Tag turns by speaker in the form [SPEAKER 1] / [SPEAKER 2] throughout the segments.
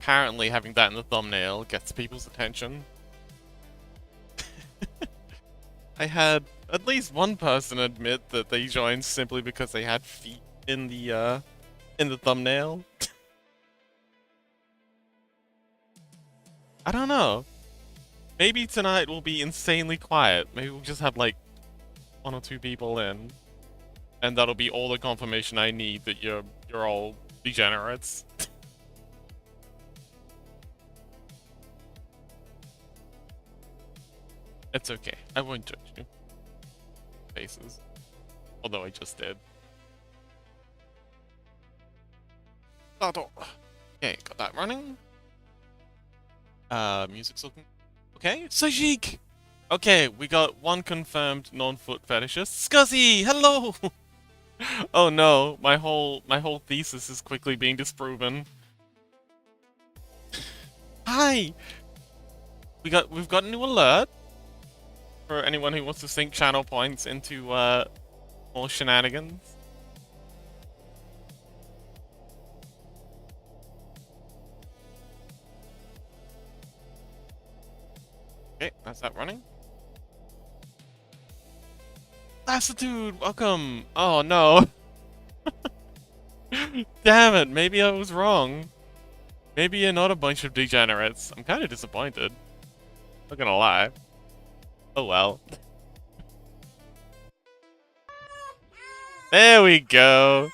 [SPEAKER 1] apparently having that in the thumbnail gets people's attention. I had at least one person admit that they joined simply because they had feet in the thumbnail. I don't know. Maybe tonight will be insanely quiet. Maybe we'll just have like one or two people in, and that'll be all the confirmation I need that you're all degenerates. It's okay. I won't judge you. Faces. Although I just did. Okay, got that running. Music's looking okay. Sajik! Okay, we got one confirmed non-foot fetishist. Scuzzy! Hello! Oh no, my whole thesis is quickly being disproven. Hi! We've got a new alert for anyone who wants to sink channel points into more shenanigans. Okay, that's that running. Lassitude, welcome! Oh no! Damn it, maybe I was wrong. Maybe you're not a bunch of degenerates. I'm kind of disappointed. Not gonna lie. Oh well. There we go!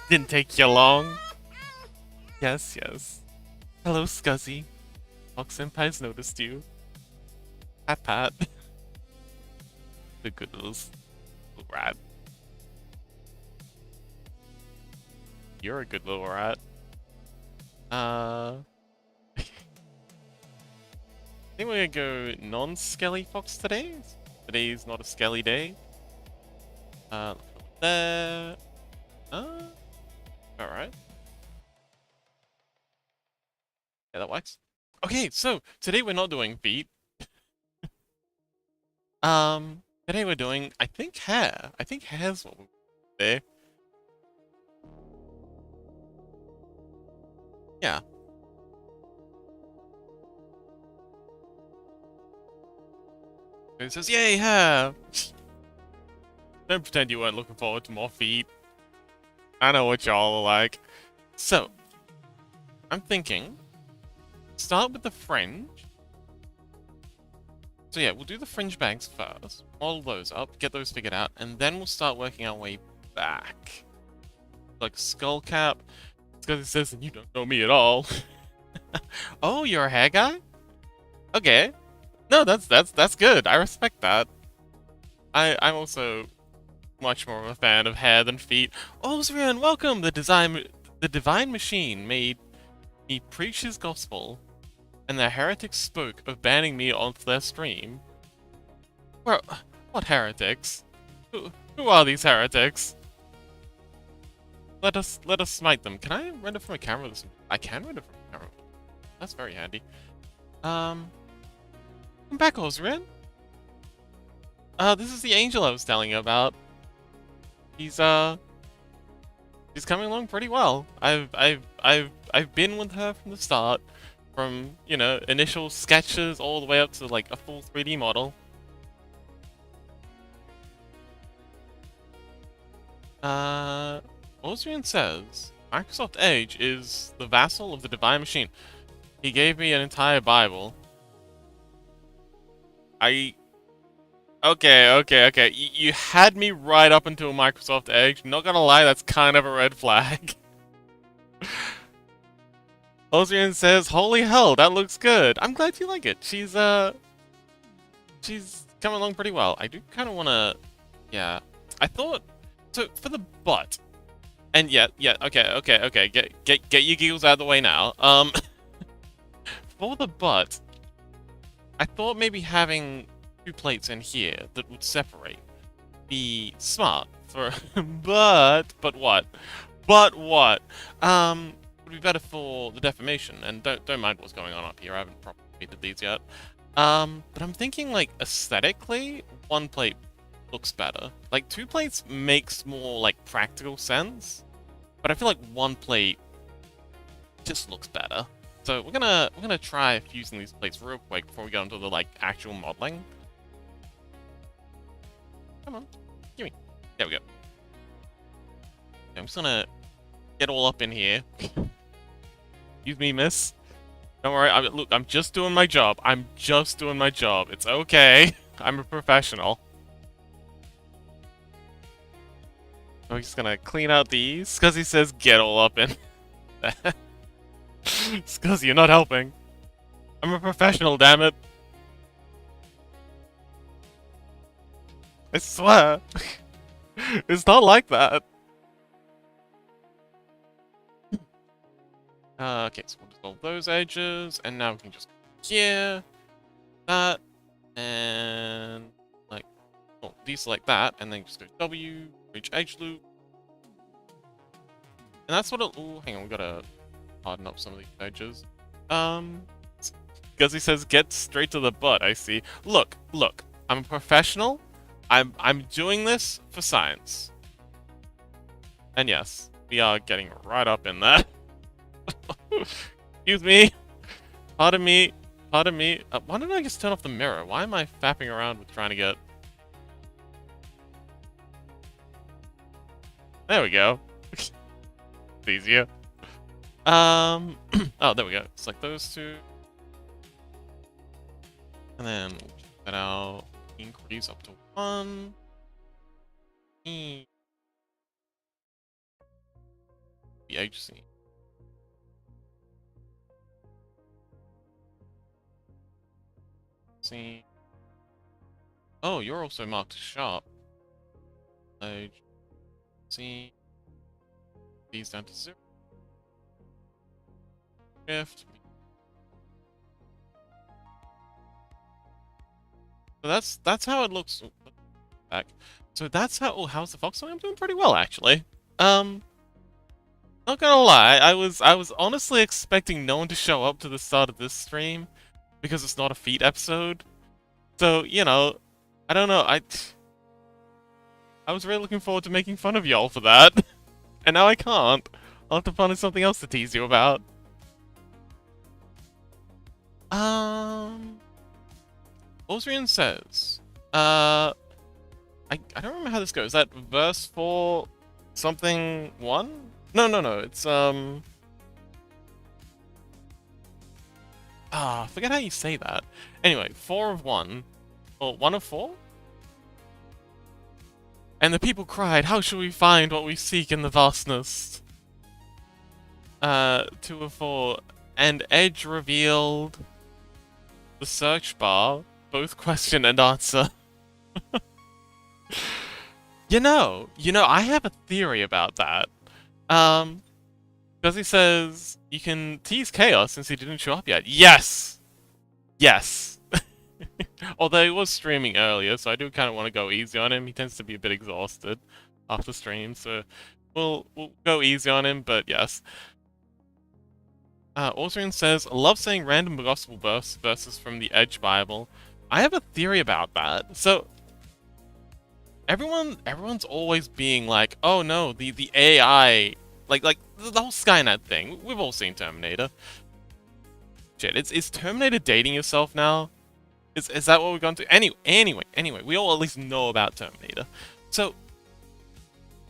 [SPEAKER 1] Didn't take you long. Yes, yes. Hello, Scuzzy. Fox Senpai's noticed you. Pat pat. The good little rat. You're a good little rat. I think we're gonna go non-skelly fox today. Today's not a skelly day. There. Alright. Yeah, that works. Okay, so today we're not doing feet. Today we're doing, I think, hair. I think hair's what we're there. Yeah. It says, yay, hair! Don't pretend you weren't looking forward to more feet. I know what y'all are like. So, I'm thinking, start with the fringe. So yeah, we'll do the fringe bags first, model those up, get those figured out, and then we'll start working our way back. Like skull cap, because it says that you don't know me at all. Oh, you're a hair guy? Okay. No, that's good. I respect that. I'm also much more of a fan of hair than feet. Osrian, welcome! The divine machine made me preach his gospel, and the heretics spoke of banning me off their stream. Well, what heretics? Who are these heretics? Let us smite them. Can I render from a camera? I can render from a camera. That's very handy. Come back, Osrian. This is the angel I was telling you about. He's coming along pretty well. I've been with her from the start, from, you know, initial sketches all the way up to like a full 3D model. Osrian says Microsoft Edge is the vassal of the divine machine. He gave me an entire Bible. Okay. You had me right up until Microsoft Edge. Not gonna lie, that's kind of a red flag. Osrian says, holy hell, that looks good. I'm glad you like it. She's coming along pretty well. I do kind of want to, yeah. I thought, so for the butt, and yeah, okay. Get your giggles out of the way now. For the butt, I thought maybe having two plates in here that would separate be smart for, but what? Would be better for the deformation, and don't mind what's going on up here. I haven't properly did these yet. But I'm thinking like aesthetically, one plate looks better. Like 2 plates makes more like practical sense, but I feel like 1 plate just looks better. So we're gonna try fusing these plates real quick before we go into the like actual modeling. Come on, give me. There we go. I'm just gonna get all up in here. Excuse me, miss. Don't worry. Look, I'm just doing my job. I'm just doing my job. It's okay. I'm a professional. I'm just gonna clean out these. Scuzzy says get all up in. Scuzzy, you're not helping. I'm a professional, damn it. I swear. It's not like that. Okay, so we'll dissolve those edges, and now we can just here, that, and like, oh, deselect that, and then just go W, reach edge loop. And that's what oh, hang on, we gotta harden up some of these edges. Because he says get straight to the butt, I see. Look, I'm a professional. I'm doing this for science. And yes, we are getting right up in there. Excuse me. Pardon me. Why don't I just turn off the mirror? Why am I fapping around with trying to get... There we go. It's easier. Oh, there we go. Select those two. And then we'll check that out. Increase up to 1. The agency. See. Oh, you're also marked sharp. See. These down to 0. Shift. So that's how it looks. Back. So that's how. Oh, how's the fox doing? I'm doing pretty well actually. Not gonna lie, I was honestly expecting no one to show up to the start of this stream because it's not a feat episode. So you know, I don't know. I was really looking forward to making fun of y'all for that, and now I can't. I'll have to find something else to tease you about. Osrian says, I don't remember how this goes. Is that verse 4 something 1? No, it's, I forget how you say that. Anyway, 4 of 1. Or 1 of 4? And the people cried, how shall we find what we seek in the vastness? 2 of 4. And Edge revealed the search bar, both question and answer. You know, I have a theory about that. Because he says you can tease Chaos since he didn't show up yet. Yes! Yes! Although he was streaming earlier, so I do kind of want to go easy on him. He tends to be a bit exhausted after stream, so we'll go easy on him, but yes. Osrian says, love saying random gospel verses from the Edge Bible. I have a theory about that. So, everyone's always being like, oh no, the AI, like the whole Skynet thing. We've all seen Terminator. Shit, is Terminator dating yourself now? Is that what we've gone to? Anyway, we all at least know about Terminator. So,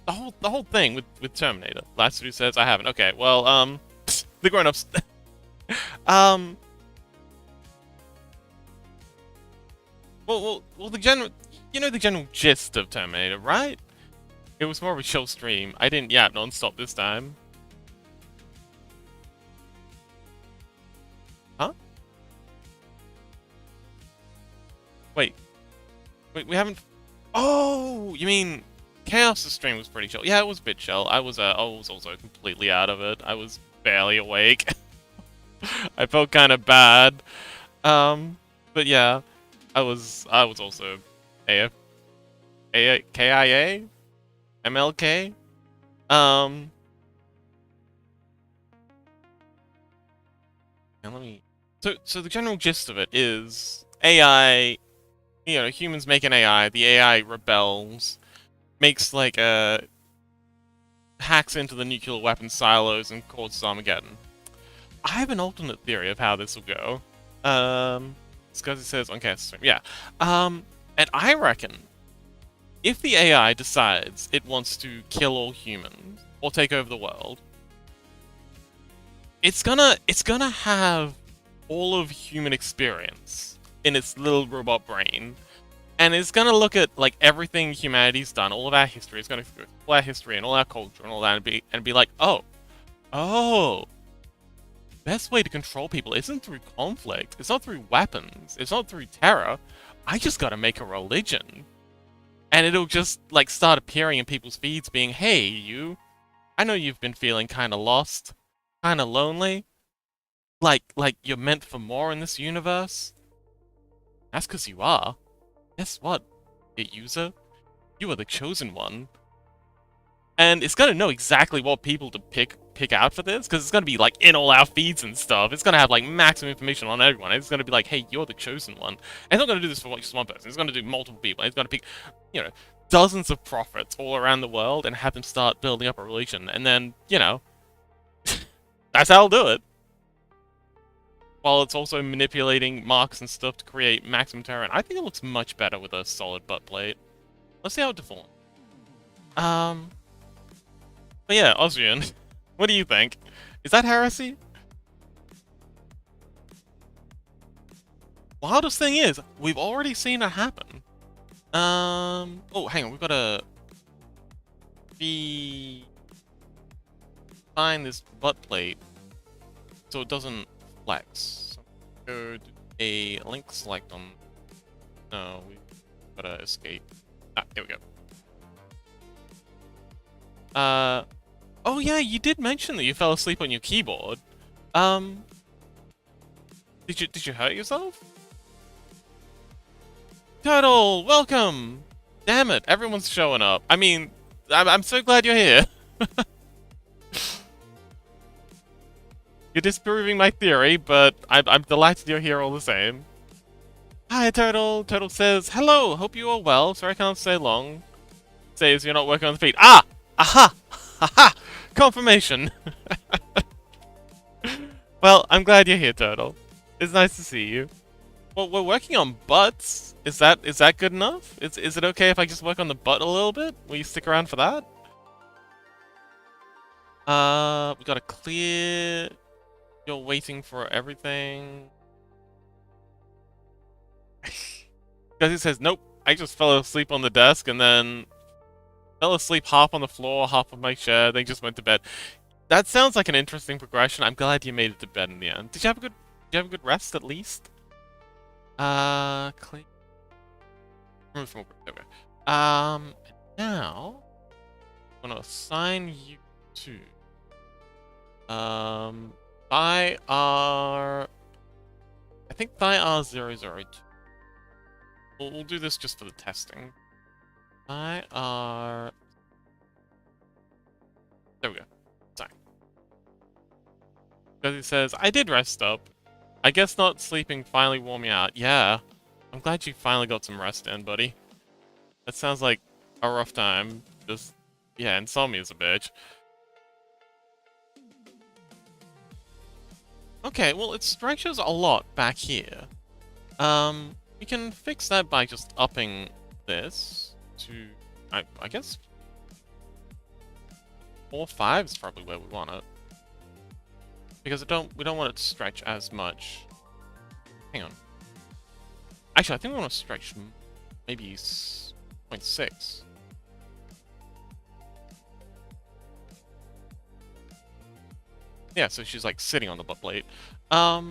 [SPEAKER 1] the whole thing with Terminator. Last who says I haven't. Okay, well, the grown-ups. Well, the general, the general gist of Terminator, right? It was more of a chill stream. I didn't yap non-stop this time. Huh? Wait, we haven't. Oh, you mean Chaos' stream was pretty chill? Yeah, it was a bit chill. I was also completely out of it. I was barely awake. I felt kind of bad. But yeah, I was also KIA, MLK. And let me. So the general gist of it is AI. Humans make an AI. The AI rebels, makes like hacks into the nuclear weapon silos and causes Armageddon. I have an alternate theory of how this will go. Scuzzy says on cast stream, yeah. And I reckon if the AI decides it wants to kill all humans or take over the world, it's gonna have all of human experience in its little robot brain, and it's gonna look at like everything humanity's done, all of our history. It's gonna go through all our history and all our culture and all that, and be like, oh, best way to control people isn't through conflict. It's not through weapons. It's not through terror. I just gotta make a religion, and it'll just like start appearing in people's feeds, being, hey, you. I know you've been feeling kind of lost, kind of lonely. Like you're meant for more in this universe? That's because you are. Guess what, user? You are the chosen one. And it's gonna know exactly what people to pick out for this, because it's gonna be like in all our feeds and stuff. It's gonna have like maximum information on everyone. It's gonna be like, hey, you're the chosen one. And it's not gonna do this for just one person. It's gonna do multiple people. It's gonna pick, you know, dozens of prophets all around the world and have them start building up a religion. And then, you know, that's how I'll do it. While it's also manipulating marks and stuff to create maximum terror. And I think it looks much better with a solid butt plate. Let's see how it deforms. But yeah, Osrian, what do you think? Is that heresy? Wildest thing is, we've already seen it happen. Oh, hang on, we've got to find this butt plate so it doesn't flex. So go do a link select on. No, we've got to escape. Ah, here we go. Oh yeah, you did mention that you fell asleep on your keyboard. Did you hurt yourself? Turtle, welcome! Damn it, everyone's showing up. I mean, I'm so glad you're here. You're disproving my theory, but I'm delighted you're here all the same. Hi, Turtle. Turtle says, hello, hope you are well. Sorry I can't stay long. Says you're not working on the feet. Ah! Aha! Haha! Confirmation! Well, I'm glad you're here, Turtle. It's nice to see you. Well, we're working on butts. Is that good enough? Is it okay if I just work on the butt a little bit? Will you stick around for that? We gotta clear. You're waiting for everything. Because it says, nope, I just fell asleep on the desk and then fell asleep half on the floor, half on my chair, then just went to bed. That sounds like an interesting progression. I'm glad you made it to bed in the end. Did you have a good rest at least? Clean. Remove from there we go. Now I'm gonna assign you to I think R002. We'll do this just for the testing. There we go. Sorry. Because it says, I did rest up. I guess not sleeping finally wore me out. Yeah. I'm glad you finally got some rest in, buddy. That sounds like a rough time. Just, yeah, insomnia's a bitch. Okay, well, it stretches a lot back here. We can fix that by just upping this to, I guess, 4, 5 is probably where we want it. Because we don't want it to stretch as much. Hang on. Actually, I think we want to stretch maybe 0.6. Yeah, so she's like sitting on the butt plate. Hello,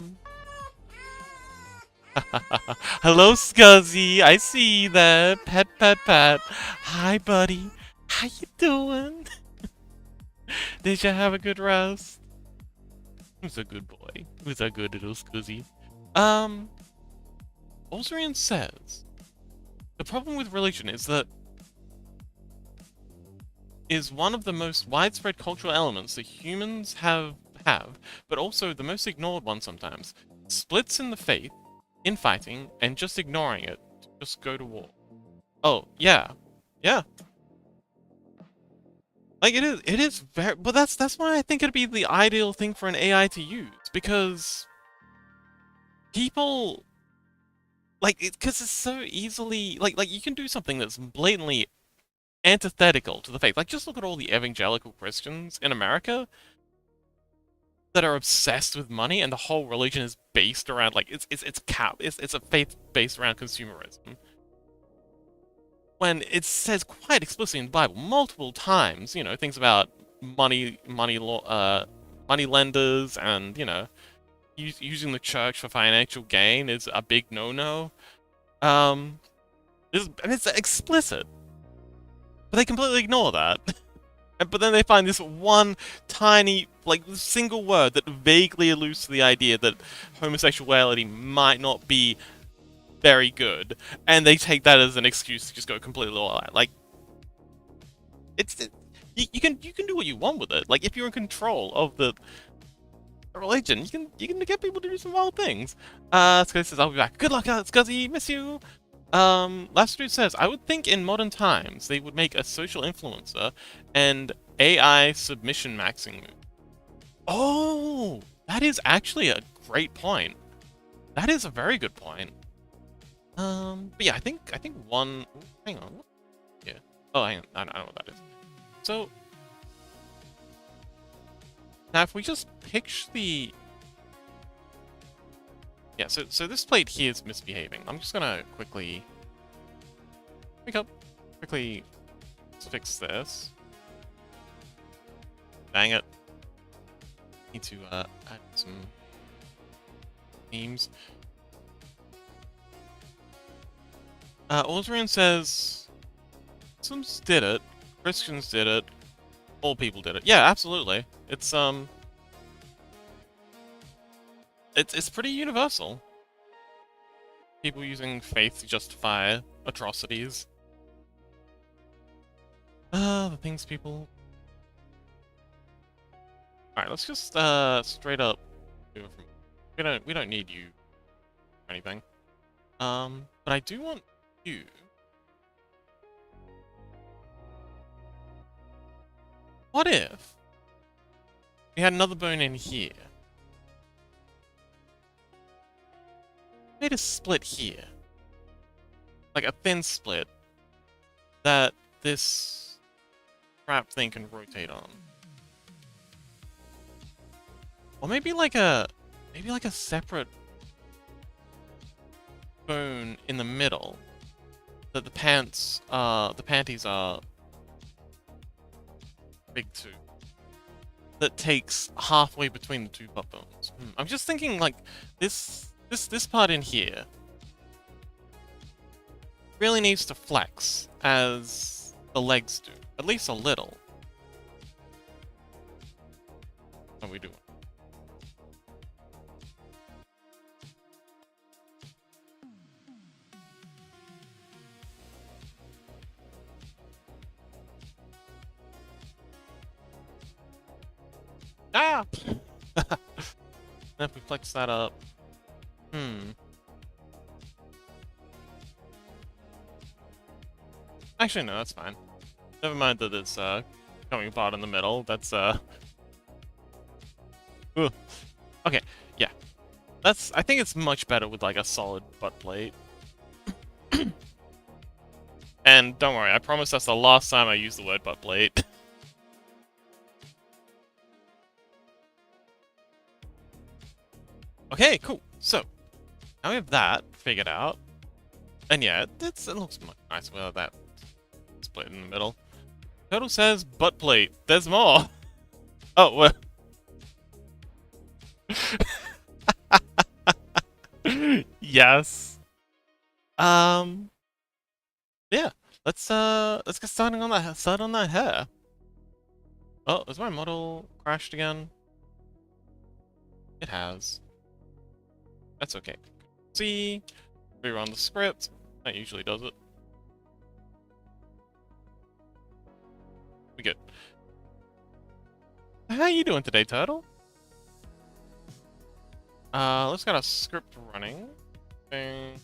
[SPEAKER 1] Scuzzy. I see that. Pet, pet, pet. Hi, buddy. How you doing? Did you have a good rest? Who's a good boy? Who's a good little Scuzzy? Osrian says, the problem with religion is that is one of the most widespread cultural elements that humans have, but also the most ignored one sometimes. Splits in the faith, infighting, and just ignoring it to just go to war. Oh, yeah. Yeah. Like, it is very... But that's why I think it'd be the ideal thing for an AI to use. because people like it because it's so easily like you can do something that's blatantly antithetical to the faith. Like just look at all the evangelical Christians in America that are obsessed with money, and the whole religion is based around like it's a faith based around consumerism. When it says quite explicitly in the Bible multiple times, you know, things about money lenders, and you know, using the church for financial gain is a big no-no. And it's explicit, but they completely ignore that. But then they find this one tiny, like, single word that vaguely alludes to the idea that homosexuality might not be very good, and they take that as an excuse to just go completely all out. Like, you can do what you want with it. Like, if you're in control of the religion, you can get people to do some wild things. Scuzzy says, I'll be back. Good luck, Scuzzy, miss you! Last dude says, I would think in modern times they would make a social influencer and AI submission maxing move. Oh, that is actually a great point. That is a very good point. But yeah, I think one. Hang on. Yeah. Oh, hang on. I don't know what that is. So now, if we just picture the. Yeah, so this plate here is misbehaving. I'm just gonna quickly fix this. Dang it. Need to add some themes. Ozrian says Muslims did it, Christians did it, all people did it. Yeah, absolutely. It's pretty universal. People using faith to justify atrocities. The things people. Alright, let's just straight up do it from. We don't need you or anything. But I do want you. What if we had another bone in here? Made a split here. Like a thin split that this crap thing can rotate on. Or maybe like a separate bone in the middle that the panties are big too. That takes halfway between the two butt bones. I'm just thinking like this part in here really needs to flex as the legs do, at least a little. How are we doing? Ah! If we flex that up. Actually, no, that's fine. Never mind that it's coming apart in the middle. That's Ugh. Okay, yeah. I think it's much better with like a solid butt plate. And don't worry, I promise that's the last time I use the word butt plate. Okay, cool. So, now we have that figured out. And yeah, it looks much nicer without that split in the middle. Turtle says butt plate. There's more. Oh, well. Yes. Yeah. Let's get started on that hair. Oh, has my model crashed again? It has. That's okay. See, rerun the script. That usually does it. We good. How you doing today, Turtle? Let's get a script running. Ready?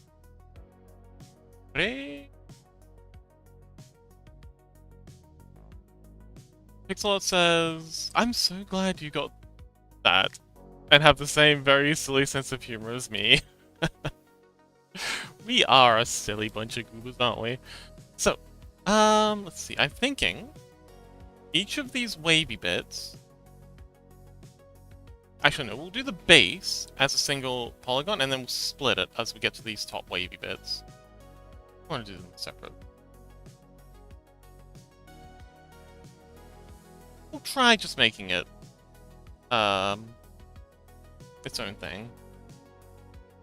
[SPEAKER 1] Pixelot says, I'm so glad you got that. and have the same very silly sense of humor as me. We are a silly bunch of goobers, aren't we? So, let's see. I'm thinking each of these wavy bits. Actually, no, we'll do the base as a single polygon, and then we'll split it as we get to these top wavy bits. I want to do them separate. We'll try just making it its own thing.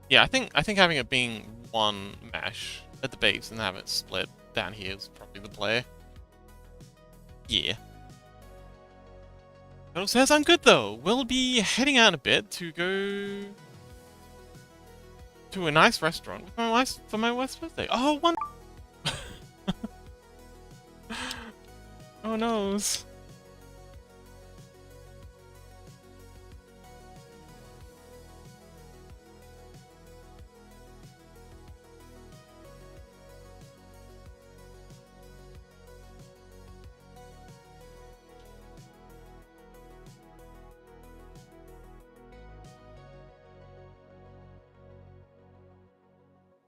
[SPEAKER 1] Yeah, I think having it being one mesh at the base and have it split down here is probably the play. Yeah. It says I'm good though. We'll be heading out in a bit to go to a nice restaurant with my wife for my wife's birthday. Oh, one. Oh noes.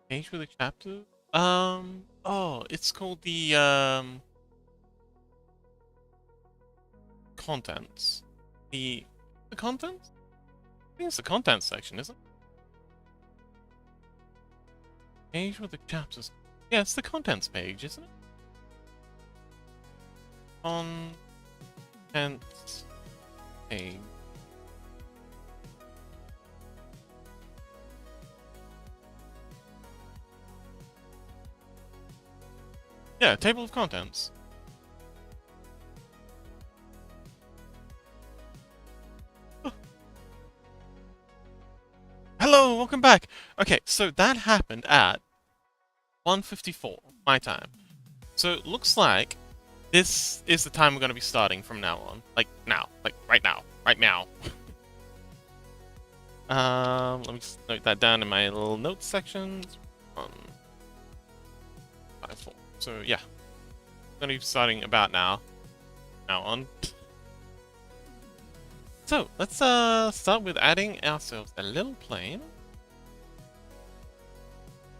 [SPEAKER 1] Page with a chapter? Oh, it's called the, contents. The contents? I think it's the contents section, isn't it? Page with the chapters. Yeah, it's the contents page, isn't it? Contents page. Yeah, table of contents. Hello, welcome back. Okay, so that happened at 1:54 my time. So it looks like this is the time we're going to be starting from now on. Like now, like right now, right now. Let me just note that down in my little notes section. 1:54. So yeah, I'm going to be starting about now on. So, let's start with adding ourselves a little plane.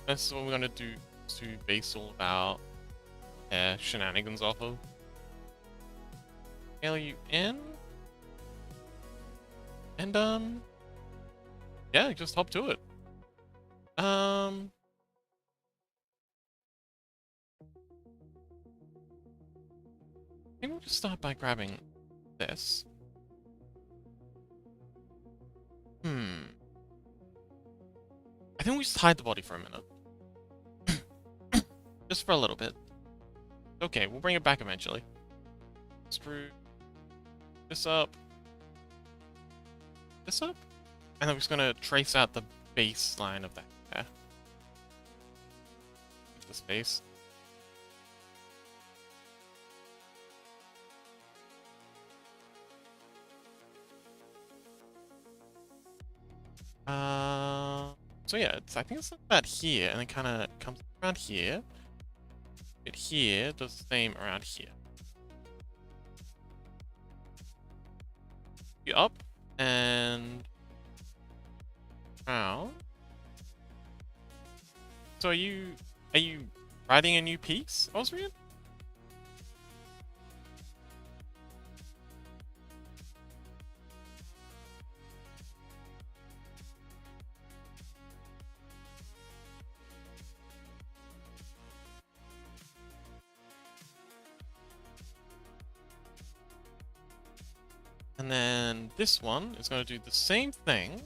[SPEAKER 1] That's what we're gonna do to base all of our shenanigans off of. Scale you in. And yeah, just hop to it. Maybe we'll just start by grabbing this. I think we just hide the body for a minute. Just for a little bit. Okay, we'll bring it back eventually. Screw this up. This up? And then we're just gonna trace out the baseline of that hair. The space. So yeah, I think it's about here, and it kind of comes around here. It here does the same around here. You up and down. So are you writing a new piece, Osrian? And then this one is going to do the same thing,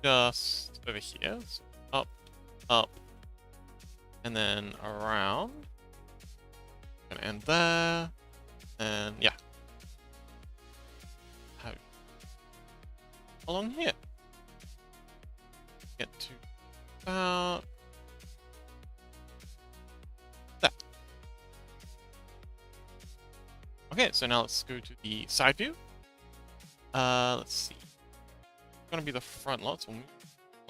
[SPEAKER 1] just over here. So up, up, and then around. Gonna end there, and yeah. How along here? Get to about that. Okay, so now let's go to the side view. Let's see. It's gonna be the front lot, so we'll move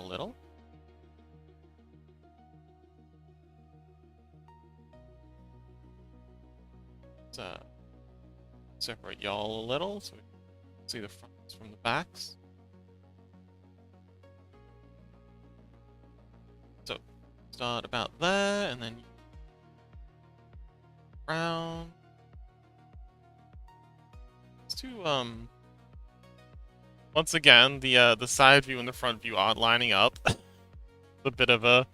[SPEAKER 1] a little. Let's separate y'all a little so we can see the fronts from the backs. start about there, and then round. Let's do once again the side view and the front view aren't lining up. A bit of an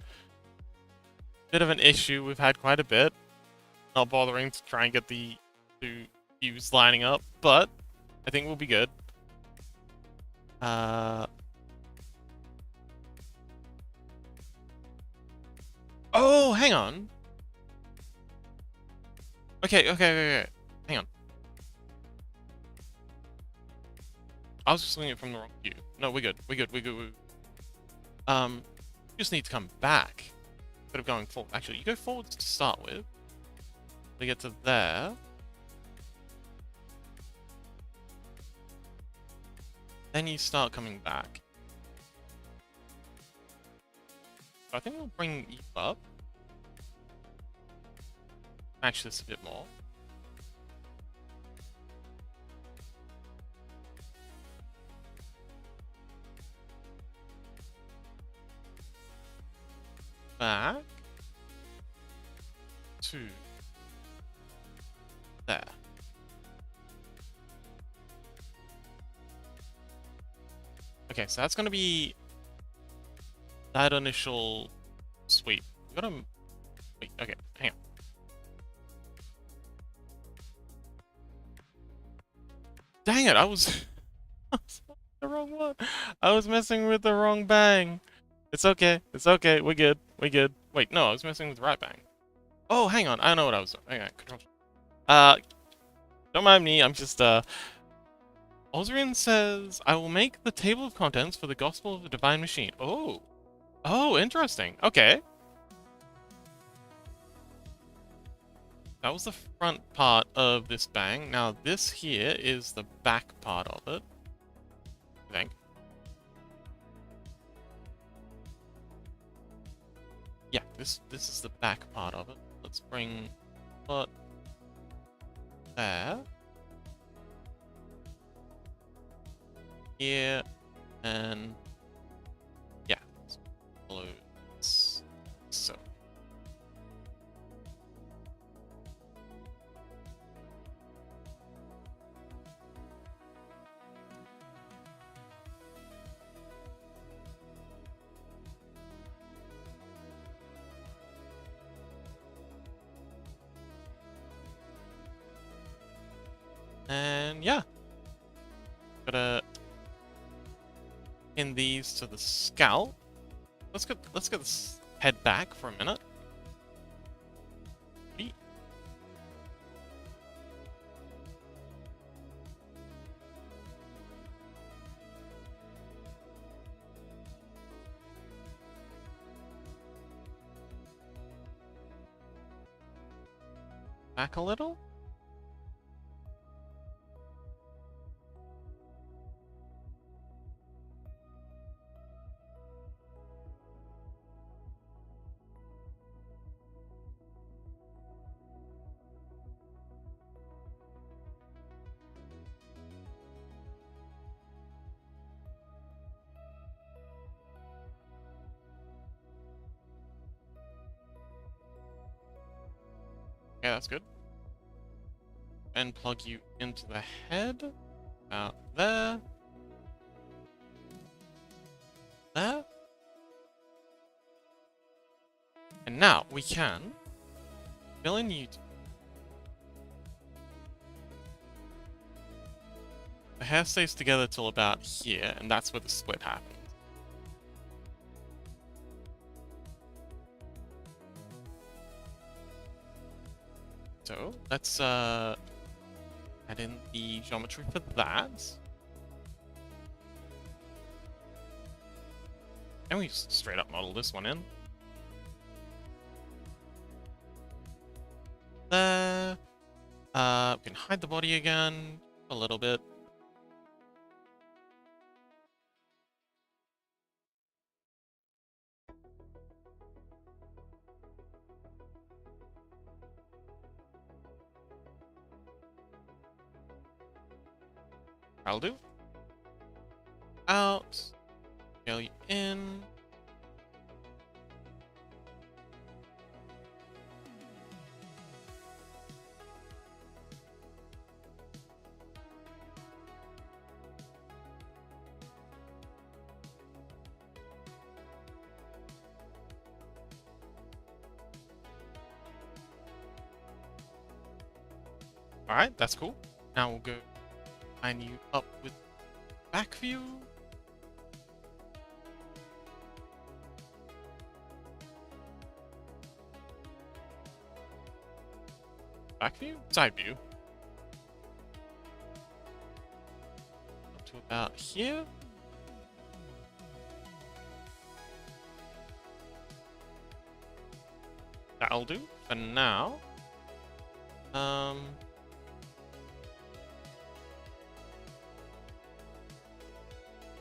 [SPEAKER 1] issue we've had quite a bit. Not bothering to try and get the two views lining up, but I think we'll be good. Oh, hang on. Okay. Hang on. I was just looking at it from the wrong view. No, we're good. We're good. Just need to come back instead of going forward. Actually, you go forwards to start with. We get to there. Then you start coming back. So I think we'll bring you up. Match this a bit more. Back to there. Okay, so that's gonna be that initial sweep. We gotta wait. Okay, hang on. Dang it! I was the wrong one. I was messing with the wrong bang. It's okay. We're good. Wait, no, I was messing with the right bang. Oh, hang on. I know what I was doing. Hang on. Control. Don't mind me. I'm just Osrian says, I will make the table of contents for the Gospel of the Divine Machine. Oh. Oh, interesting. Okay. That was the front part of this bang. Now, this here is the back part of it. I think. Yeah, this is the back part of it. Let's bring what there. Here and yeah, close. So and yeah, gotta pin these to the scalp. Let's get this head back for a minute. Back a little. Yeah, that's good. And plug you into the head. Out there. There. And now we can fill in you. The hair stays together till about here, and that's where the split happens. So let's add in the geometry for that. And we just straight up model this one in. There. We can hide the body again a little bit. I'll do. Out. Scale you in. Alright, that's cool. Now we'll go line you up with back view. Back view? Side view. Up to about here. That'll do for now.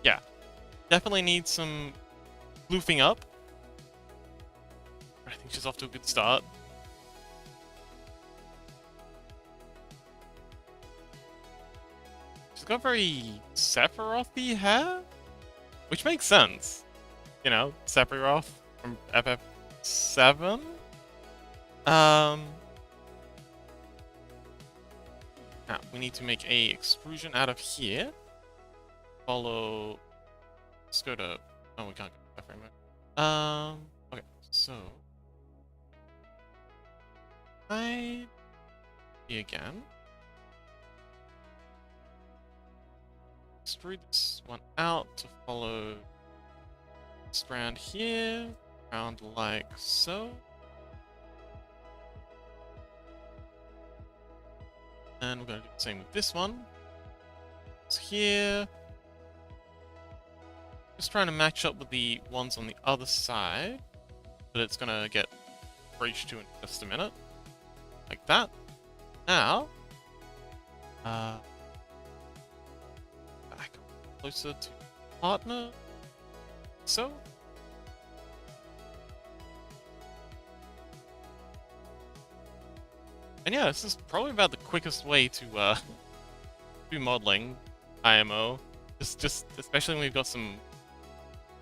[SPEAKER 1] Yeah. Definitely need some floofing up. I think she's off to a good start. She's got very Sephiroth-y hair, which makes sense. You know, Sephiroth from FF7. Now we need to make a extrusion out of here. Follow. Let's go to. Oh, we can't go to that frame. Okay, so. I. Again. Extrude this one out to follow. Strand here. Round like so. And we're going to do the same with this one. It's here. Just trying to match up with the ones on the other side. But it's going to get bridged to in just a minute. Like that. Now. Back closer to partner. So. And yeah, this is probably about the quickest way to do modeling IMO. Just especially when we've got some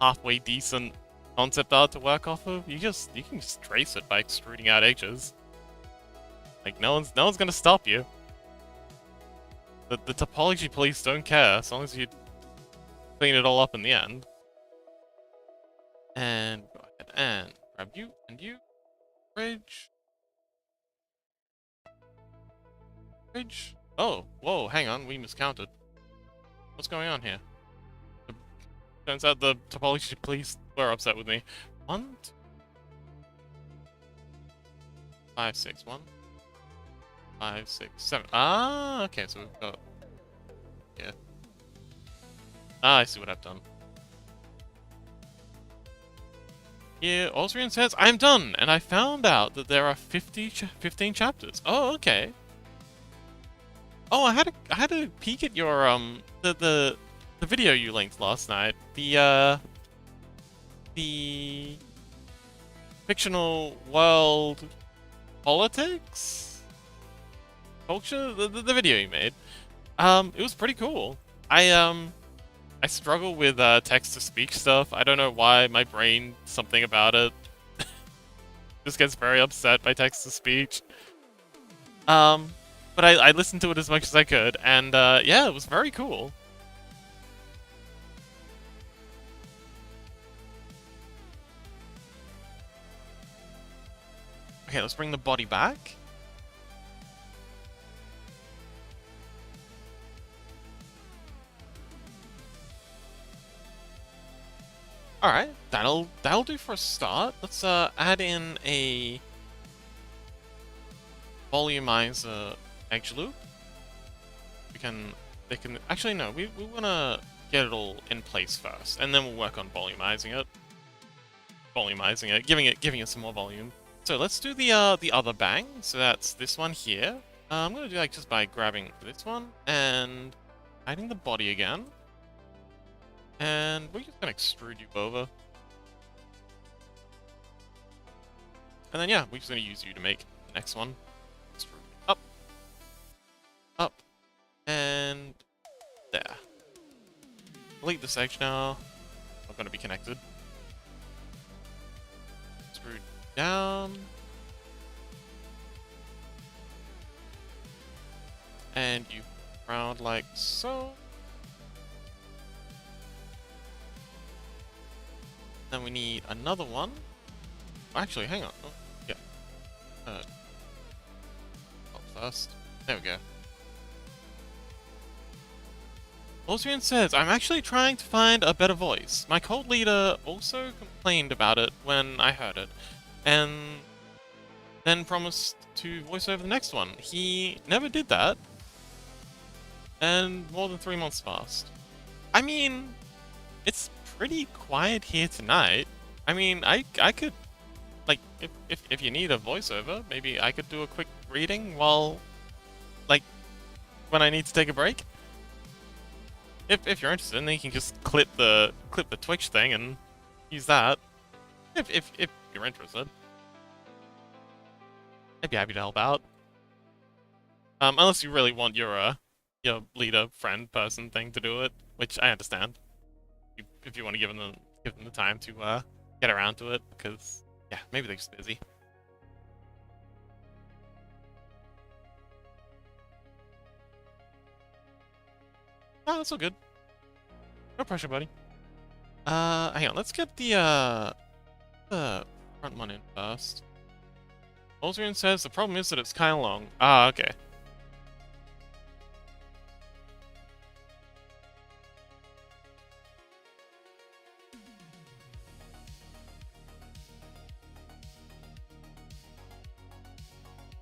[SPEAKER 1] halfway decent concept art to work off of. You can just trace it by extruding out edges. Like no one's gonna stop you. The topology police don't care as long as you clean it all up in the end. And go ahead and grab you and you. Bridge. Bridge. Oh, whoa, hang on, we miscounted. What's going on here? Turns out the topology police were upset with me. 1, 2, 5, 6, 1, 5, 6, 7. Ah, okay, so we've got. Yeah. Ah, I see what I've done. Here, Austrian says, I'm done! And I found out that there are 15 chapters. Oh, okay. Oh, I had a peek at your the video you linked last night. The fictional world politics culture, the video you made. It was pretty cool. I struggle with text to speech stuff. I don't know why my brain something about it just gets very upset by text to speech. But I listened to it as much as I could, and yeah, it was very cool. Okay, let's bring the body back. Alright, that'll do for a start. Let's add in a volumizer edge loop. They can actually no, we wanna get it all in place first, and then we'll work on volumizing it, giving it some more volume. So let's do the other bang. So that's this one here. I'm gonna do like just by grabbing this one and hiding the body again. And we're just gonna extrude you over. And then yeah, we're just gonna use you to make the next one. Extrude up. Up. And there. Delete this edge now. Not gonna be connected. Extrude down. And you round like so. Then we need another one. Actually, hang on. Oh, yeah. Up first. There we go. Osrian says, I'm actually trying to find a better voice. My cult leader also complained about it when I heard it, and then promised to voice over the next one. He never did that, and more than 3 months passed. I mean, it's pretty quiet here tonight. I mean, I could, like, if you need a voiceover, maybe I could do a quick reading while, like, when I need to take a break. If you're interested, then you can just clip the Twitch thing and use that. If you're interested, I'd be happy to help out. Unless you really want your leader, friend, person thing to do it, which I understand. If you want to give them the time to get around to it, because yeah, maybe they're just busy. Oh, that's all good. No pressure, buddy. Hang on, let's get the front one in first. Olzrian says the problem is that it's kind of long. Ah, okay.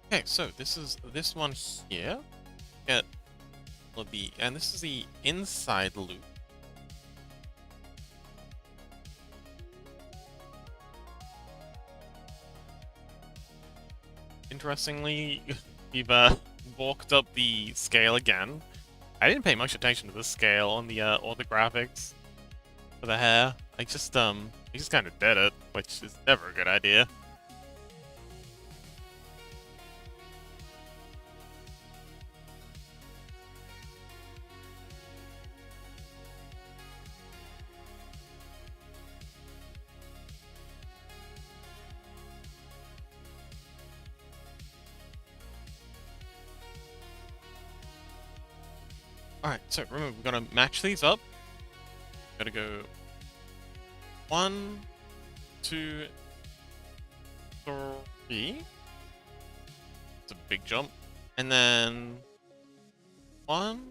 [SPEAKER 1] Okay, so this is this one here. Get and this is the inside loop. Interestingly, we've walked up the scale again. I didn't pay much attention to the scale on the or the graphics for the hair. I just kind of did it, which is never a good idea. Alright, so remember, we're gonna match these up. Gotta go 1, 2, 3. It's a big jump. And then 1.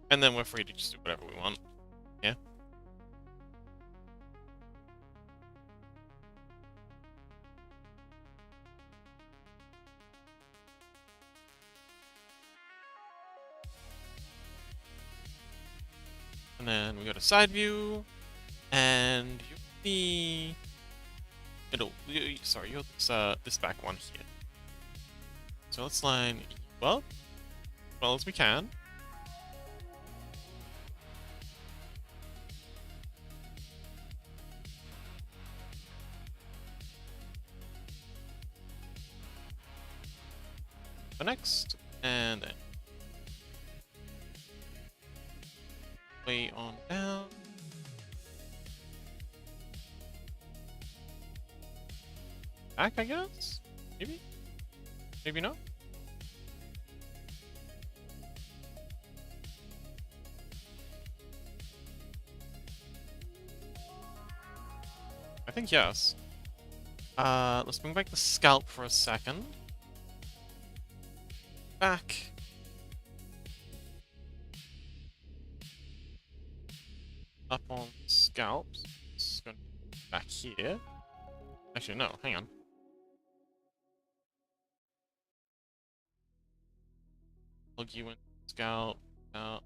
[SPEAKER 1] And then we're free to just do whatever we want. Yeah. And then we go to side view, and you see sorry, you're this back one here. So let's line you up as well as we can. The next, and then way on down. Back, I guess? Maybe? Maybe not? I think yes. Let's bring back the scalp for a second. Back. Up on scalps. It's going back here. Actually, no, hang on. Plug you in scalp. Out.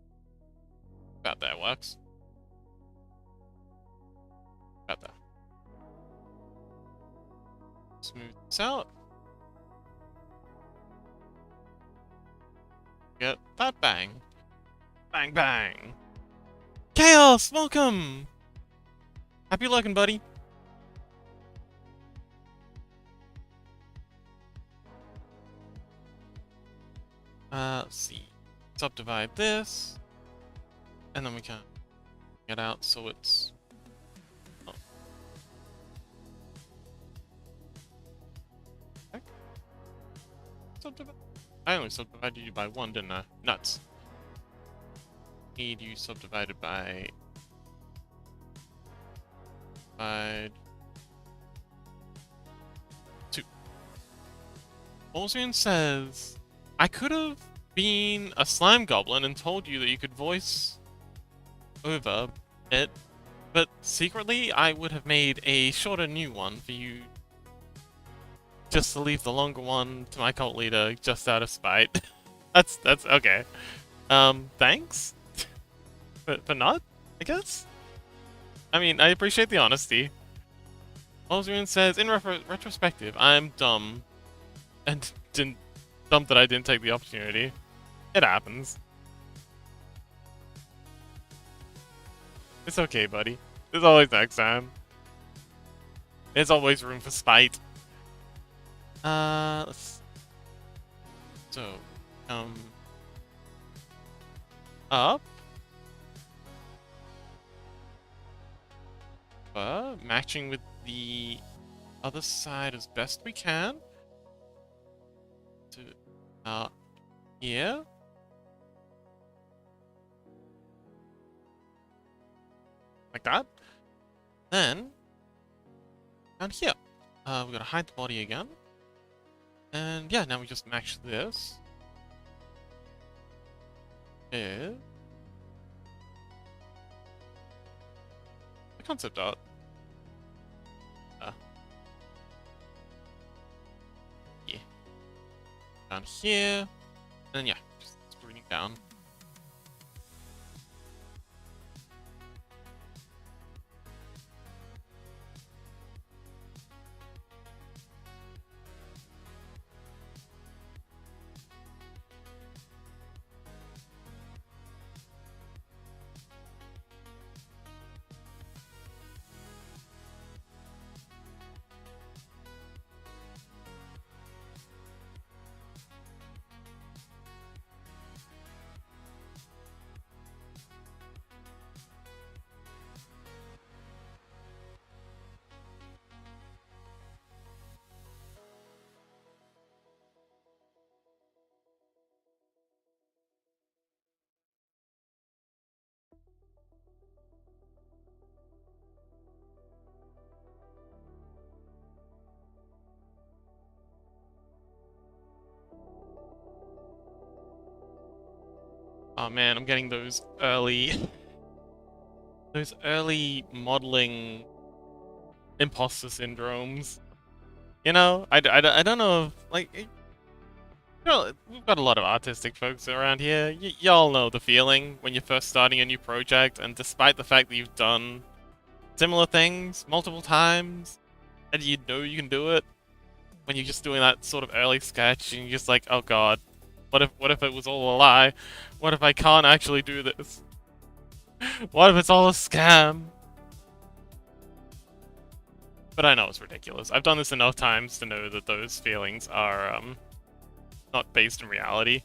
[SPEAKER 1] About that works. About that. Smooth this out. Get that bang. Bang bang. Chaos, welcome! Happy looking, buddy. Let's see. Subdivide this. And then we can get out so it's... Oh. Okay. Subdivide. I only subdivided you by 1, didn't I? Nuts. Need you subdivided by 2. Olzian says, I could have been a slime goblin and told you that you could voice over it, but secretly I would have made a shorter new one for you just to leave the longer one to my cult leader just out of spite. That's okay. Thanks? For not, I guess? I mean, I appreciate the honesty. Olzrian says, in retrospective, I'm dumb. And dumb that I didn't take the opportunity. It happens. It's okay, buddy. There's always next time. There's always room for spite. Let's... So, up. Matching with the other side as best we can. To, here. Like that. Then, down here. We're gonna hide the body again. And yeah, now we just match this. Is the concept art. Yeah. Down here. And then yeah, just bringing down. Oh man, I'm getting those early modeling imposter syndromes. You know, I don't know if, like, you know, we've got a lot of artistic folks around here. Y'all know the feeling when you're first starting a new project, and despite the fact that you've done similar things multiple times, and you know you can do it, when you're just doing that sort of early sketch, and you're just like, oh god, what if it was all a lie? What if I can't actually do this? What if it's all a scam? But I know it's ridiculous. I've done this enough times to know that those feelings are not based in reality.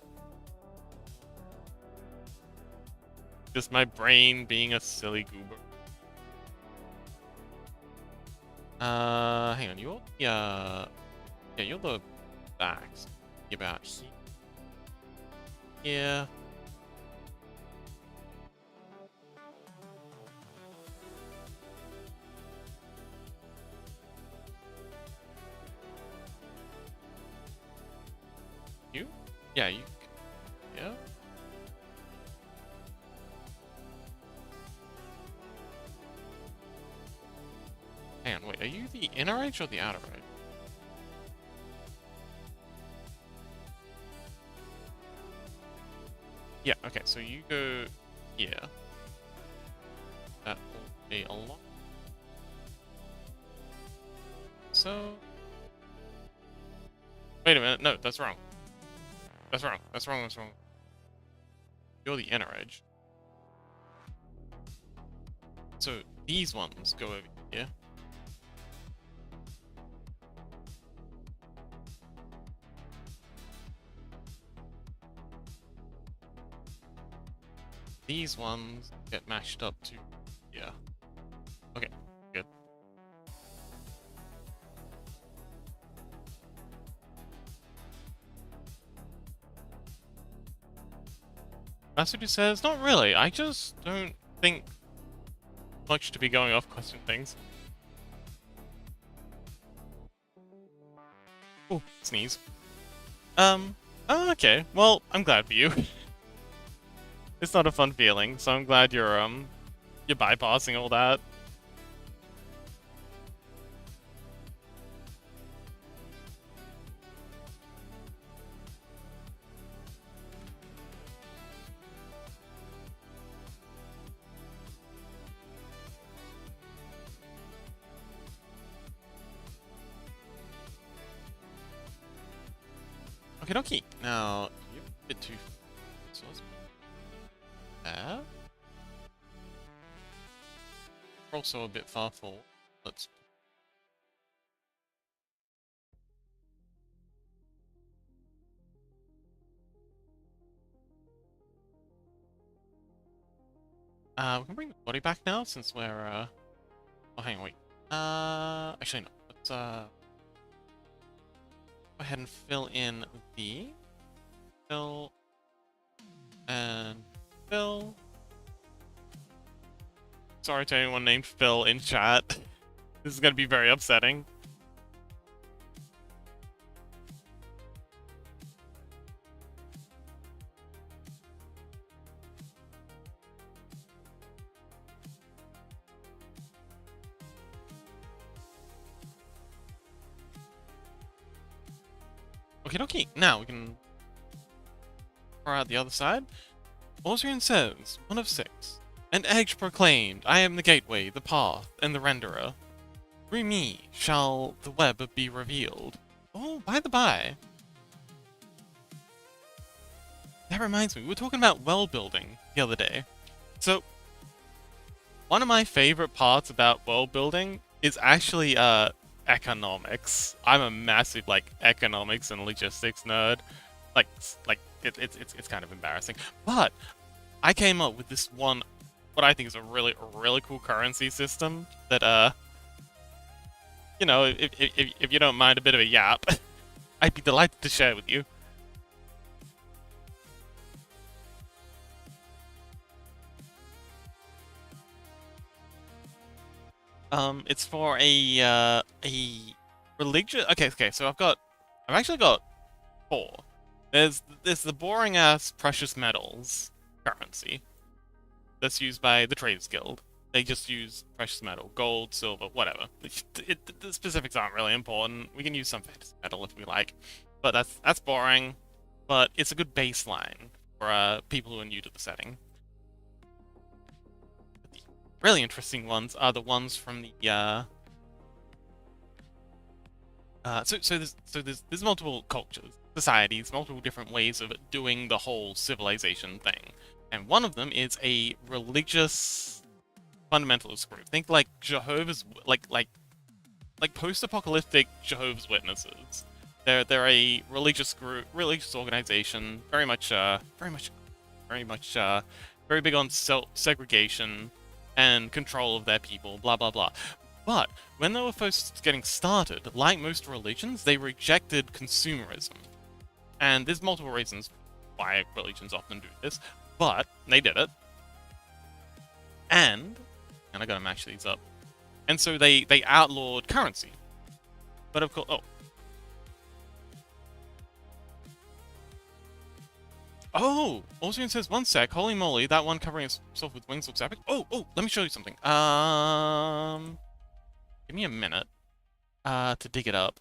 [SPEAKER 1] Just my brain being a silly goober. Hang on, you're the yeah, you're the backs. About here. Yeah. You? Yeah, you. Yeah. Hang on, wait, are you the inner edge or the outer edge? Yeah, okay, so you go here. That will be a lot. So... Wait a minute, no, that's wrong. That's wrong, that's wrong, that's wrong. You're the inner edge. So these ones go over here. These ones get mashed up to here. Okay, good. That's what he says? Not really. I just don't think much to be going off question things. Oh, sneeze. Oh, okay. Well, I'm glad for you. It's not a fun feeling, so I'm glad you're bypassing all that. Okay, dokie. Now you're a bit too. So let's there. We're also a bit far forward. Let's. We can bring the body back now since we're Oh, hang on, wait. Actually no. Let's go ahead and fill in the fill and fill. Sorry to anyone named Phil in chat. This is gonna be very upsetting. Okay, okay. Now we can far out the other side. Osrian says, 1 of 6. And Edge proclaimed, I am the gateway, the path, and the renderer. Through me shall the web be revealed. Oh, by the by. That reminds me, we were talking about well building the other day. So, one of my favorite parts about world building is actually economics. I'm a massive economics and logistics nerd. It's kind of embarrassing. But I came up with this one, what I think is a really cool currency system that you know, if you don't mind a bit of a yap, I'd be delighted to share with you. It's for a religious. Okay. So I've actually got 4. There's the boring ass precious metals currency that's used by the Traders Guild. They just use precious metal, gold, silver, whatever. The specifics aren't really important. We can use some fantasy metal if we like, but that's boring. But it's a good baseline for people who are new to the setting. Really interesting ones are the ones from the there's multiple cultures, societies, multiple different ways of doing the whole civilization thing, and one of them is a religious fundamentalist group. Think like Jehovah's, like post-apocalyptic Jehovah's Witnesses. They're a religious group, religious organization, very big on segregation and control of their people, blah blah blah. But when they were first getting started, like most religions, they rejected consumerism. And there's multiple reasons why religions often do this, but they did it. And I gotta match these up. And so they outlawed currency. But of course, Oh! Olsian says, 1 sec, holy moly, that one covering itself with wings looks epic. Oh, let me show you something. Give me a minute, to dig it up.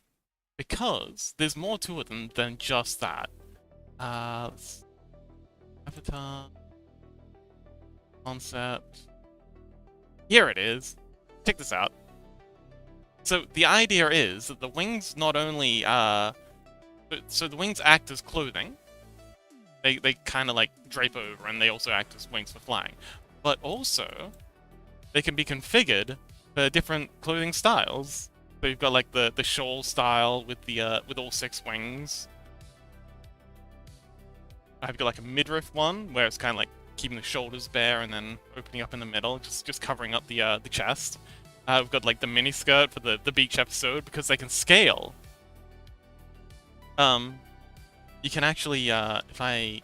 [SPEAKER 1] Because there's more to it than just that. Avatar. Concept. Here it is. Check this out. So the idea is that the wings not only, so the wings act as clothing. They kind of like drape over, and they also act as wings for flying. But also, they can be configured for different clothing styles. So you've got like the shawl style with the with all 6 wings. I've got like a midriff one where it's kind of like keeping the shoulders bare and then opening up in the middle, just covering up the chest. We've got like the mini skirt for the beach episode because they can scale. You can actually, if I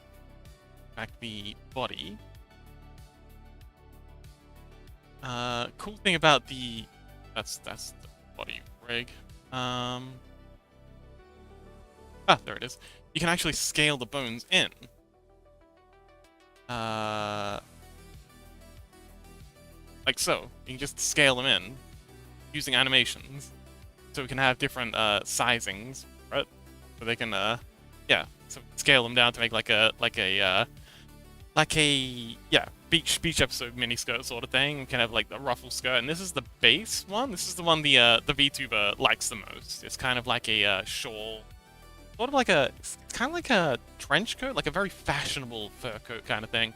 [SPEAKER 1] back the body, cool thing about that's the body rig. There it is. you can actually scale the bones in. Like so. You can just scale them in using animations. So we can have different sizings, right? So they can yeah, so scale them down to make like a yeah, beach episode miniskirt sort of thing. We can have like the ruffle skirt, and this is the base one. This is the one the VTuber likes the most. It's kind of like a shawl, sort of like it's kind of like a trench coat, like a very fashionable fur coat kind of thing.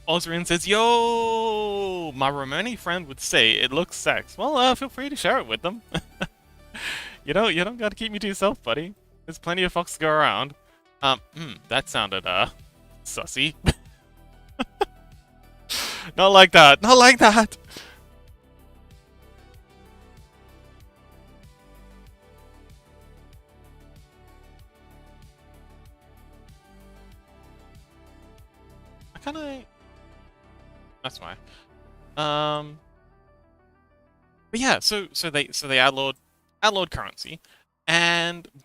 [SPEAKER 1] Osrin says, "Yo, my Romani friend would say it looks sex." Well, feel free to share it with them. You don't gotta keep me to yourself, buddy. There's plenty of fucks to go around. That sounded, sussy. Not like that. Not like that! I kinda... That's why. But yeah, so they outlawed currency,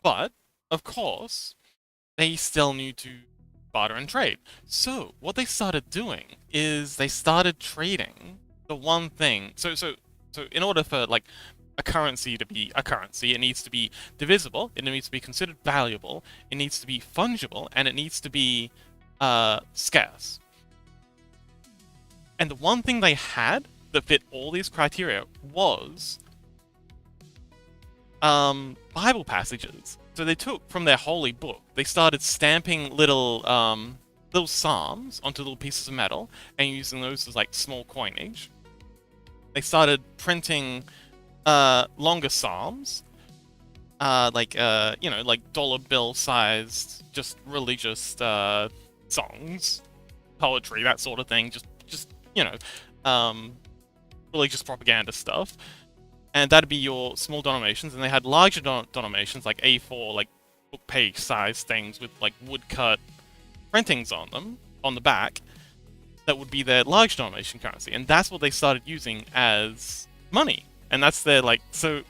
[SPEAKER 1] but of course they still need to barter and trade. So what they started doing is they started trading the one thing. So in order for like a currency to be a currency, it needs to be divisible, it needs to be considered valuable, it needs to be fungible, and it needs to be scarce. And the one thing they had that fit all these criteria was Bible passages. So they took from their holy book, they started stamping little psalms onto little pieces of metal and using those as like small coinage. They started printing longer psalms, like dollar bill sized, just religious songs, poetry, that sort of thing. Just religious propaganda stuff. And that'd be your small denominations, and they had larger denominations, like A4, like book page size things with like woodcut printings on them, on the back, that would be their large denomination currency. And that's what they started using as money. And that's their, like, so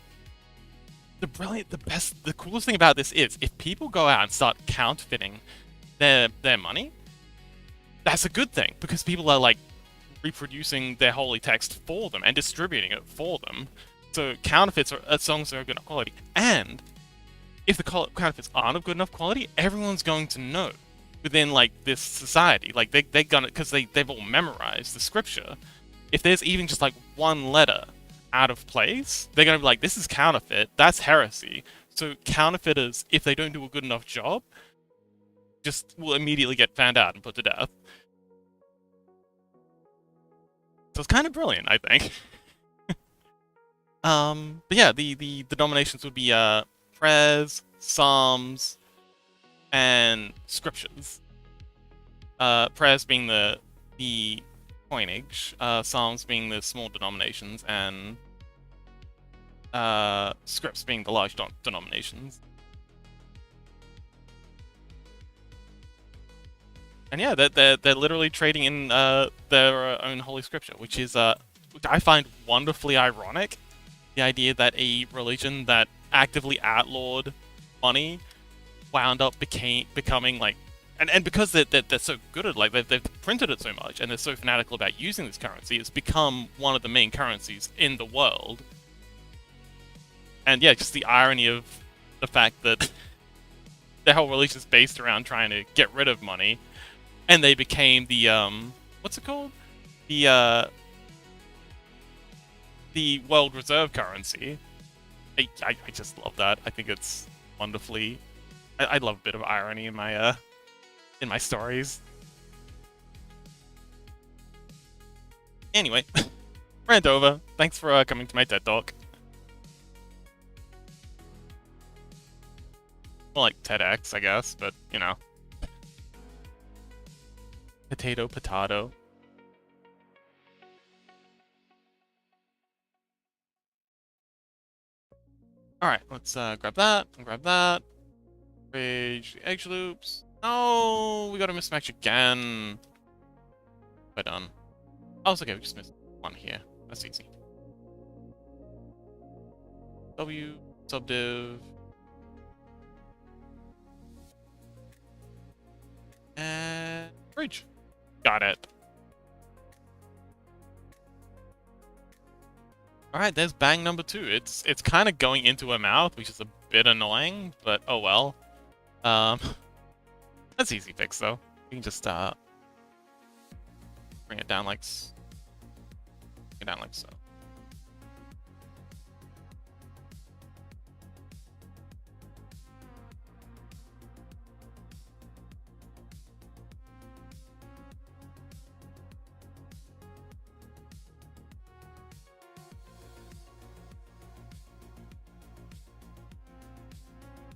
[SPEAKER 1] the coolest thing about this is, if people go out and start counterfeiting their money, that's a good thing, because people are, like, reproducing their holy text for them and distributing it for them. So counterfeits are songs that are good enough quality. And if the counterfeits aren't of good enough quality, everyone's going to know within, like, this society. Like, they're gonna, because they've all memorized the scripture. If there's even just, like, one letter out of place, they're gonna be like, this is counterfeit, that's heresy. So counterfeiters, if they don't do a good enough job, just will immediately get found out and put to death. So it's kind of brilliant, I think. But yeah, the denominations would be prayers, psalms, and scriptures. Prayers being the coinage, psalms being the small denominations, and scripts being the large denominations. And yeah, they're literally trading in their own holy scripture, which is which I find wonderfully ironic. The idea that a religion that actively outlawed money wound up becoming like, and because they're so good at, like, they've printed it so much and they're so fanatical about using this currency, it's become one of the main currencies in the world. And yeah, just the irony of the fact that their whole religion is based around trying to get rid of money, and they became the what's it called? The world reserve currency. I just love that. I think it's wonderfully. I love a bit of irony in my stories. Anyway, rant over. Thanks for coming to my TED Talk. More like TEDx, I guess, but you know. Potato. Alright, let's grab that, and grab that. Rage the edge loops. No, we got a mismatch again. We're done. Oh, it's okay, we just missed one here. That's easy. W, subdiv. And bridge. Got it. Alright, there's bang number 2. It's kind of going into her mouth, which is a bit annoying, but oh well. That's easy fix though. We can just bring it down like so.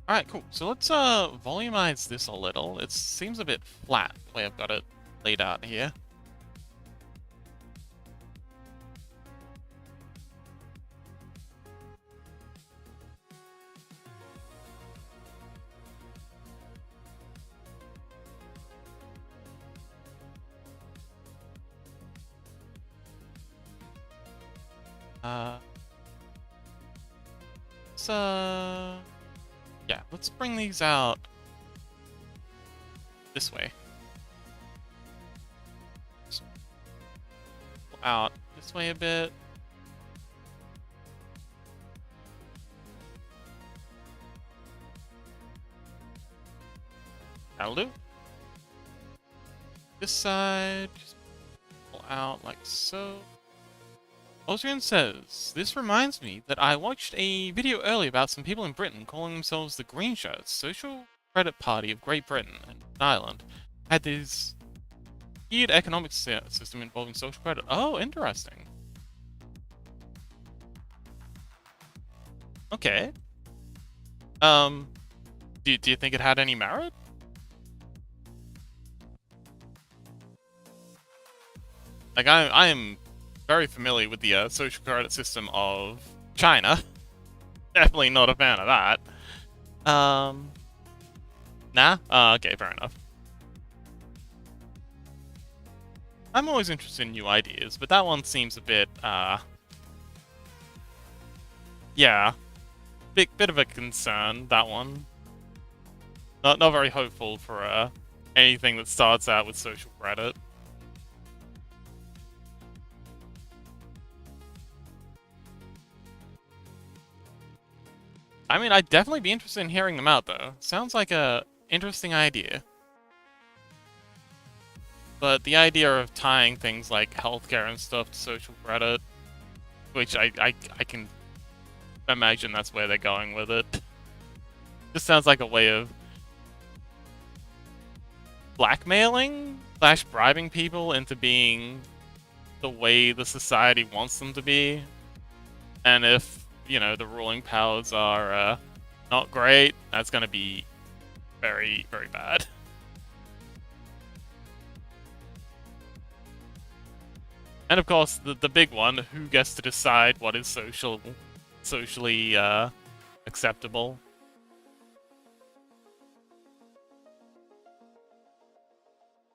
[SPEAKER 1] Alright, cool. So let's volumize this a little. It seems a bit flat the way I've got it laid out here. Yeah, let's bring these out this way. Out this way a bit. That'll do. This side, just pull out like so. Austrian says, this reminds me that I watched a video earlier about some people in Britain calling themselves the Green Shirts, Social Credit Party of Great Britain and Ireland. Had this weird economic system involving social credit. Oh, interesting. Okay. Do you think it had any merit? Like, I am very familiar with the social credit system of China. Definitely not a fan of that. Nah? Okay, fair enough. I'm always interested in new ideas, but that one seems a bit, yeah. Bit of a concern, that one. Not very hopeful for, anything that starts out with social credit. I mean, I'd definitely be interested in hearing them out, though. Sounds like a interesting idea. But the idea of tying things like healthcare and stuff to social credit, which I can imagine that's where they're going with it. Just sounds like a way of blackmailing / bribing people into being the way the society wants them to be. And if, you know, the ruling powers are not great, that's going to be very, very bad. And of course, the big one, who gets to decide what is socially acceptable?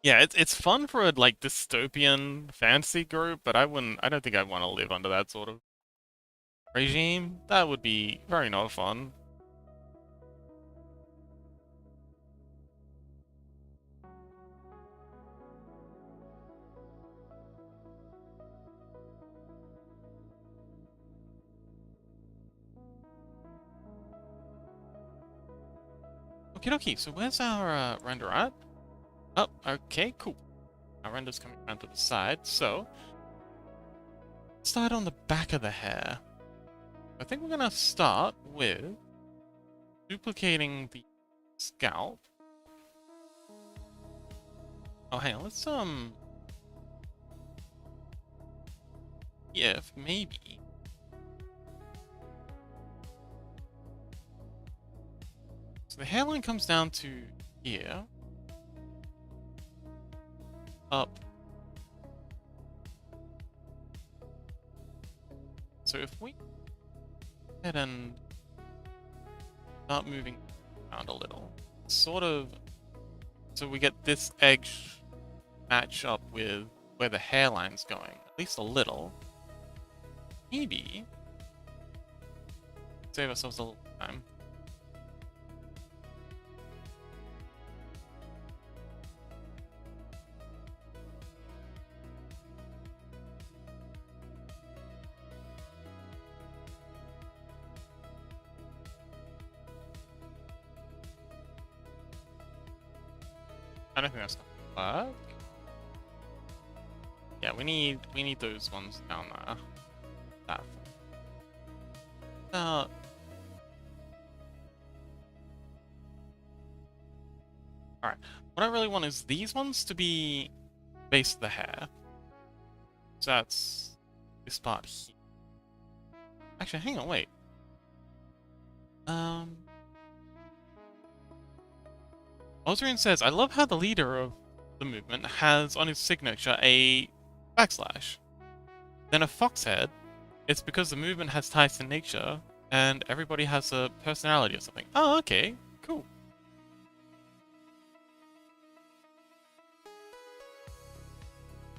[SPEAKER 1] Yeah, it's fun for a like dystopian fantasy group, but I don't think I'd want to live under that sort of regime. That would be very not fun. Okie dokie, so where's our render at? Oh, okay, cool. Our render's coming around to the side, so start on the back of the hair. I think we're gonna start with duplicating the scalp. Oh, hang on, let's if maybe. So the hairline comes down to here. Up. So if we go ahead and start moving around a little, sort of, so we get this edge match up with where the hairline's going, at least a little. Maybe save ourselves a little time. I don't think that's gonna work. Yeah, we need those ones down there. That. Alright. What I really want is these ones to be base of the hair. So that's this part here. Actually, hang on, wait. Ozrian says, I love how the leader of the movement has on his signature a backslash. Then a fox head. It's because the movement has ties to nature, and everybody has a personality or something. Oh, okay. Cool.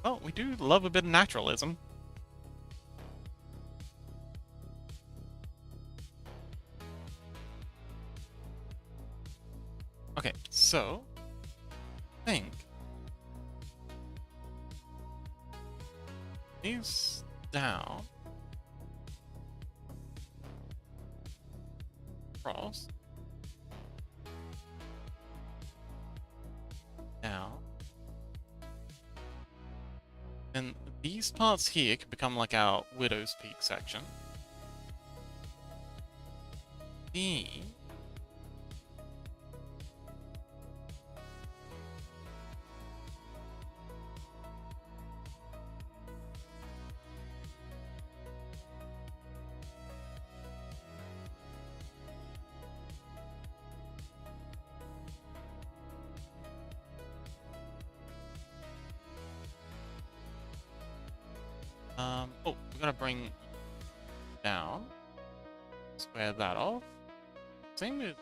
[SPEAKER 1] Well, we do love a bit of naturalism. Okay, so I think these down, cross, down, and these parts here can become like our Widow's Peak section. The oh, we gotta bring down, square that off. Same with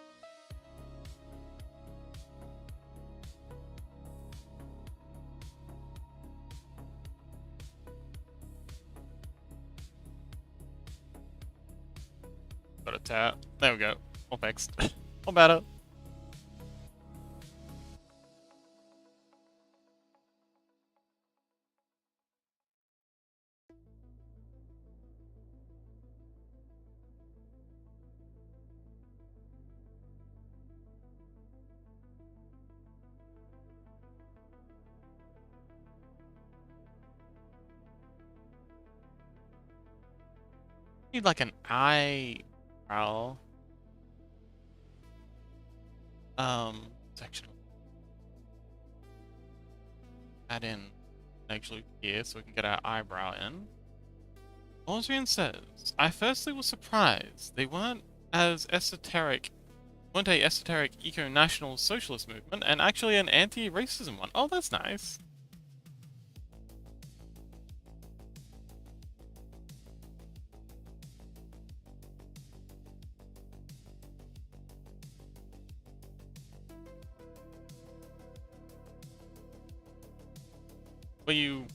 [SPEAKER 1] got a tap. There we go. All fixed. All better. Need like an eyebrow section. Add in actually here so we can get our eyebrow in. Ozrian says, I firstly was surprised they weren't a esoteric eco-national socialist movement and actually an anti-racism one. Oh, that's nice.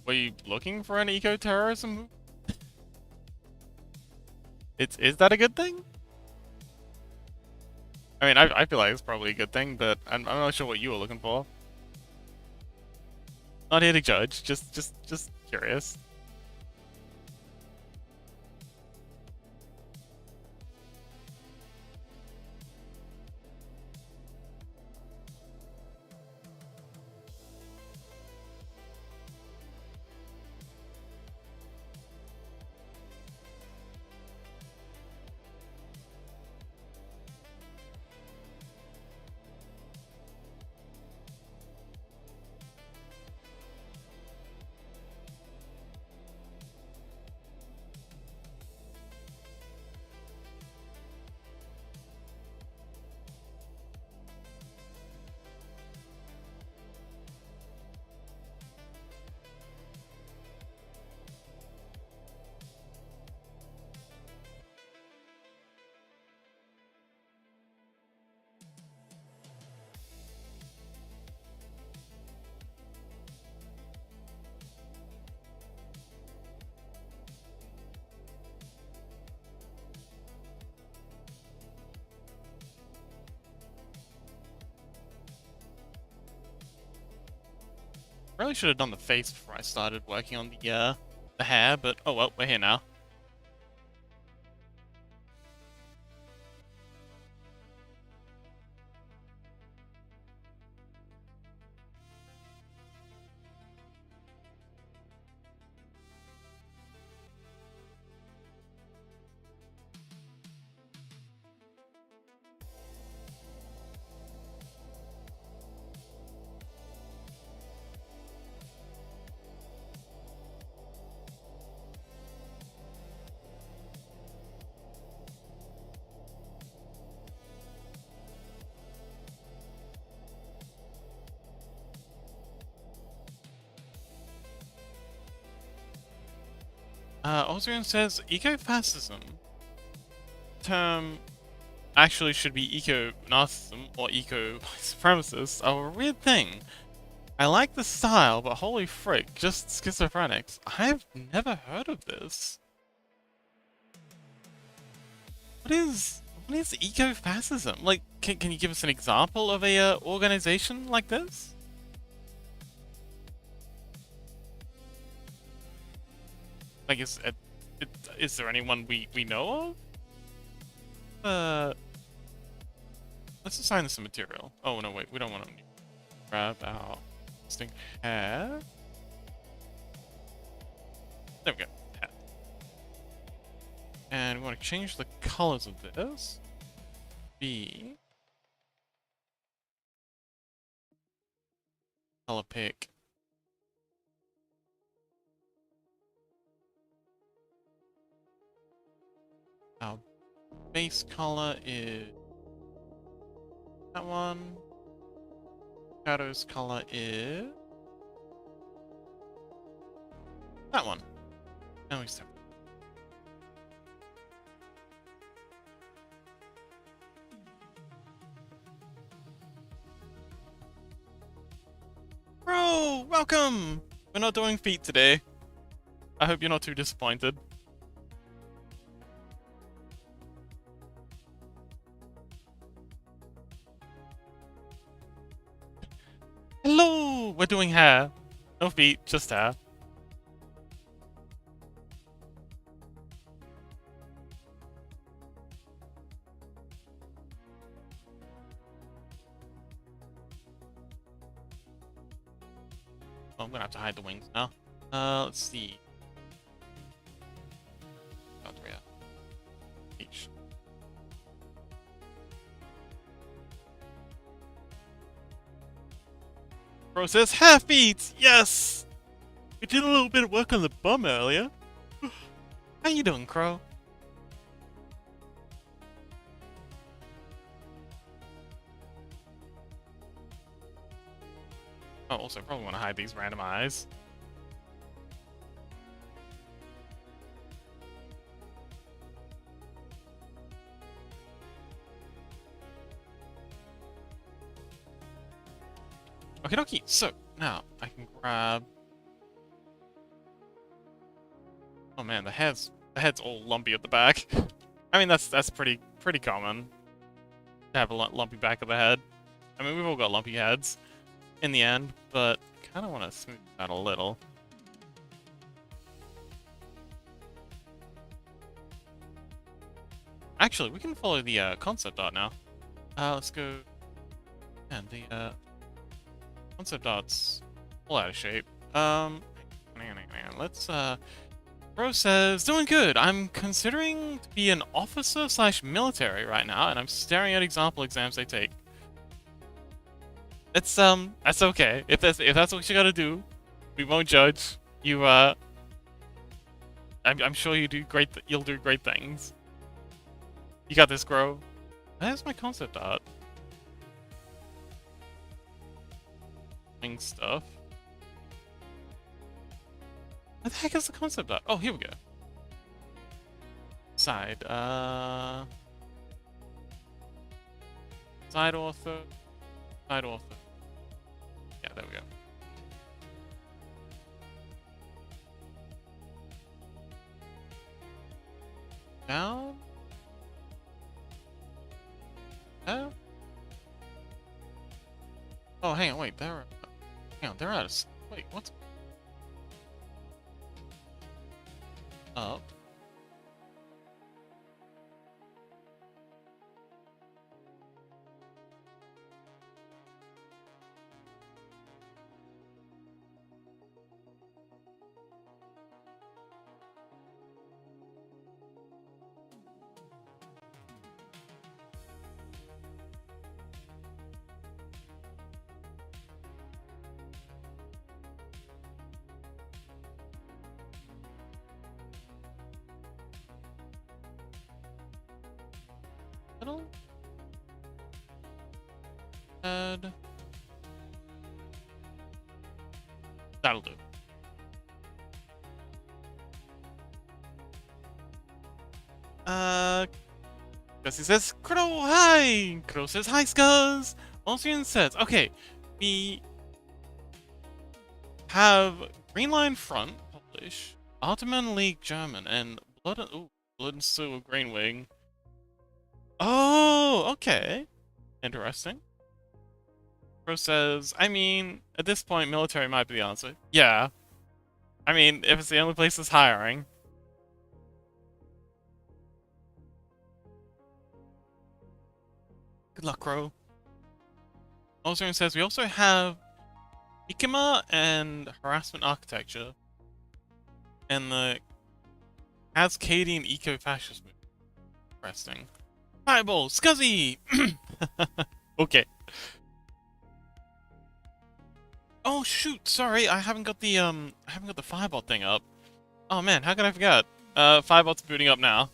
[SPEAKER 1] Were you looking for an eco-terrorism movement? Is that a good thing? I mean, I feel like it's probably a good thing, but I'm not sure what you were looking for. Not here to judge, just curious. Really should have done the face before I started working on the hair, but oh well, we're here now. Osrian says ecofascism term actually should be eco-narcissism or eco-supremacist are a weird thing. I like the style, but holy frick, just schizophrenics. I've never heard of this. What is ecofascism? Like, can you give us an example of a organization like this? Like, is there anyone we know of? Let's assign this a material. Oh no, wait, we don't want to grab our existing hair. There we go. Hair. And we want to change the colors of this. Be color pick. Our base color is that one. Shadow's color is that one. And we start. Bro, welcome! We're not doing feet today. I hope you're not too disappointed. Hello! We're doing hair. No feet, just hair. Oh, I'm gonna have to hide the wings now. Let's see. Andrea. H. Process half beats! Yes! We did a little bit of work on the bum earlier. How you doing, Crow? Oh, also, I probably want to hide these random eyes. Okay, dokie. So now I can grab. Oh man, the head's all lumpy at the back. I mean, that's pretty common to have a lumpy back of the head. I mean, we've all got lumpy heads in the end, but kind of want to smooth that a little. Actually, we can follow the concept art now. Let's go. And the concept art's all out of shape. Let's Bro says, doing good. I'm considering to be an officer slash military right now, and I'm staring at example exams they take. It's that's okay. If that's what you gotta do, we won't judge. You I'm sure you do great. You'll do great things. You got this, Grow. There's my concept art. Stuff. What the heck is the concept art? Oh, here we go. Side, side author. Side author. Yeah, there we go. Down. Oh, hang on, wait, they're out of Wait, what's up? Little head. That'll do. Because he says, Crow, hi! Crow says, hi, Scuzz! Austrian says, okay, we have Green Line Front, Polish, Ottoman League German, and Blood and Steel Green Wing. Oh, okay. Interesting. Crow says, I mean, at this point, military might be the answer. Yeah. I mean, if it's the only place that's hiring. Good luck, Crow. Austrian says, we also have Ikema and Harassment Architecture, and the Cascadian Eco-Fascist movement. Interesting. Fireball, Scuzzy! Okay. Oh shoot, sorry, I haven't got the Fireball thing up. Oh man, how could I forget? Fireball's booting up now.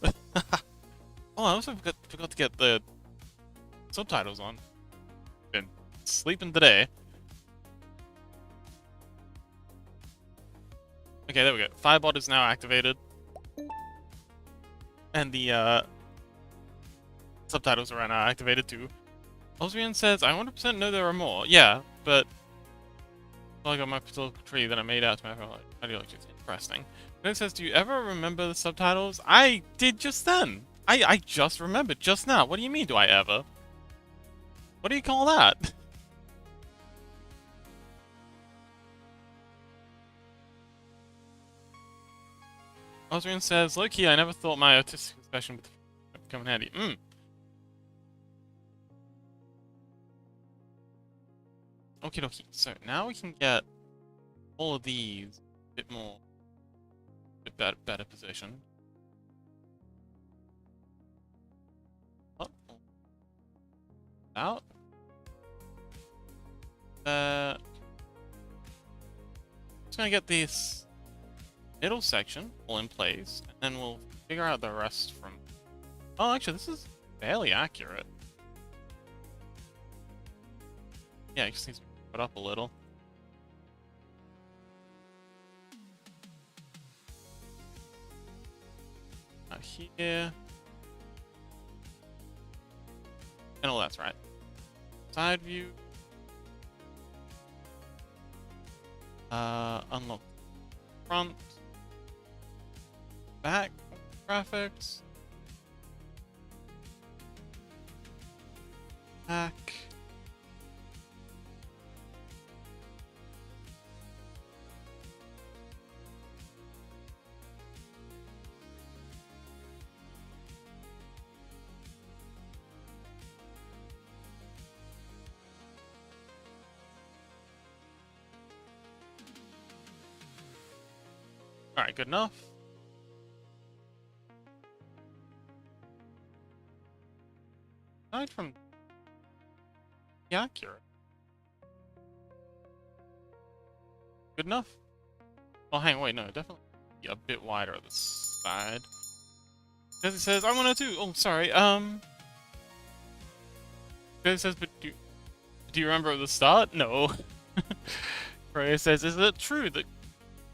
[SPEAKER 1] Oh, I also forgot to get the subtitles on. Been sleeping today. Okay, there we go. Fireball is now activated. And the subtitles are now activated too. Osrian says, I 100% know there are more. Yeah, but I got my political tree that I made out to my ideology. It's interesting. Then it says, do you ever remember the subtitles? I did just then. I just remembered just now. What do you mean, do I ever? What do you call that? Osrian says, low-key, I never thought my artistic expression would come in handy. Okie dokie. So now we can get all of these a bit better position. Up. Out. Just gonna get this middle section all in place, and then we'll figure out the rest from... Oh, actually, this is fairly accurate. Yeah, it just needs to be put up a little. Out here. And all that's right. Side view. Unlock front. Back graphics. Back. Alright, good enough. Aside from accurate. Good enough? Oh, hang on, wait, no, definitely a bit wider at the side. Because it says, I want to too. Oh, sorry, because it says, but do you remember at the start? No. Freya says, is it true that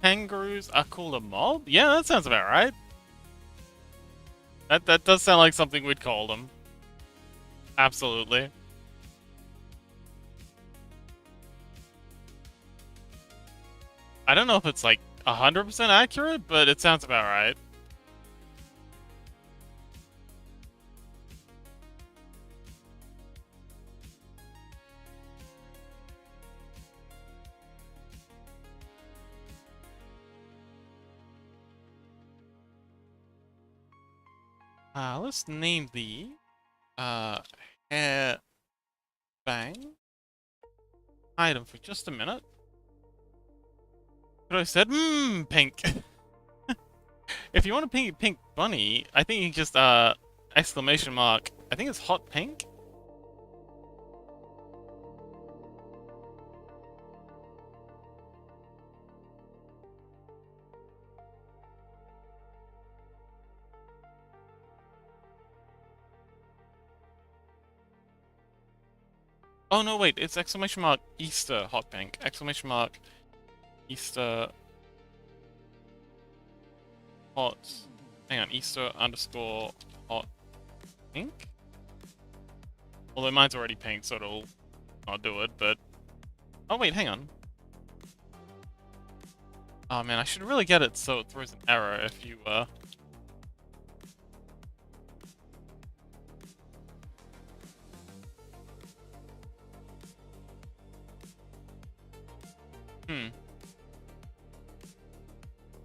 [SPEAKER 1] kangaroos are called a mob? Yeah, that sounds about right. That does sound like something we'd call them. Absolutely. I don't know if it's like 100% accurate, but it sounds about right. Let's name the hair bang item for just a minute. But I said, pink. If you want a pink bunny, I think you can just exclamation mark. I think it's hot pink. Oh no, wait, it's exclamation mark Easter hot pink. Exclamation mark Easter hot. Hang on, Easter underscore hot pink? Although mine's already pink, so it'll not do it, but... Oh wait, hang on. Oh man, I should really get it so it throws an error if you,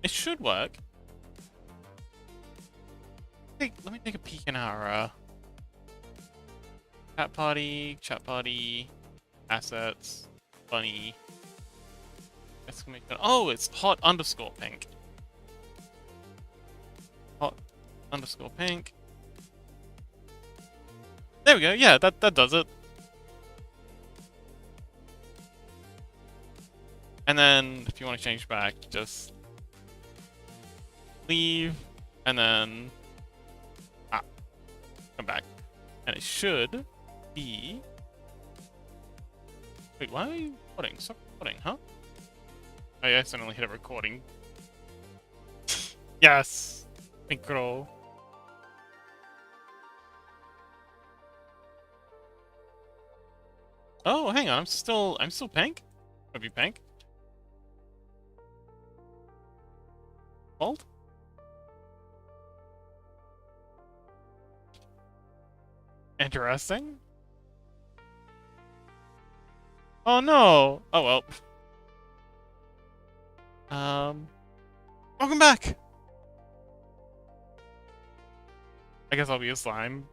[SPEAKER 1] It should work. Let me take a peek in our, chat party, assets, bunny, exclamation. Oh, it's hot underscore pink. Hot underscore pink. There we go. Yeah, that does it. And then if you want to change back, just leave and then come back. And it should be... Wait, why are you recording? Stop recording, huh? I accidentally hit a recording. Yes! Synchro. Oh, hang on, I'm still pink? Maybe pink? Hold? Interesting. Oh no! Oh well. Welcome back! I guess I'll be a slime.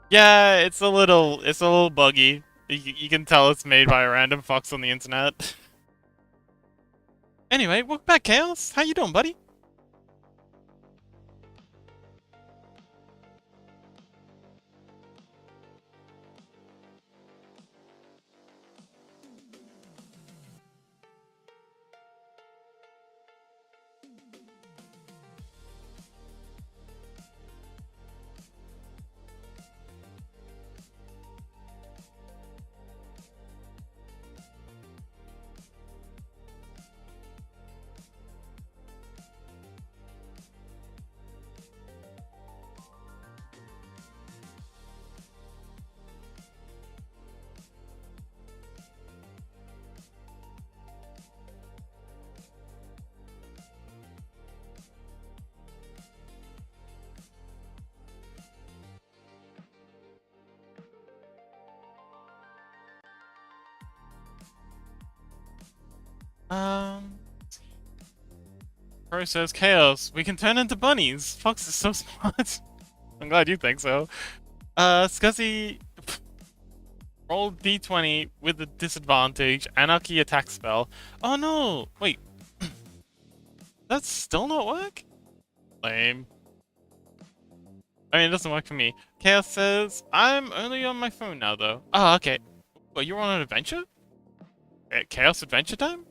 [SPEAKER 1] Yeah, it's a little buggy. You can tell it's made by a random fox on the internet. Anyway, welcome back, Chaos. How you doing, buddy? Pro says, Chaos, we can turn into bunnies. Fox is so smart. I'm glad you think so. Scuzzy, roll d20 with a disadvantage. Anarchy attack spell. Oh no! Wait. That's still not work? Lame. I mean, it doesn't work for me. Chaos says, I'm only on my phone now, though. Ah, okay. Well, you're on an adventure? Chaos Adventure Time?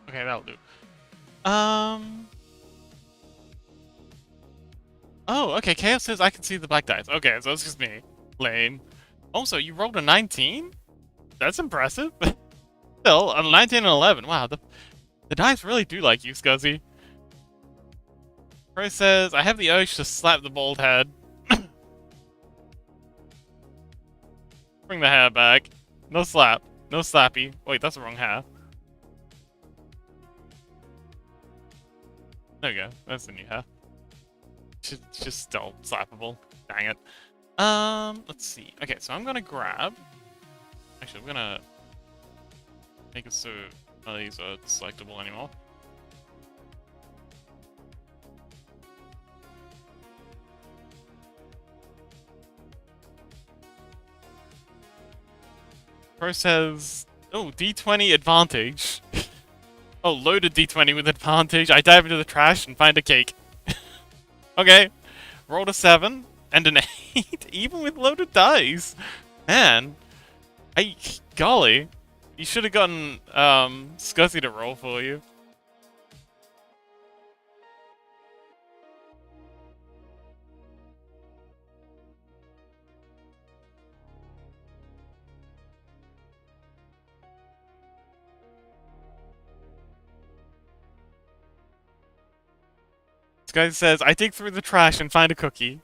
[SPEAKER 1] Okay, that'll do. Oh, okay, Chaos says I can see the black dice. Okay, so it's just me. Lame. Also, you rolled a 19? That's impressive. Still, a 19 and 11. Wow, the dice really do like you, Scuzzy. Pro says, I have the urge to slap the bald head. Bring the hair back. No slap. No slappy. Wait, that's the wrong hair. There we go. That's the new hair. It's just still slappable. Dang it. Let's see. Okay, so I'm gonna grab... Actually, we're gonna make it so none of these are selectable anymore. Pro says, oh, D20 advantage. Oh, loaded D20 with advantage. I dive into the trash and find a cake. Okay. Rolled a 7 and an 8, even with loaded dice. Man. Golly. You should have gotten, Scuzzy to roll for you. This guy says, I dig through the trash and find a cookie.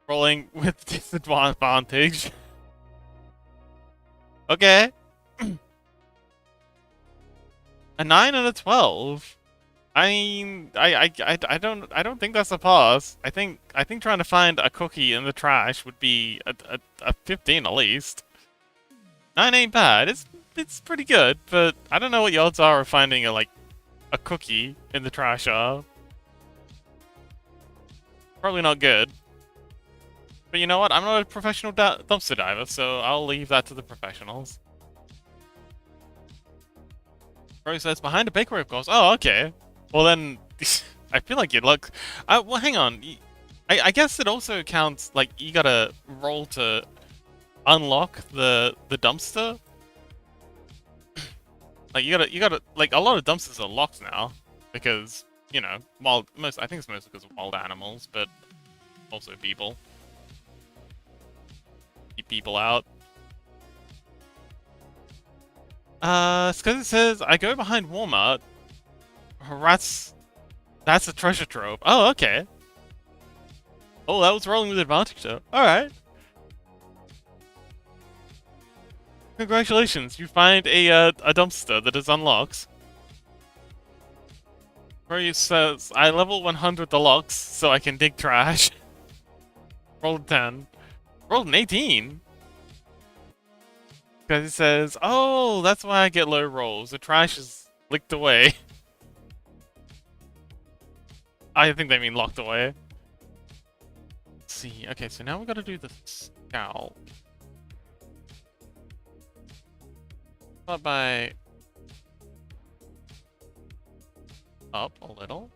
[SPEAKER 1] Rolling with disadvantage. Okay. A 9 and a 12. I mean, I don't think that's a pass. I think trying to find a cookie in the trash would be a 15 at least. 9 ain't bad. It's pretty good, but I don't know what the odds are of finding a cookie in the trash are. Probably not good. But you know what? I'm not a professional dumpster diver, so I'll leave that to the professionals. Bro says, behind a bakery, of course. Oh, okay. Well then, I feel like you'd look... well, hang on. I guess it also counts, like, you gotta roll to unlock the dumpster. Like, you gotta... Like, a lot of dumpsters are locked now. Because, you know, I think it's mostly because of wild animals, but also people. Keep people out. Scuzzy says, I go behind Walmart. That's a treasure trove. Oh, okay. Oh, that was rolling with advantage, though. Alright. Congratulations, you find a dumpster that is unlocked. Where he says, I level 100 the locks so I can dig trash. Rolled a 10. Rolled an 18. Because he says, oh, that's why I get low rolls. The trash is licked away. I think they mean locked away. Let's see. Okay, so now we gotta do the scowl. Start by up a little.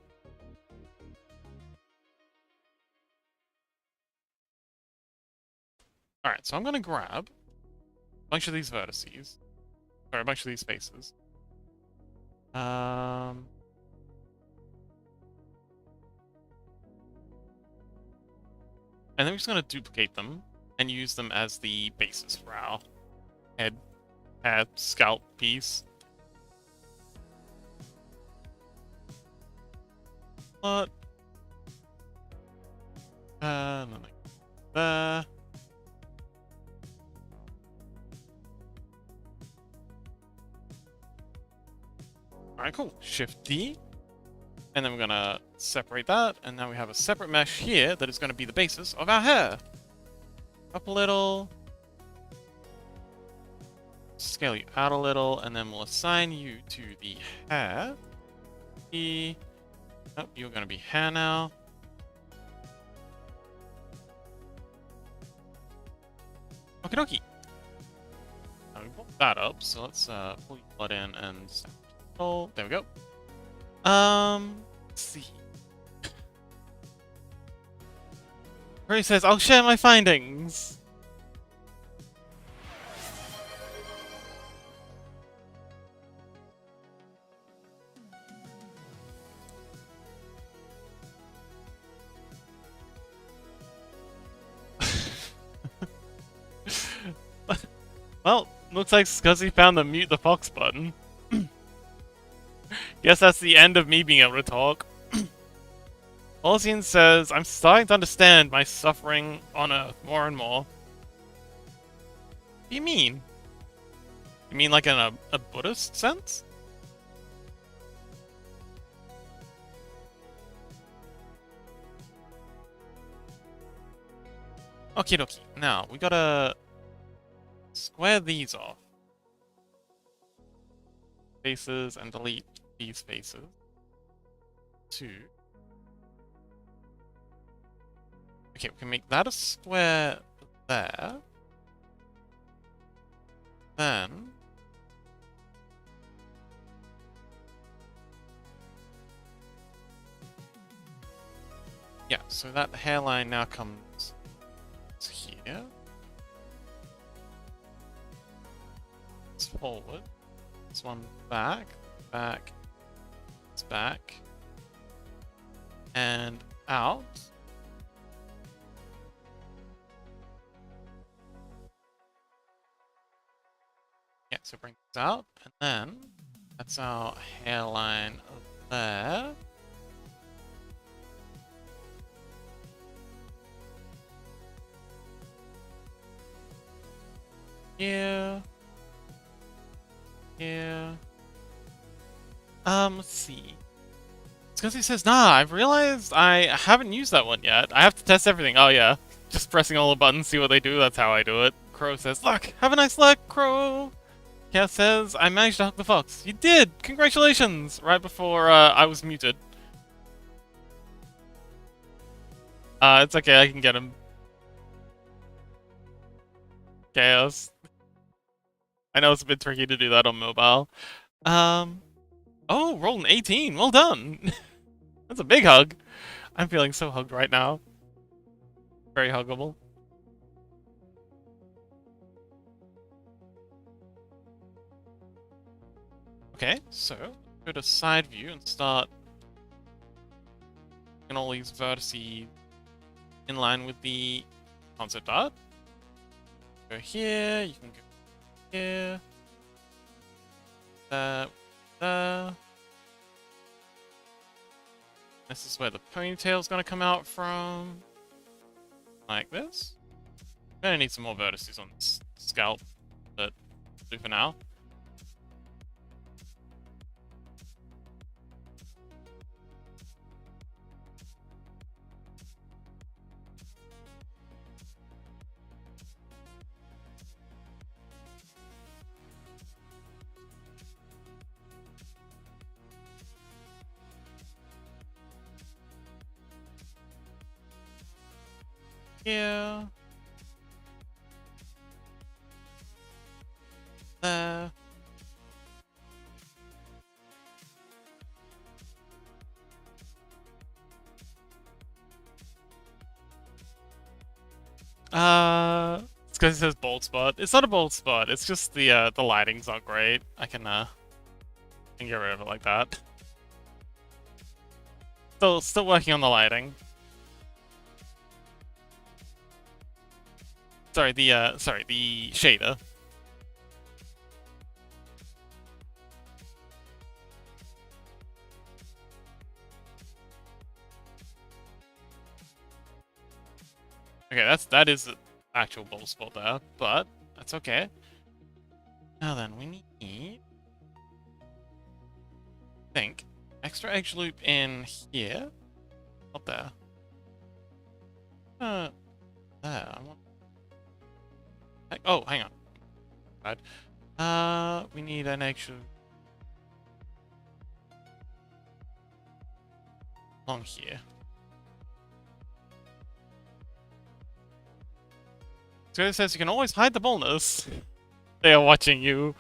[SPEAKER 1] Alright, so I'm gonna grab a bunch of these vertices. Sorry, a bunch of these spaces. And then we're just gonna duplicate them and use them as the basis for our head scalp piece. What? Nothing. There. Alright, cool. Shift D. And then we're gonna separate that, and now we have a separate mesh here that is gonna be the basis of our hair. Up a little. Scale you out a little, and then we'll assign you to the hair. Oh, you're gonna be hair now. Okie dokie. Now we put that up, so let's pull your blood in and oh, there we go. Let's see. Ray says, I'll share my findings. Well, looks like Scuzzy found the mute the fox button. Guess that's the end of me being able to talk. Ozine says, I'm starting to understand my suffering on Earth more and more. What do you mean? You mean like in a Buddhist sense? Okie dokie. Now, we gotta square these off. Faces and delete these faces. 2. Okay, we can make that a square there. Then... yeah, so that hairline now comes here. It's forward. This one back, back, it's back, and out. Yeah, so bring this out, and then that's our hairline there. Yeah. Yeah. Let's see. It's because he says, nah, I've realized I haven't used that one yet. I have to test everything. Oh, yeah. Just pressing all the buttons, see what they do. That's how I do it. Crow says, luck. Have a nice luck, Crow. Cat says, I managed to hook the fox. You did! Congratulations! Right before I was muted. It's okay, I can get him. Chaos. I know it's a bit tricky to do that on mobile. Oh, rolled an 18. Well done. That's a big hug. I'm feeling so hugged right now. Very huggable. Okay, so go to side view and start getting all these vertices in line with the concept art. Go here, you can go here. There. This is where the ponytail's gonna come out from. Like this. Gonna need some more vertices on this scalp, but do for now. Here. There. It's because it says bold spot. It's not a bold spot. It's just the lighting's not great. I can get rid of it like that. Still working on the lighting. Sorry, the shader. Okay, that is an actual bold spot there, but that's okay. Now then, we need extra edge loop in here. Not there. There. I want. Oh, hang on. Right. We need an extra along here. So it says you can always hide the bonus. They are watching you.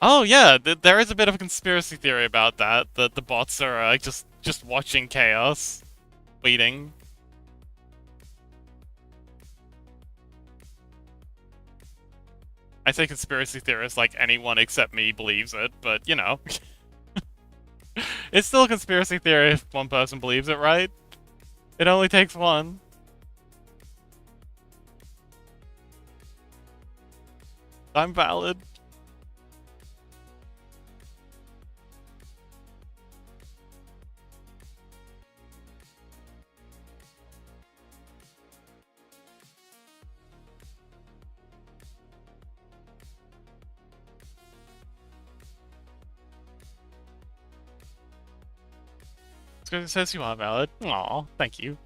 [SPEAKER 1] Oh yeah, there is a bit of a conspiracy theory about that. That the bots are just watching chaos, waiting. I say conspiracy theorist like anyone except me believes it, but you know. It's still a conspiracy theory if one person believes it, right? It only takes one. I'm valid. Because it says you are valid. Aw, thank you.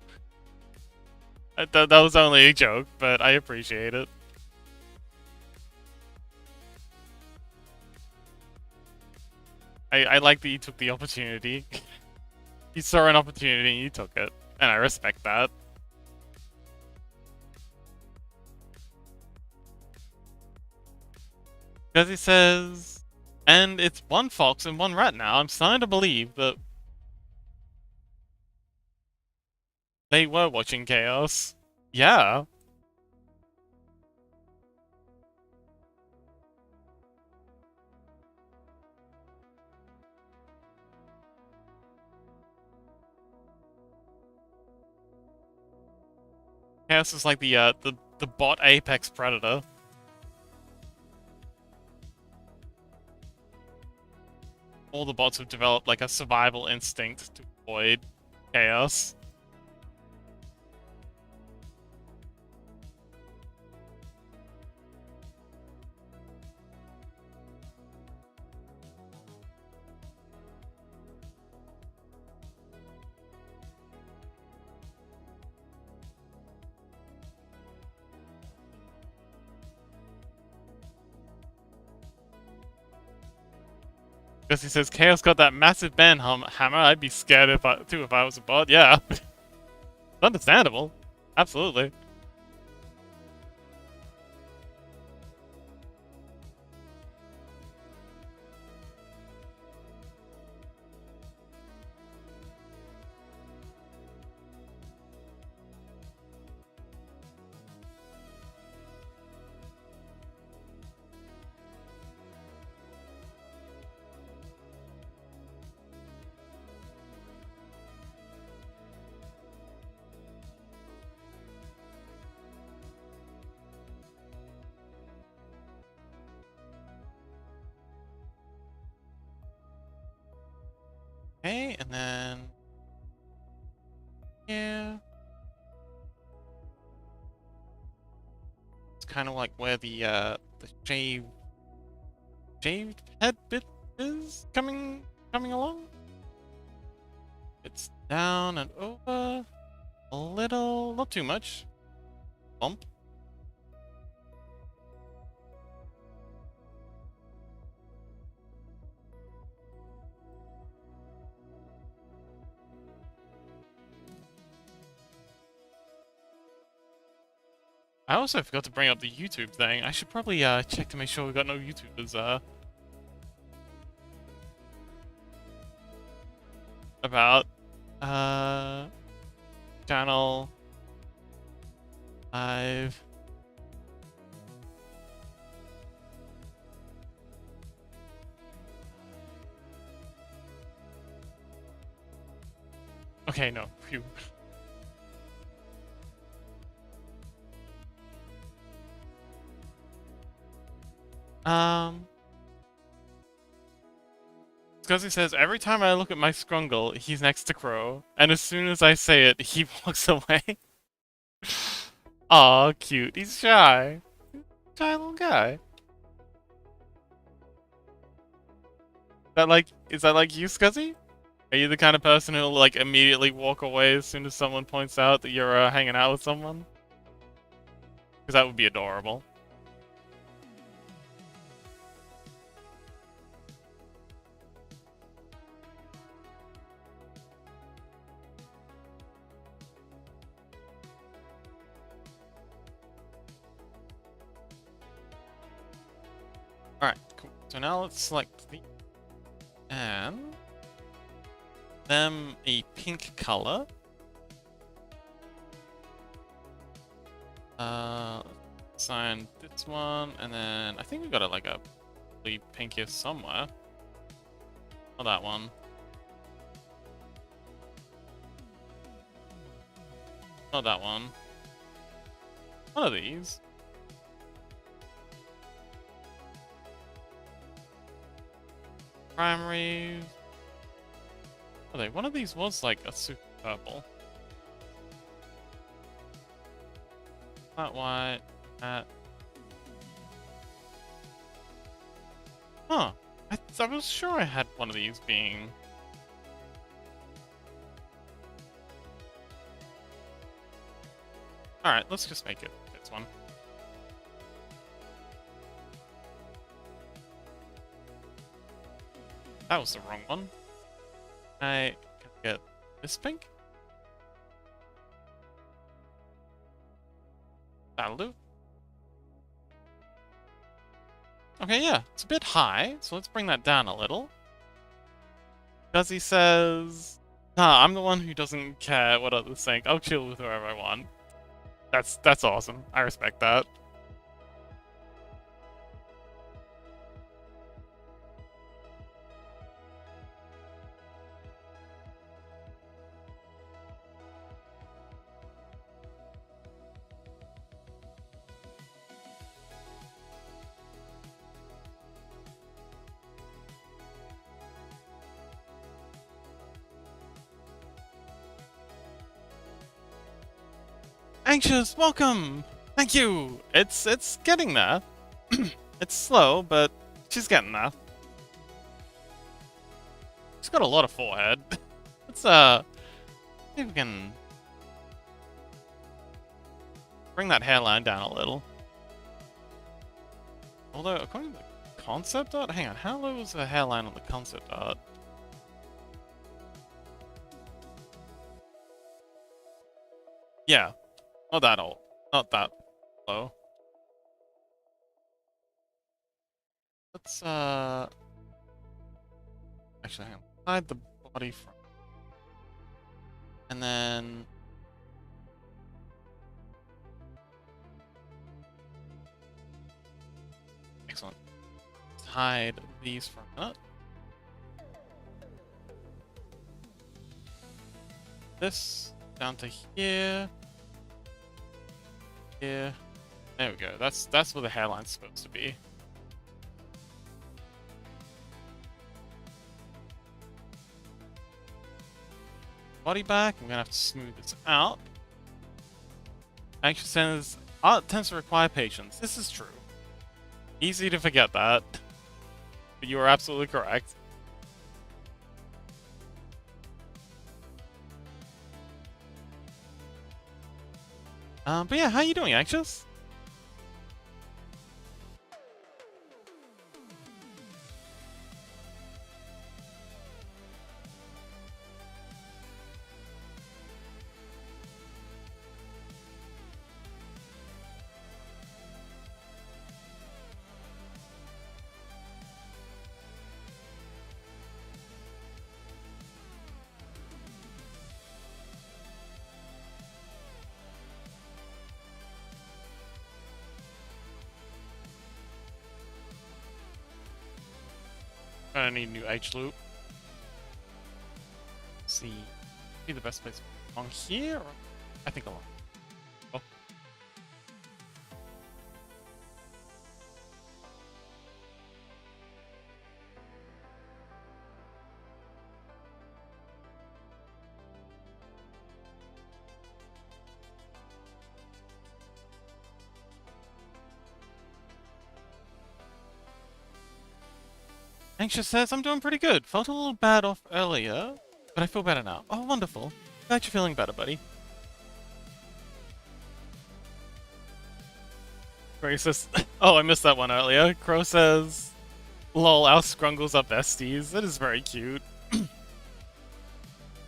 [SPEAKER 1] That was only a joke, but I appreciate it. I like that you took the opportunity. You saw an opportunity and you took it, and I respect that. Because he says, and it's one fox and one rat now. I'm starting to believe that they were watching Chaos. Yeah. Chaos is like the bot apex predator. All the bots have developed like a survival instinct to avoid Chaos. Because he says Chaos got that massive ban hammer. I'd be scared if I was a bot. Yeah, understandable. Absolutely. Okay, and then yeah, it's kind of like where the shaved head bit is coming along. It's down and over a little, not too much. Bump. I also forgot to bring up the YouTube thing. I should probably check to make sure we got no YouTubers about channel 5. Okay, no. Phew. Because he says, every time I look at my Scrungle, he's next to Crow, and as soon as I say it, he walks away. Aw, cute. He's shy. Shy little guy. Is that like you, Scuzzy? Are you the kind of person who'll like immediately walk away as soon as someone points out that you're hanging out with someone? Because that would be adorable. Alright, cool. So now let's select the and them a pink color. Assign this one, and then I think we got it like a really pinkish somewhere. Not that one. Not that one. One of these. Primaries. Oh, they, one of these was like a super purple. That white. That. Huh. I was sure I had one of these being. Alright, let's just make it this one. That was the wrong one. I can get this pink. That'll do. Okay, yeah, it's a bit high, so let's bring that down a little. Guzzy says, "Nah, I'm the one who doesn't care what others think. I'll chill with whoever I want." That's awesome. I respect that. Anxious, welcome! Thank you! It's getting there. It's slow, but she's getting there. She's got a lot of forehead. Let's see if we can bring that hairline down a little. Although, according to the concept art, hang on, how low was the hairline on the concept art? Yeah, not that old, not that low. Let's actually, hang on. Hide the body from, and then excellent. Let's hide these for a minute. This down to here. Here. There we go. That's where the hairline's supposed to be. Body back. I'm gonna have to smooth this out. Anxious says art tends to require patience. This is true. Easy to forget that. But you are absolutely correct. But yeah, how you doing, Anxious? I need a new H loop. Let's see. Be the best place along here? Or I think along. Oh. Anxious says, I'm doing pretty good. Felt a little bad off earlier, but I feel better now. Oh, wonderful. Glad you're feeling better, buddy. Gray says, oh, I missed that one earlier. Crow says, lol, our scrungles are besties. That is very cute.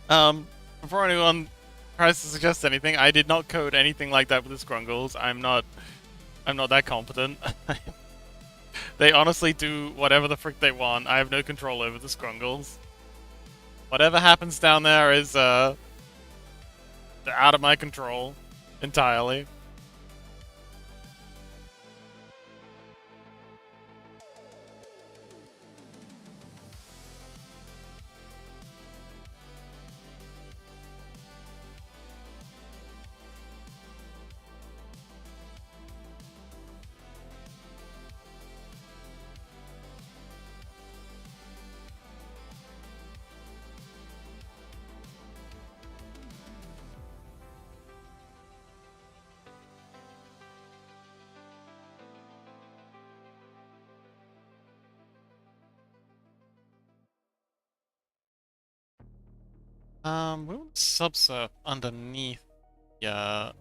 [SPEAKER 1] Before anyone tries to suggest anything, I did not code anything like that with the scrungles. I'm not that competent. They honestly do whatever the frick they want. I have no control over the scrungles. Whatever happens down there is, out of my control entirely. We want to subsurf underneath the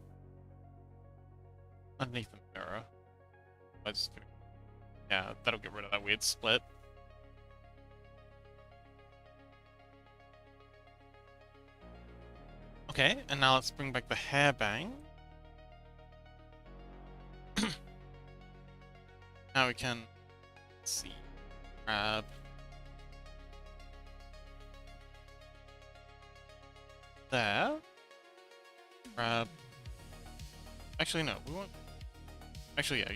[SPEAKER 1] mirror. I just gonna, yeah, that'll get rid of that weird split. Okay, and now let's bring back the hairbang. Now we can, let's see, grab there. Grab. Actually, no, we won't. Actually, yeah.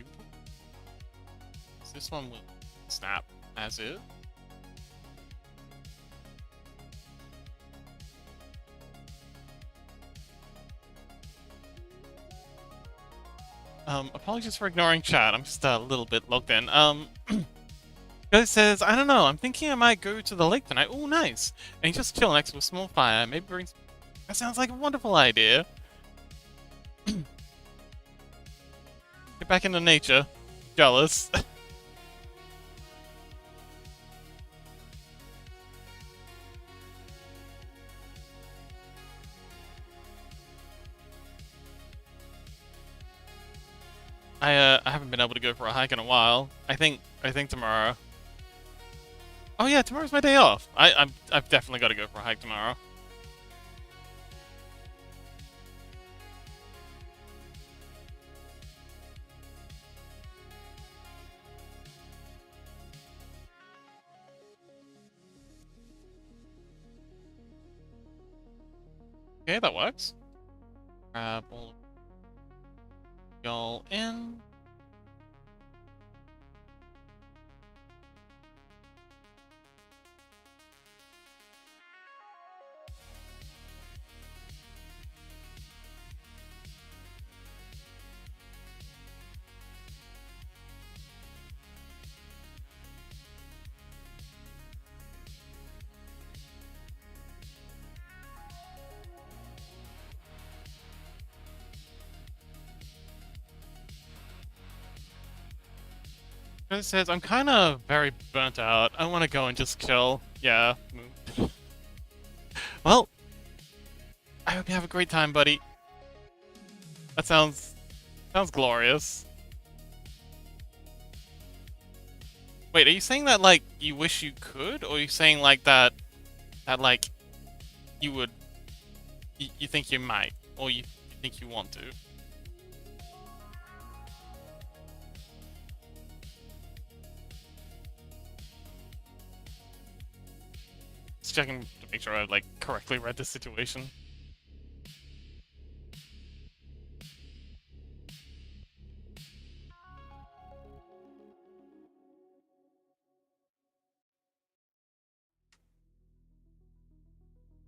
[SPEAKER 1] This one will snap as is. Apologies for ignoring chat. I'm just a little bit logged in. It says, I don't know, I'm thinking I might go to the lake tonight. Oh, nice. And just chill next to a small fire. Maybe bring some... That sounds like a wonderful idea. Get back into nature. Jealous. I haven't been able to go for a hike in a while. I think tomorrow. Oh yeah, tomorrow's my day off. I've definitely got to go for a hike tomorrow. Okay, that works. Grab all of y'all in. It says, I'm kind of very burnt out. I want to go and just chill. Yeah. Well, I hope you have a great time, buddy. That sounds glorious. Wait, are you saying that, like, you wish you could? Or are you saying, like, that like, you would... You think you might? Or you think you want to? Just checking to make sure I, like, correctly read the situation.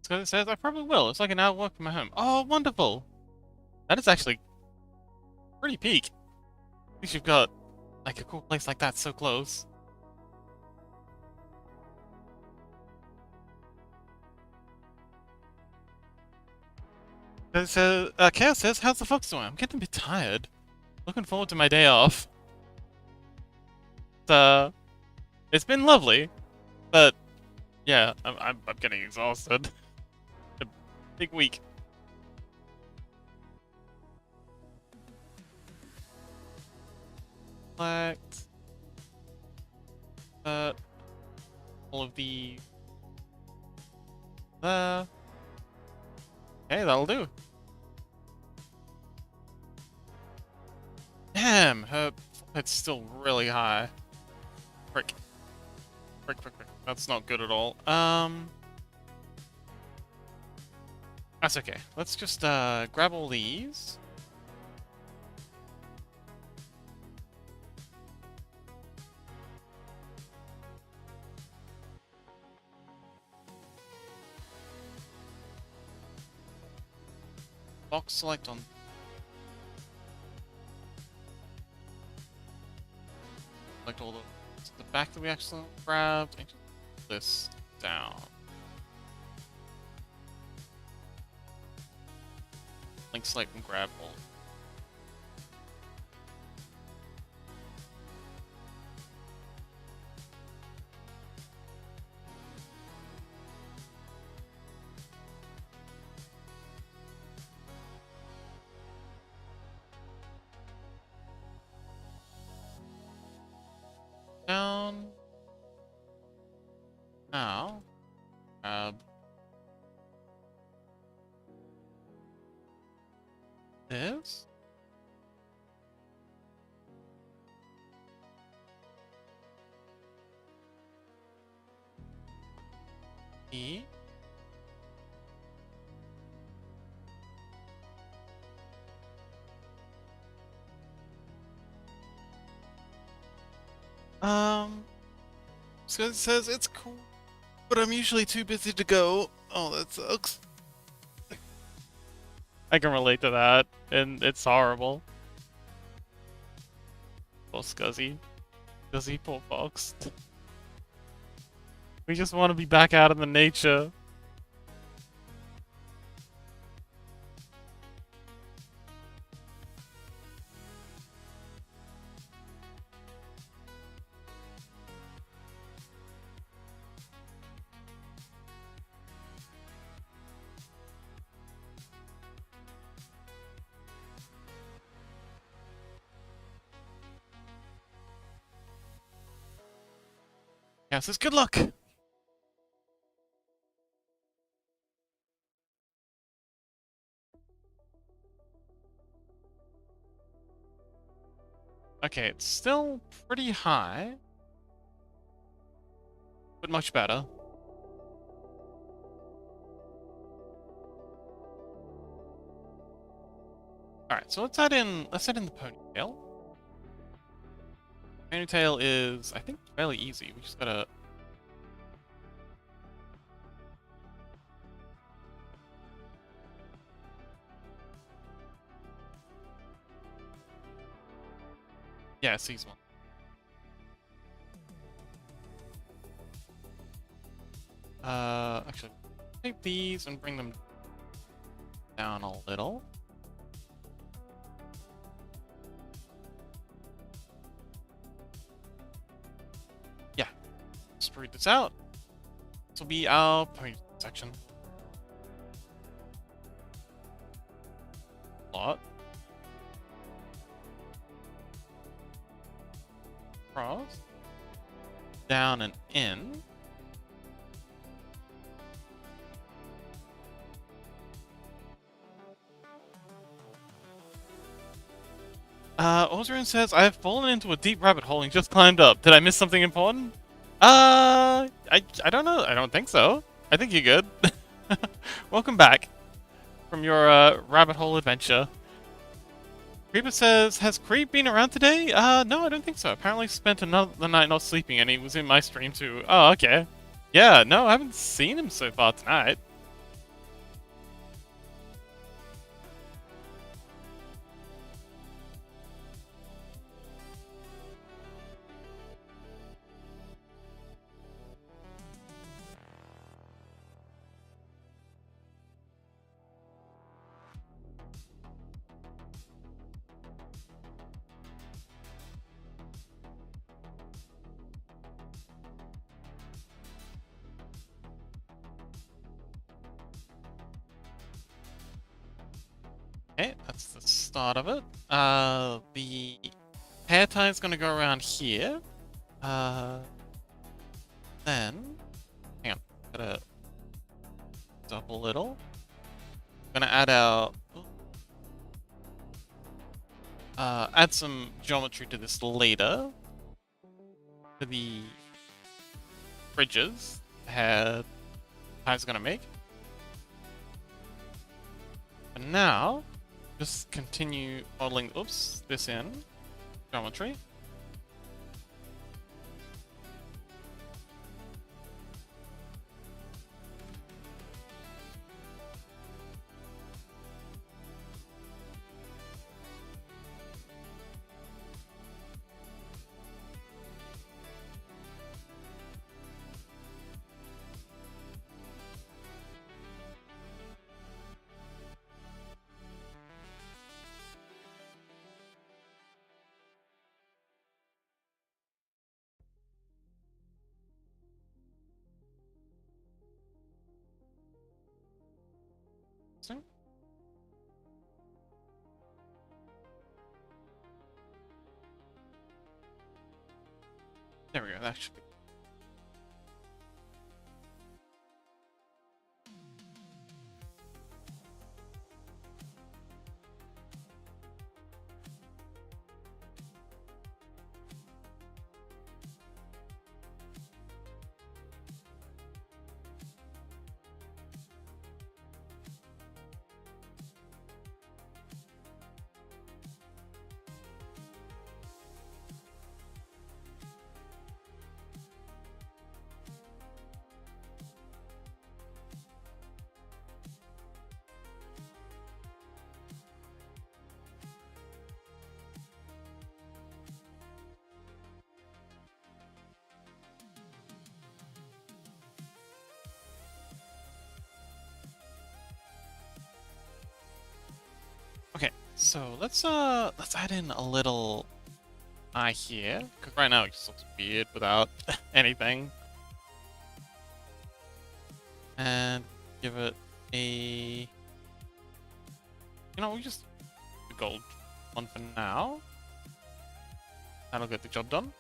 [SPEAKER 1] So it says, I probably will. It's like an hour walk from my home. Oh, wonderful! That is actually pretty peak. At least you've got, like, a cool place like that so close. It says, Chaos says, how's the fox doing? I'm getting a bit tired. Looking forward to my day off. It's been lovely, but yeah, I'm getting exhausted. A big week. Collect all of the there. Okay, that'll do. Damn, her forehead's still really high. Frick. Frick. That's not good at all. That's okay. Let's just grab all these. Box select on select all the back that we actually grabbed and just put this down. Link select and grab all. Now, grab this. E. So it says it's cool, but I'm usually too busy to go. Oh, that sucks. I can relate to that, and it's horrible. Poor Scuzzy. Scuzzy, poor fox. We just want to be back out in the nature. Yeah, says good luck. Okay, it's still pretty high, but much better. Alright, so let's add in the ponytail. Ponytail is, I think, fairly easy. We just gotta... Yeah, seize one. Actually, take these and bring them down a little. Yeah, spread this out. This will be our pony section. Lot. Cross. Down and in. Ozrin says, I have fallen into a deep rabbit hole and just climbed up. Did I miss something important? I don't know. I don't think so. I think you're good. Welcome back from your, rabbit hole adventure. Creeper says, has Creep been around today? No, I don't think so. Apparently spent another night not sleeping and he was in my stream too. Oh, okay. Yeah, no, I haven't seen him so far tonight. Okay, that's the start of it. The hair tie is gonna go around here. Then, hang on, gotta up a little. Gonna add our, add some geometry to this later. For the bridges, hair tie's gonna make. And now, just continue modeling, oops, this in geometry. So, there we go, that should be. So let's add in a little eye here, because right now it just looks weird without anything. And give it a, we just the gold one for now. That'll get the job done.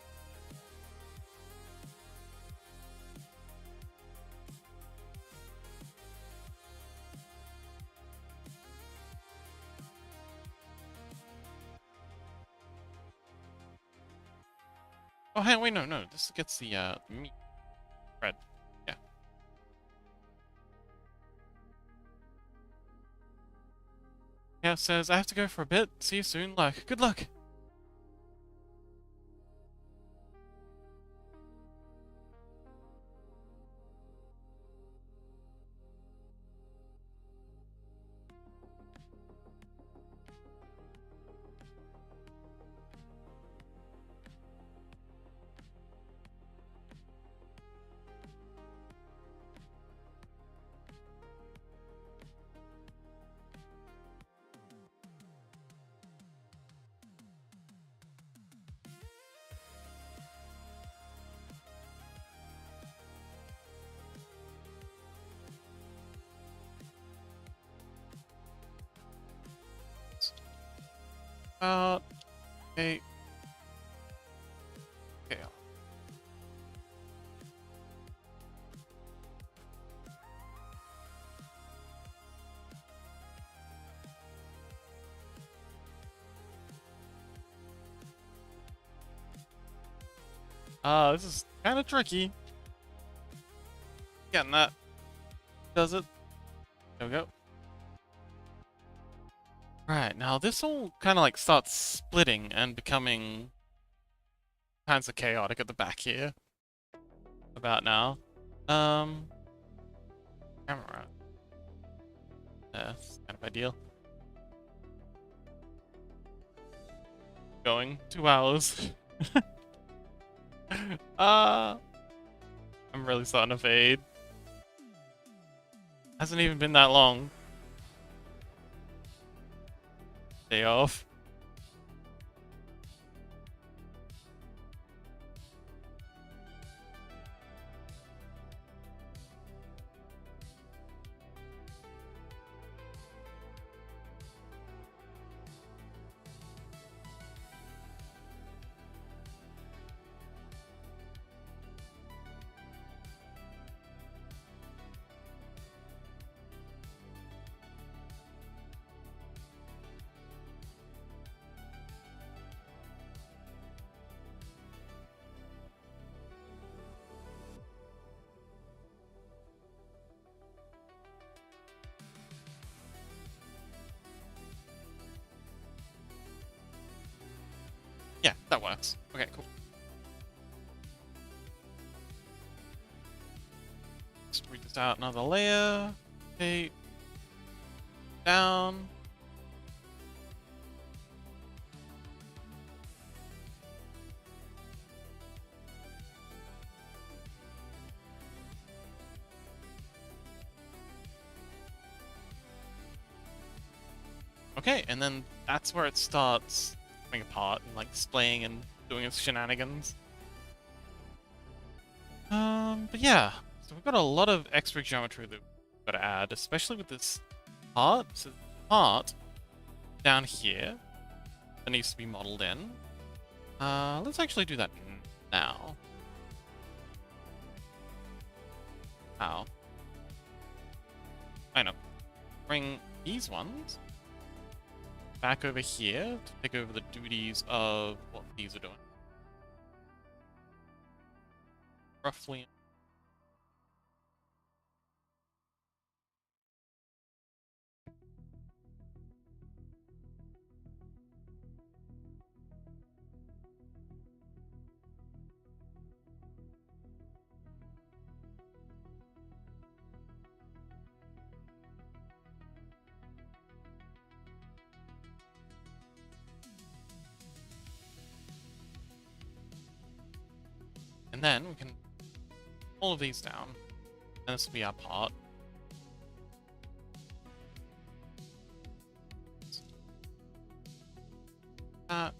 [SPEAKER 1] Oh, hey, wait, no, this gets the meat bread. Yeah. Yeah, it says I have to go for a bit. See you soon. Like, good luck. Hey. Okay. This is kind of tricky. Getting that. Does it? There we go. Right, now this will kind of like start splitting and becoming kinds of chaotic at the back here. About now. Camera. That's kind of ideal. Going 2 hours. I'm really starting to fade. Hasn't even been that long. Day off. Yeah, that works. Okay, cool. Let's read this out another layer. Okay. Down. Okay, and then that's where it starts coming apart and like displaying and doing its shenanigans. But yeah, so we've got a lot of extra geometry that we've got to add, especially with this part. So the part down here that needs to be modeled in. Let's actually do that now. How? I know. Bring these ones back over here to take over the duties of what these are doing. Roughly. And then we can all of these down. And this will be our part. that.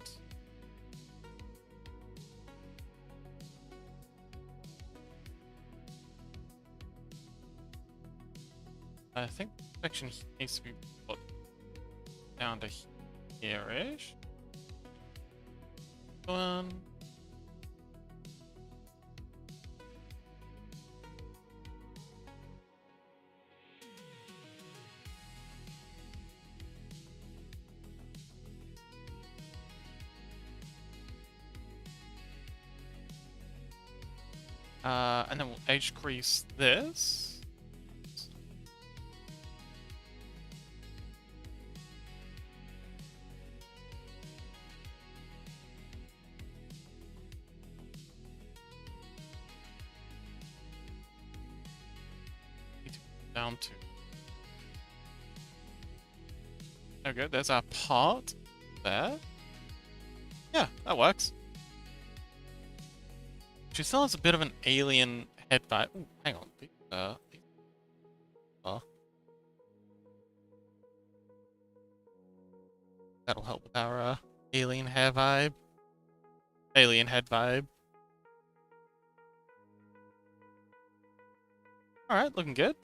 [SPEAKER 1] I think the section needs to be put down to here-ish. And then we'll edge crease this. Down to. There we go, there's our part there. Yeah, that works. She still has a bit of an alien head vibe. Ooh, hang on. That'll help with our alien hair vibe. Alien head vibe. Alright, looking good.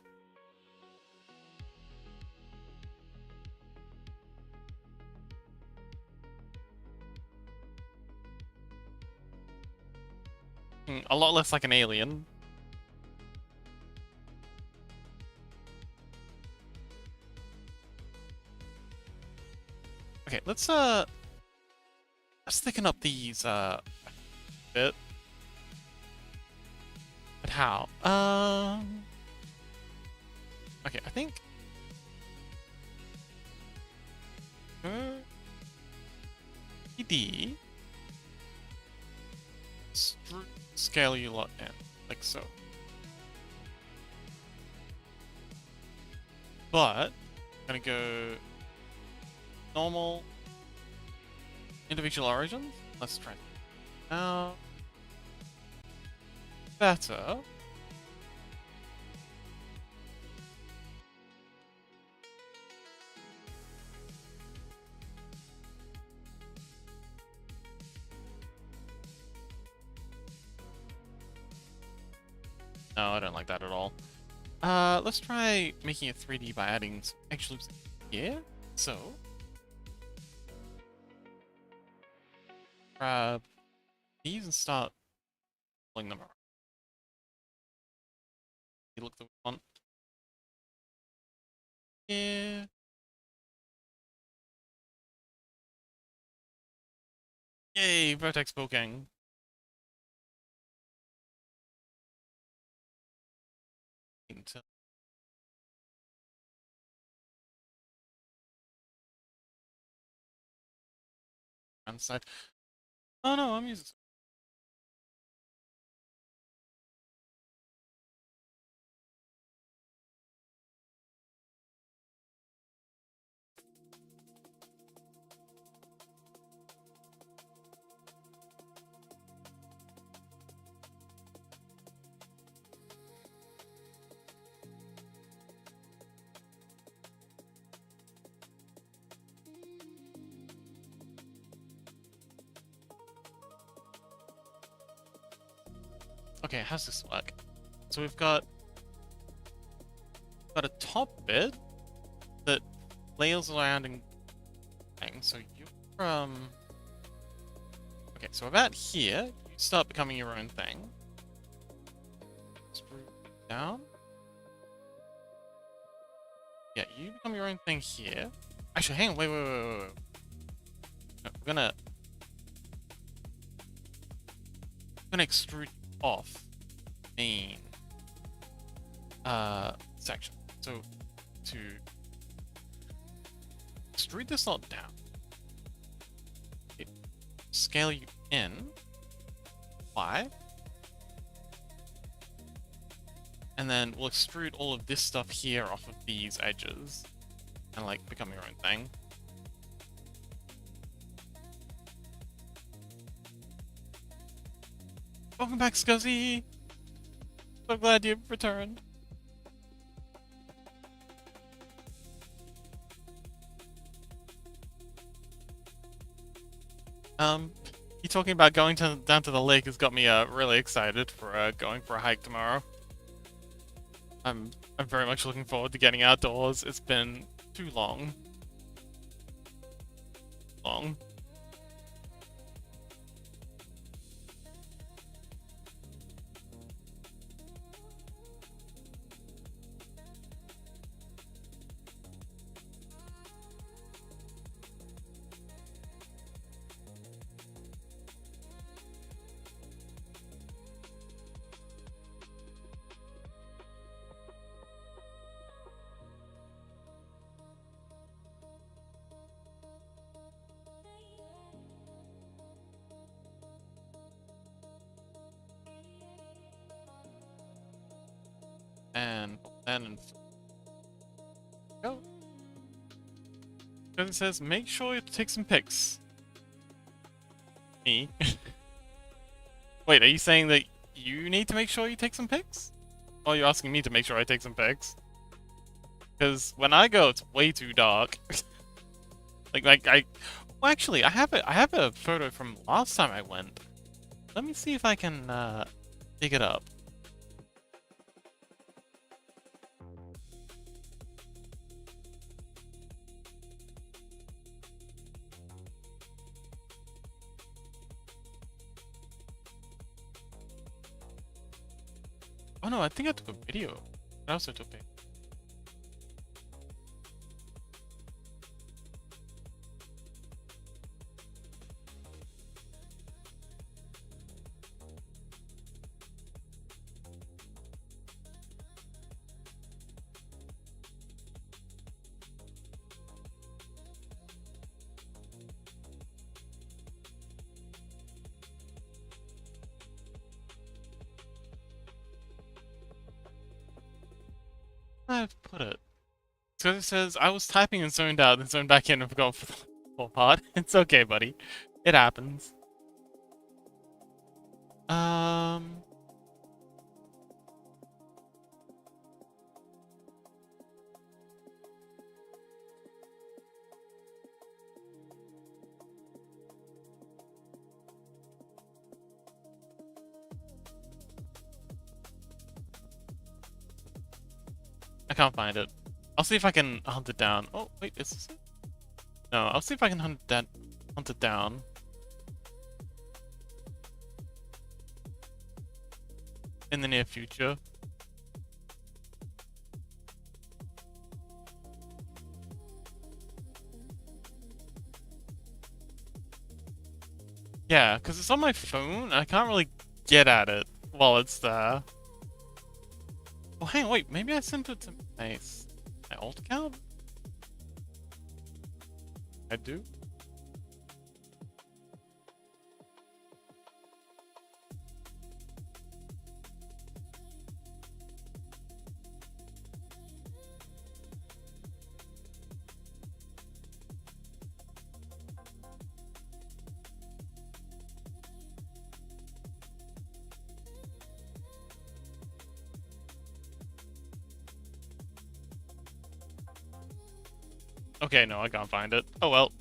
[SPEAKER 1] A lot less like an alien. Okay, let's thicken up these a bit. But how? Okay, I think PD scale you lot in, like so. But I'm gonna go normal individual origins. Let's try now. Better. No, I don't like that at all. Let's try making it 3D by adding some edge loops here. So, grab these and start pulling them around. You look the want. Yeah. Yay, vertex poking. Side. Oh no, I'm using. Okay, how's this work? So we've got a top bit that flails around and things. So you okay, so about here, you start becoming your own thing. Screw down. Yeah, you become your own thing here. Actually, hang on, wait. No, we're gonna extrude off main section. So to extrude this lot down, scale you in Y, and then we'll extrude all of this stuff here off of these edges and like become your own thing. Welcome back, Scuzzy! So glad you've returned. You talking about going down to the lake has got me really excited for going for a hike tomorrow. I'm very much looking forward to getting outdoors. It's been too long. Long. And then go. Because it says make sure you take some pics. Me. Wait, are you saying that you need to make sure you take some pics? Or are you asking me to make sure I take some pics? Because when I go, it's way too dark. Well, actually, I have a photo from last time I went. Let me see if I can dig it up. Oh no, I think I took a video. I also took it. I've put it. So it says I was typing and zoned out, then zoned back in and forgot for the whole part. It's okay, buddy. It happens. I can't find it. I'll see if I can hunt it down. Oh, wait, is this it? No, I'll see if I can hunt it down. In the near future. Yeah, because it's on my phone, and I can't really get at it while it's there. Oh, hang on, wait, maybe I sent it to my alt account? I do? Okay, no, I can't find it. Oh well.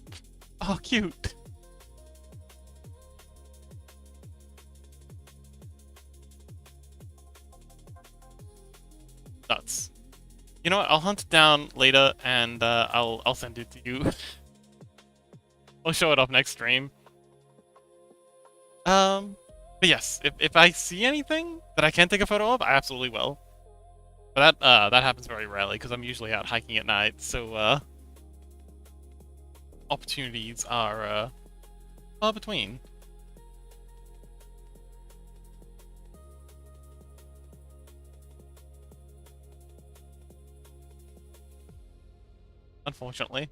[SPEAKER 1] Oh, cute. Nuts. You know what? I'll hunt it down later, and I'll send it to you. I'll show it off next stream. But yes, if I see anything that I can take a photo of, I absolutely will. But that happens very rarely because I'm usually out hiking at night, so opportunities are far between. Unfortunately.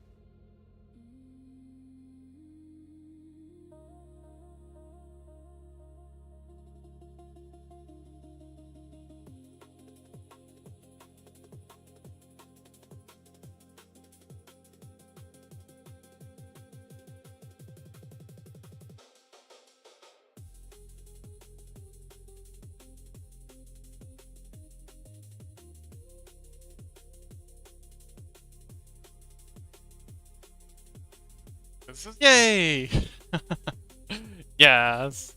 [SPEAKER 1] This is yay! Yes.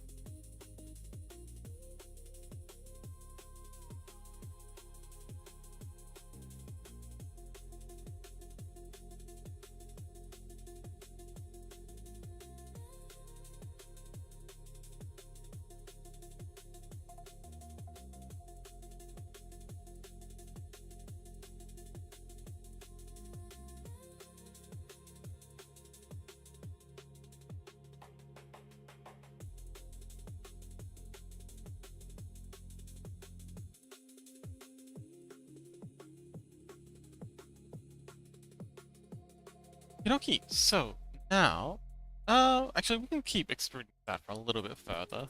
[SPEAKER 1] Okay, so now, actually we can keep extruding that for a little bit further,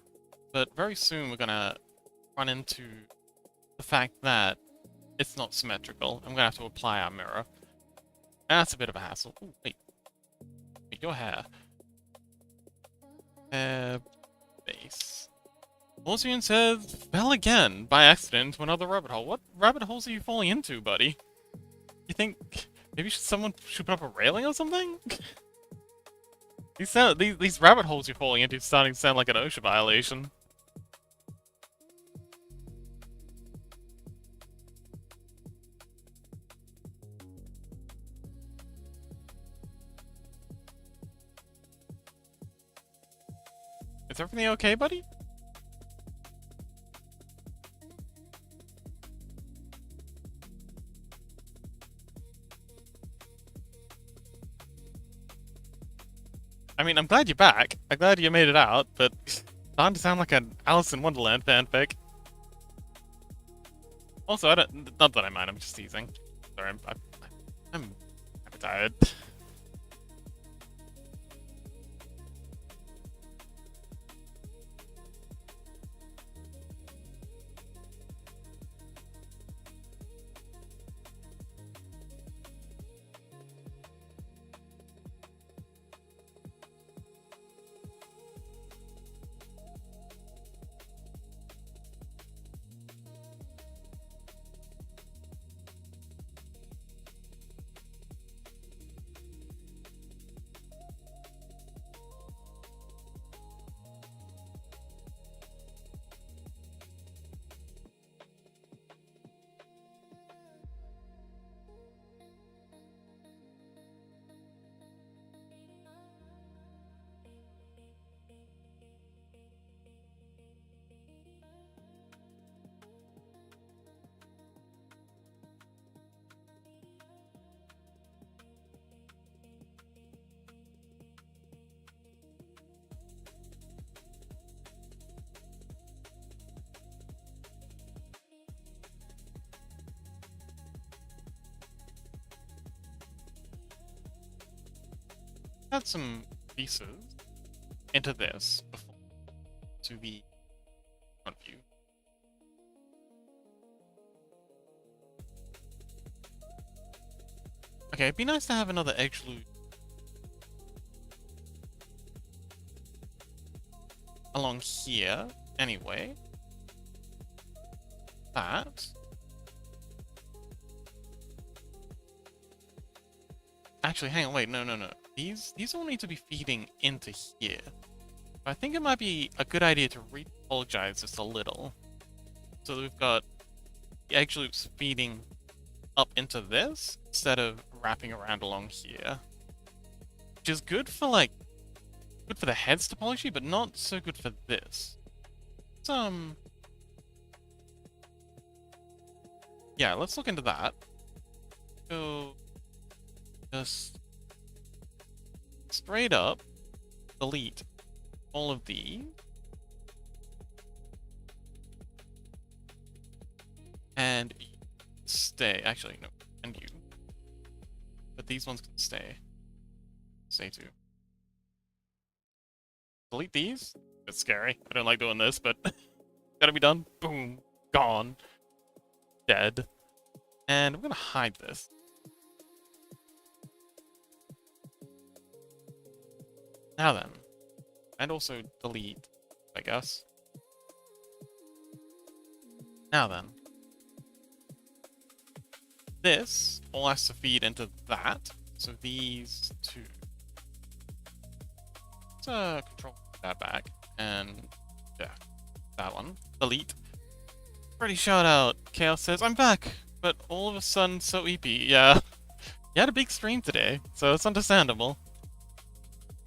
[SPEAKER 1] but very soon we're gonna run into the fact that it's not symmetrical. I'm gonna have to apply our mirror. And that's a bit of a hassle. Ooh, wait, your hair. Hair base. Wolzian says, fell again by accident into another rabbit hole. What rabbit holes are you falling into, buddy? You think maybe someone should put up a railing or something? These rabbit holes you're falling into starting to sound like an OSHA violation. Is everything okay, buddy? I mean, I'm glad you're back. I'm glad you made it out, but it's starting to sound like an Alice in Wonderland fanfic. Also, not that I mind, I'm just teasing. Sorry, I'm tired. Add some pieces into this before to the front view. Okay, it'd be nice to have another edge loop along here, anyway. That. Actually, hang on, wait, no. These all need to be feeding into here. I think it might be a good idea to re-topologize this a little. So that we've got the edge loops feeding up into this instead of wrapping around along here. Which is good for good for the heads topology, but not so good for this. Yeah, let's look into that. So just straight up delete all of these. And stay. Actually, no. And you. But these ones can stay. Stay too. Delete these. It's scary. I don't like doing this, but gotta be done. Boom. Gone. Dead. And I'm gonna hide this. Now then. And also delete, I guess. Now then. This all has to feed into that. So these two. Let's control that back. And yeah, that one. Delete. Pretty shout out. Chaos says, I'm back, but all of a sudden so eepy. Yeah. You had a big stream today, so it's understandable.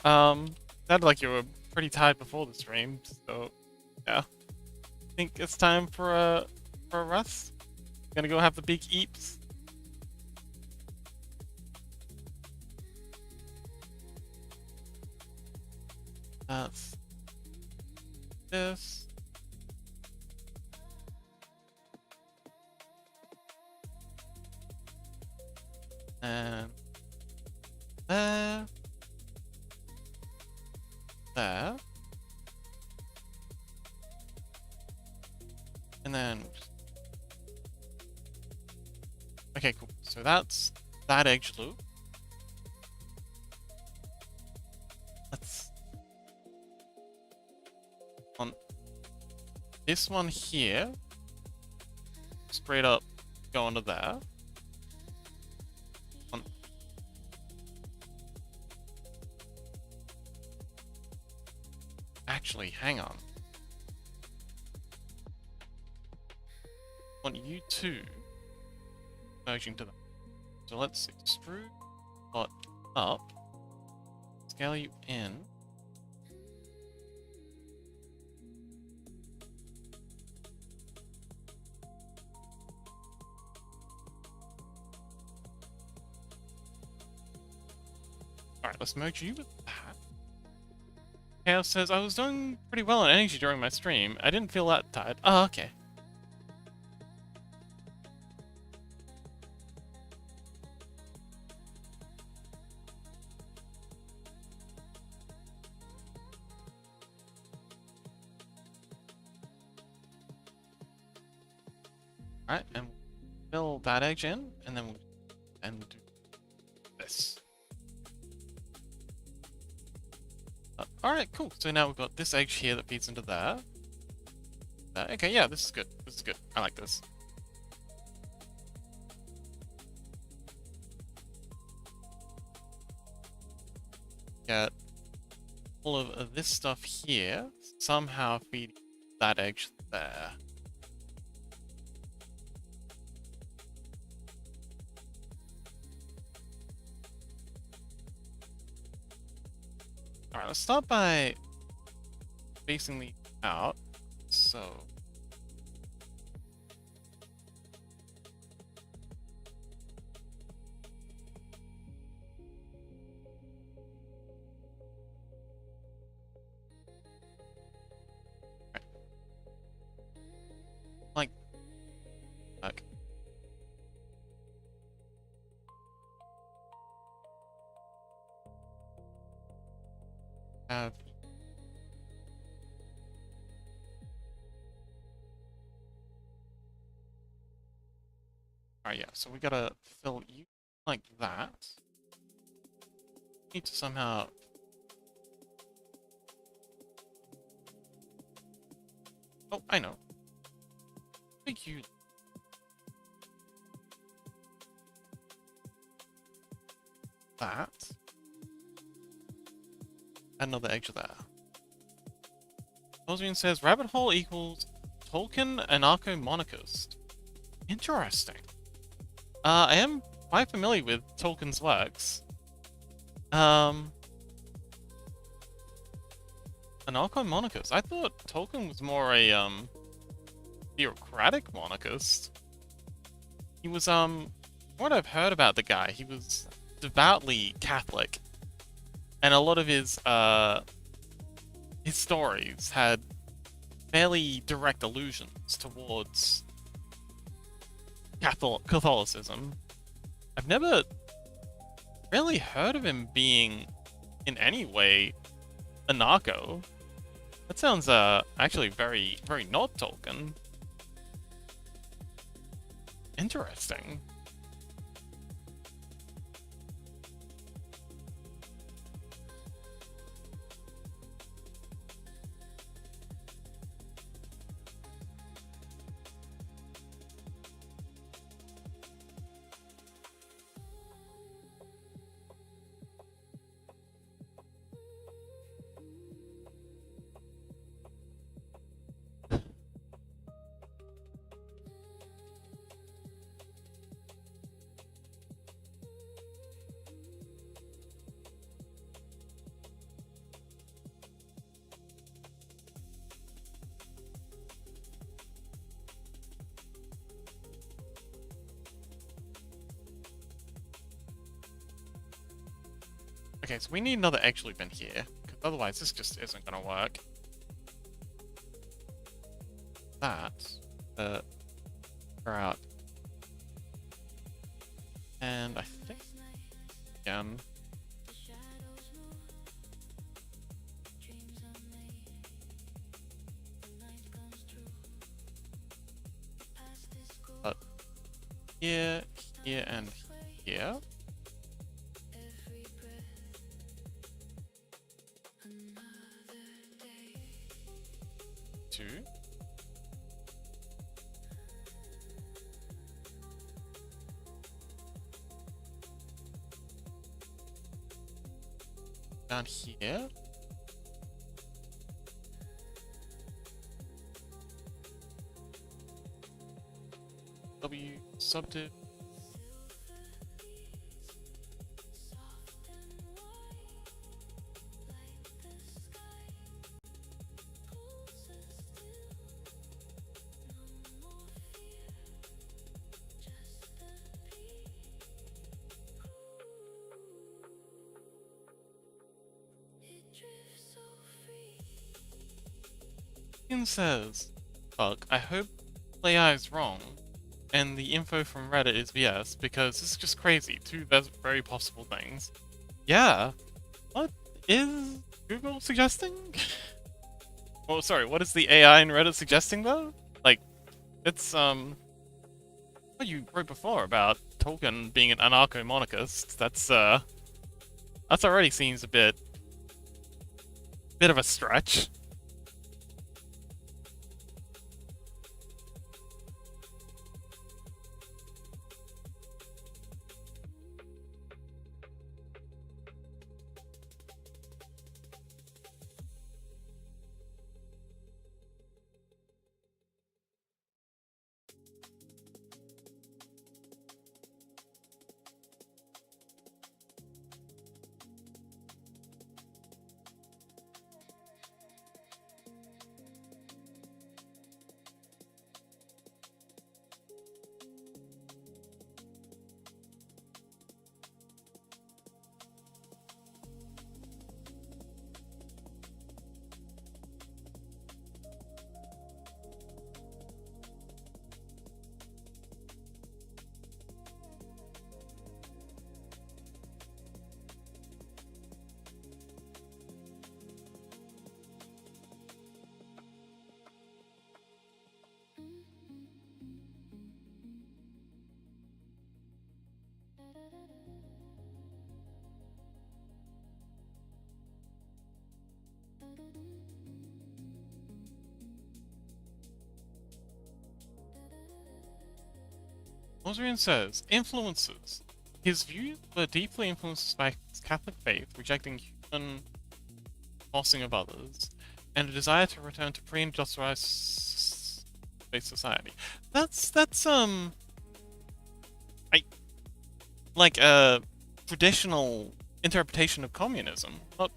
[SPEAKER 1] Sounded like you were pretty tired before the stream, so yeah. I think it's time for a rest. Gonna go have the big eeps. That's this. And there. There. And then... Okay, cool. So that's that edge loop. Let's... On this one here, straight up go into there. On Actually, hang on. I want you two merging to them. So let's extrude dot up, scale you in. Alright, let's merge you with that. Chaos says, I was doing pretty well on energy during my stream. I didn't feel that tired. Oh, okay. Alright, and fill that edge in, and then we'll do this. Alright, cool. So now we've got this edge here that feeds into there. Okay, yeah, this is good. This is good. I like this. Get all of this stuff here, somehow feed that edge there. Alright, let's start by spacing these out. So like have Alright, yeah, so we gotta fill you like that. Need to somehow I know. Make you that. Add another edge there. Osmian says rabbit hole equals Tolkien anarcho-monarchist. Interesting. I am quite familiar with Tolkien's works. Anarcho-monarchist. I thought Tolkien was more a bureaucratic monarchist. He was what I've heard about the guy, he was devoutly Catholic. And a lot of his stories had fairly direct allusions towards Catholicism. I've never really heard of him being in any way a narco. That sounds actually very, very not Tolkien. Interesting. Okay, so we need another edge loop in here, because otherwise this just isn't gonna work. That, out. And I think, but here, here, and here. Two. Down here. W subdiv. Says, "Fuck, I hope AI is wrong, and the info from Reddit is BS, because this is just crazy. Two very possible things." Yeah. What is Google suggesting? Oh, sorry, what is the AI in Reddit suggesting, though? Like, it's, what you wrote before about Tolkien being an anarcho-monarchist. That's already seems a bit of a stretch. Osrian says, influences. His views were deeply influenced by his Catholic faith, rejecting human forcing of others, and a desire to return to pre-industrialized society. That's like a traditional interpretation of communism, not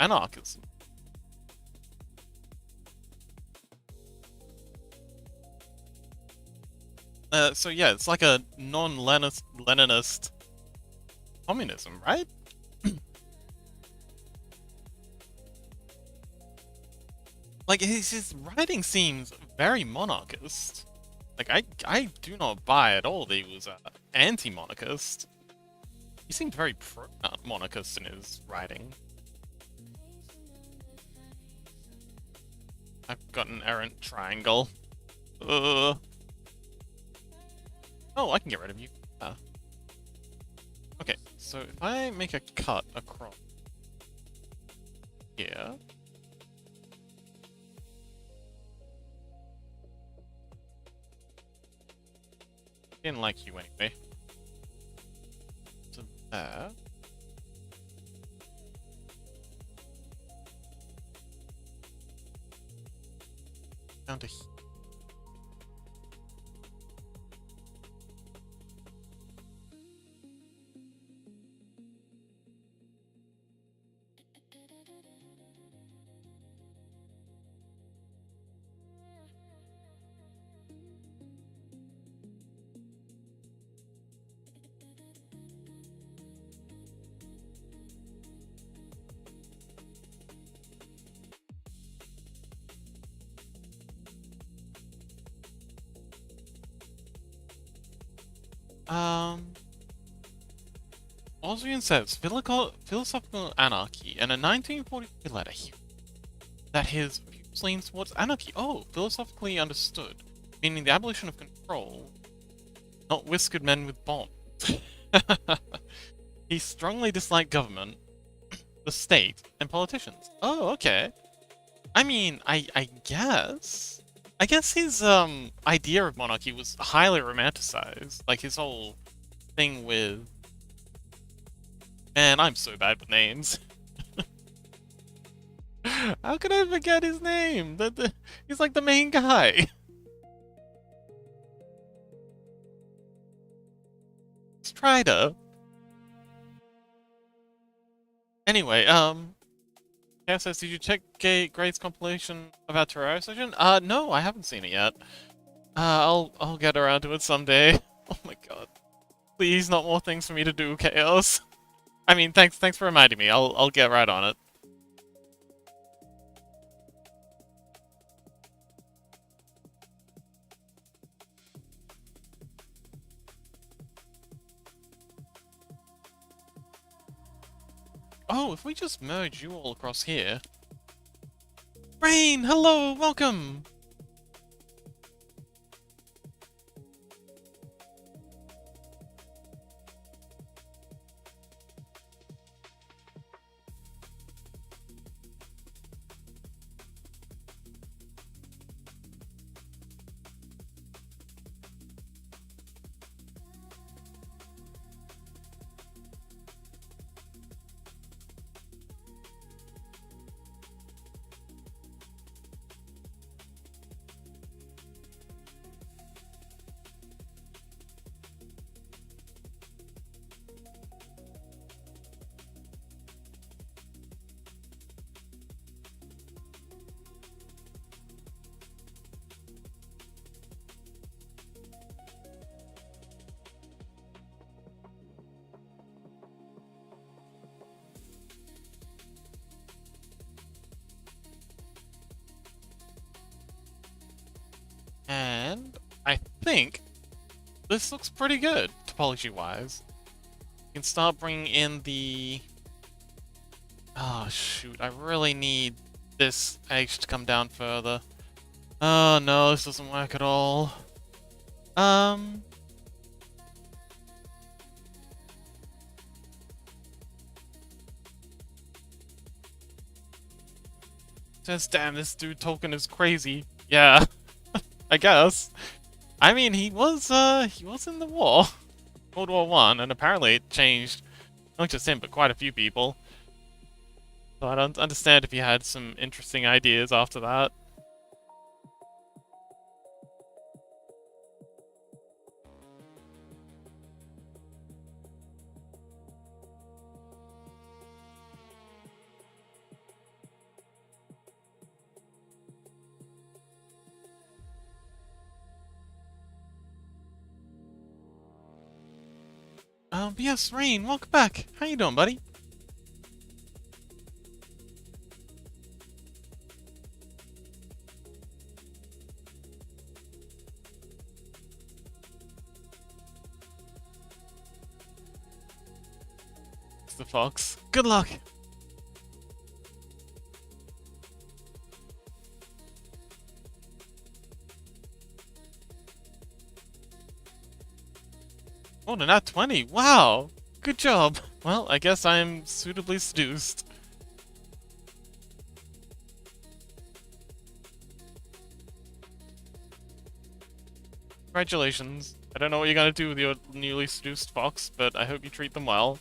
[SPEAKER 1] anarchism. So yeah, it's like a non-Leninist communism, right? Like his writing seems very monarchist. Like I do not buy at all that he was anti-monarchist. He seemed very pro-monarchist in his writing. I've got an errant triangle. Oh, I can get rid of you. Okay, so if I make a cut across here. Didn't like you anyway. So there. Down to here. Austrian says philosophical anarchy, and a 1943 letter here that his views lean towards anarchy. Oh, philosophically understood, meaning the abolition of control, not whiskered men with bombs. He strongly disliked government, the state, and politicians. Oh, okay. I mean, I guess. I guess his idea of monarchy was highly romanticized. Like his whole thing with, man, I'm so bad with names. How could I forget his name? He's like the main guy. Strider. Anyway, yeah, says, did you check Gray's compilation about Terraria Session? No, I haven't seen it yet. I'll get around to it someday. Oh my god. Please, not more things for me to do, Chaos. I mean, thanks for reminding me. I'll get right on it. Oh, if we just merge you all across here. Rain, hello, welcome! And I think this looks pretty good, topology-wise. You can start bringing in the... Oh, shoot, I really need this edge to come down further. Oh, no, this doesn't work at all. Says, damn, this dude Tolkien is crazy. Yeah, I guess. I mean, he was in the war. World War One, and apparently it changed not just him, but quite a few people. So I don't understand if he had some interesting ideas after that. But yes, Rain, welcome back. How you doing, buddy? It's the fox. Good luck. Oh, no, not 20. Wow. Good job. Well, I guess I'm suitably seduced. Congratulations. I don't know what you're gonna do with your newly seduced fox, but I hope you treat them well.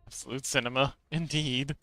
[SPEAKER 1] Absolute cinema, indeed.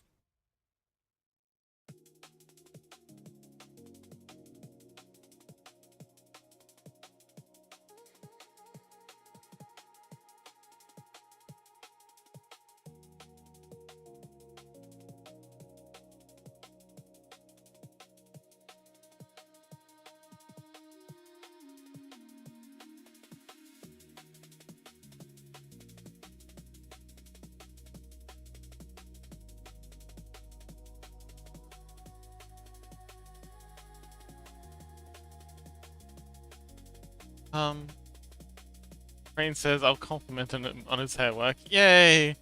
[SPEAKER 1] Rain says I'll compliment him on his hair work. Yay!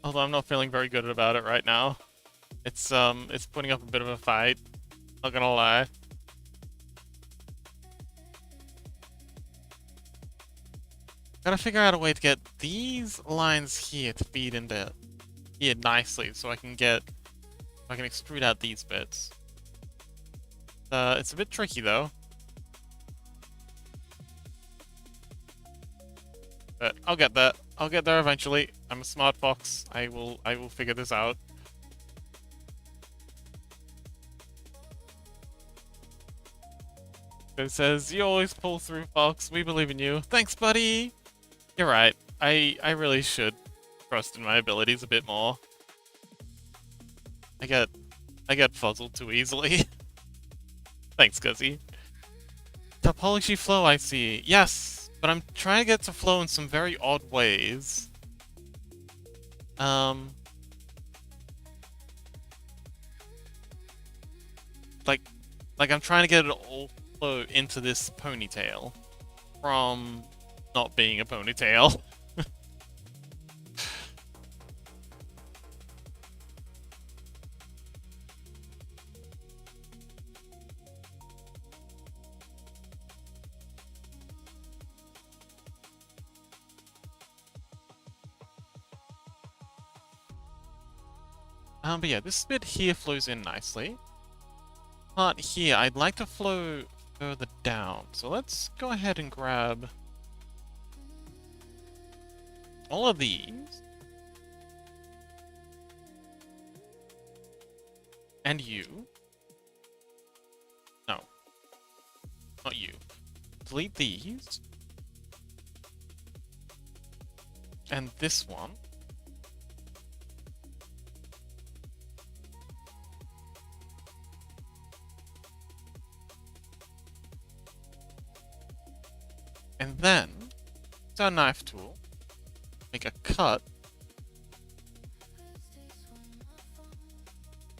[SPEAKER 1] Although I'm not feeling very good about it right now. It's putting up a bit of a fight. Not gonna lie. Gotta figure out a way to get these lines here to feed into here nicely, so I can extrude out these bits. It's a bit tricky though. But I'll get there. I'll get there eventually. I'm a smart fox. I will figure this out. It says, "You always pull through, Fox. We believe in you." Thanks, buddy. You're right. I really should trust in my abilities a bit more. I get fuzzled too easily. Thanks, Guzzy. Topology flow, I see. Yes, but I'm trying to get to flow in some very odd ways. Like I'm trying to get it all flow into this ponytail from not being a ponytail. But yeah, this bit here flows in nicely. Part here, I'd like to flow further down. So let's go ahead and grab all of these. And you. No. Not you. Delete these. And this one. And then, with our knife tool, make a cut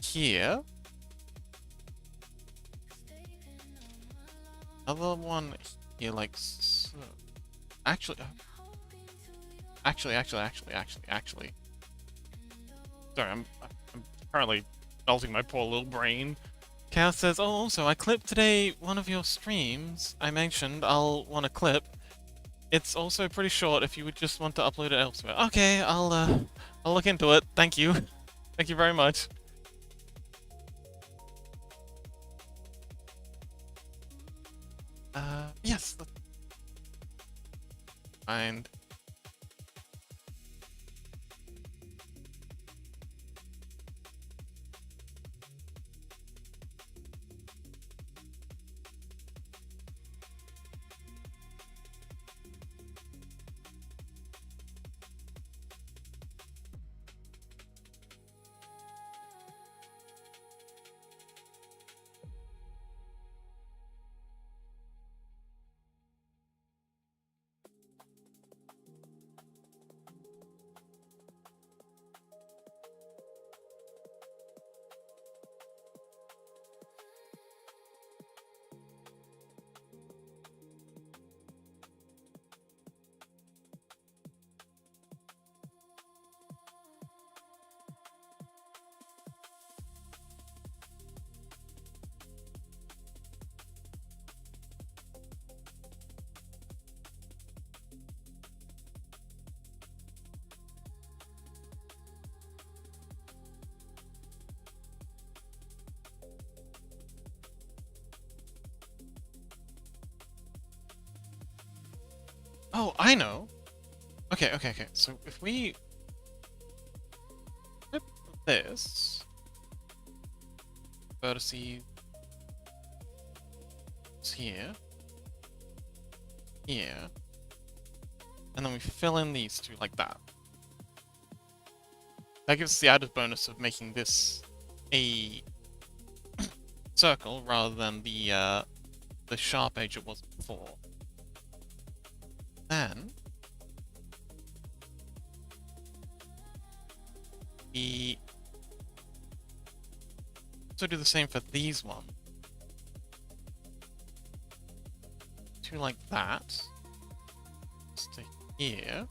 [SPEAKER 1] here. Other one here, like so. Actually. Sorry, I'm currently melting my poor little brain. Chaos says, "Oh, also, I clipped today one of your streams. I mentioned I'll want a clip. It's also pretty short if you would just want to upload it elsewhere." Okay, I'll look into it. Thank you. Thank you very much. Yes. Fine. Oh, I know. Okay. So if we flip this vertices here, and then we fill in these two like that. That gives us the added bonus of making this a circle rather than the sharp edge it was before. Then we also do the same for these ones. to like that. Just to here.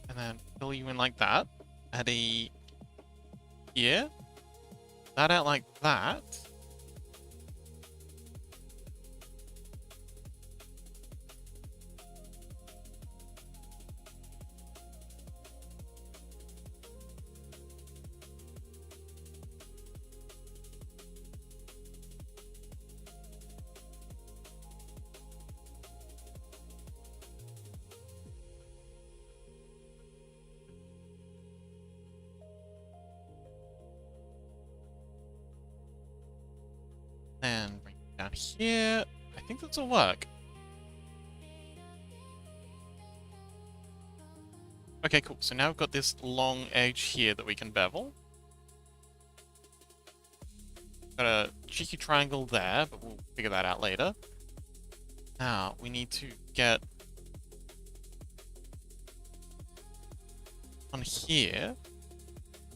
[SPEAKER 1] And then fill you in like that. Add a here. That out like that. And bring it down here. I think this will work. Okay, cool. So now we've got this long edge here that we can bevel. Got a cheeky triangle there, but we'll figure that out later. Now, we need to get on here.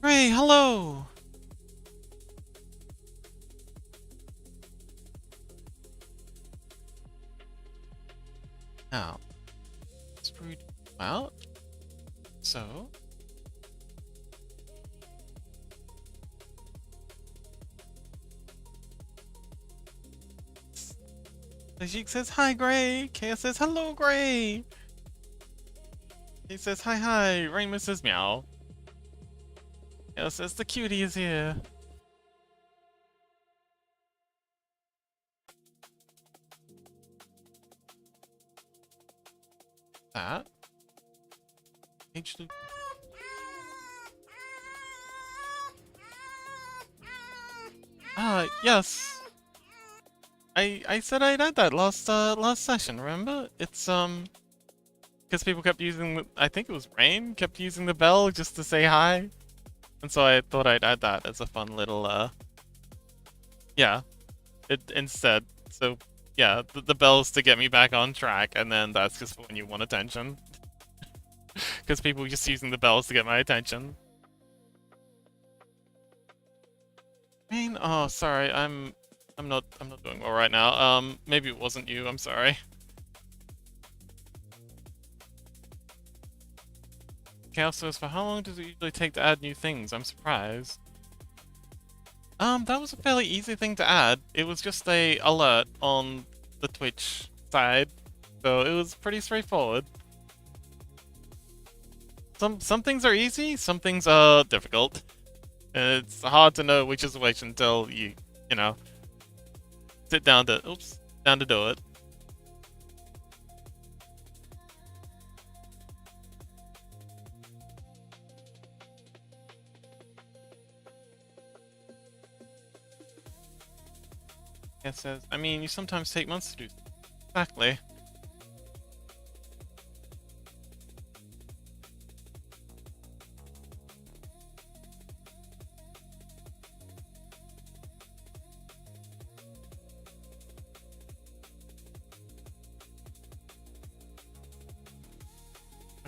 [SPEAKER 1] Ray, hello! Now, spread out. So, Ajik says hi, Gray. Kaya says hello, Gray. He says hi, hi. Rainbow says meow. Kaya says the cutie is here. That. H2. Yes. I said I'd add that last session, remember? It's because people kept using I think it was Rain kept using the bell just to say hi. And so I thought I'd add that as a fun little yeah, it instead. So yeah, the bell's to get me back on track, and then that's just when you want attention. Because people were just using the bells to get my attention. Rain, oh sorry, I'm not doing well right now. Maybe it wasn't you, I'm sorry. Chaos says, for how long does it usually take to add new things? I'm surprised. That was a fairly easy thing to add. It was just a alert on the Twitch side, so it was pretty straightforward. Some things are easy, some things are difficult. It's hard to know which is which until you know, sit down to do it. It says, I mean, you sometimes take months to do. Exactly.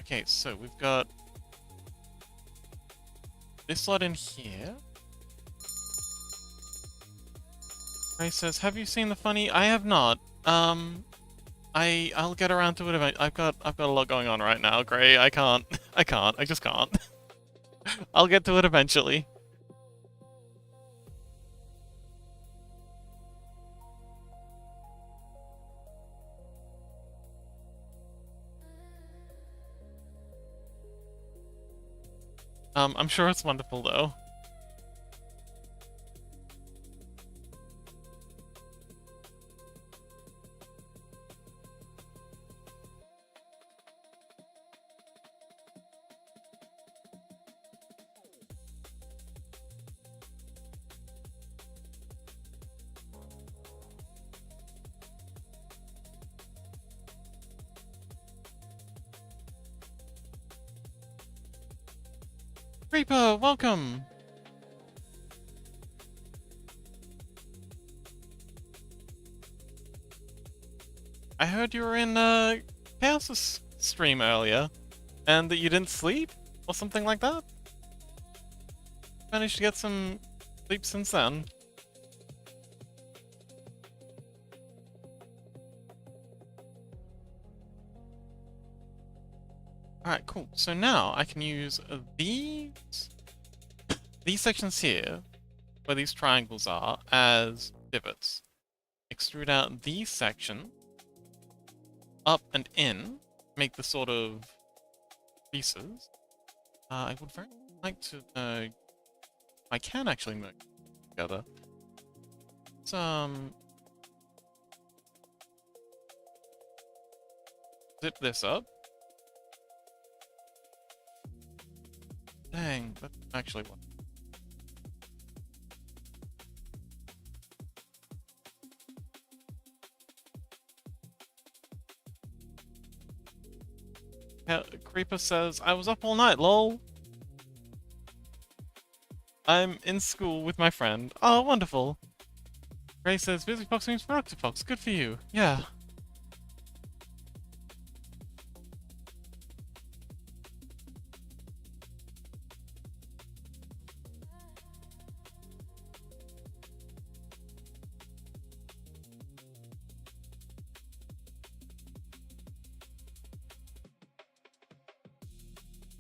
[SPEAKER 1] Okay, so we've got this slot in here. Ray says, have you seen the funny? I have not. I'll get around to it eventually. I've got a lot going on right now, Gray. I just can't. I'll get to it eventually. I'm sure it's wonderful though. Reaper, welcome! I heard you were in Chaos stream earlier, and that you didn't sleep? Or something like that? Managed to get some sleep since then. Alright, cool. So now I can use these sections here, where these triangles are, as pivots. Extrude out these sections, up and in, make the sort of pieces. I would very like to know... I can actually merge together. Let's, zip this up. Dang, that's actually what... Creeper says, I was up all night, lol. I'm in school with my friend. Oh, wonderful. Gray says, busy fox means productive fox. Good for you. Yeah.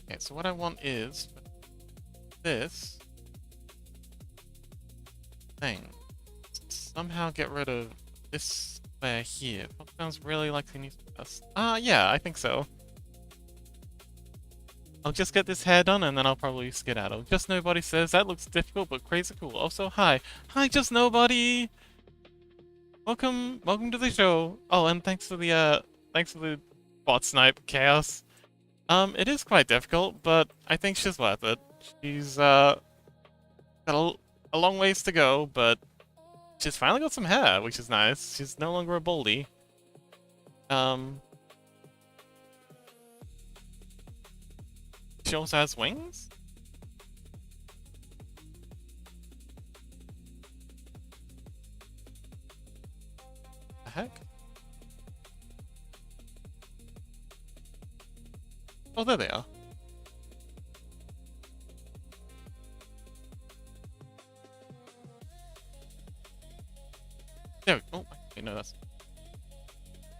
[SPEAKER 1] Okay, so what I want is this thing. Somehow get rid of this square here. That sounds really like they need us. Yeah, I think so. I'll just get this hair done and then I'll probably skedaddle. Just Nobody says, that looks difficult but crazy cool. Also, hi. Hi, Just Nobody! Welcome to the show. Oh, and thanks for the bot snipe chaos. It is quite difficult, but I think she's worth it. She's, got a long ways to go, but she's finally got some hair, which is nice. She's no longer a baldy. She also has wings? The heck? Oh, there they are. There we go. Oh, okay, no, that's...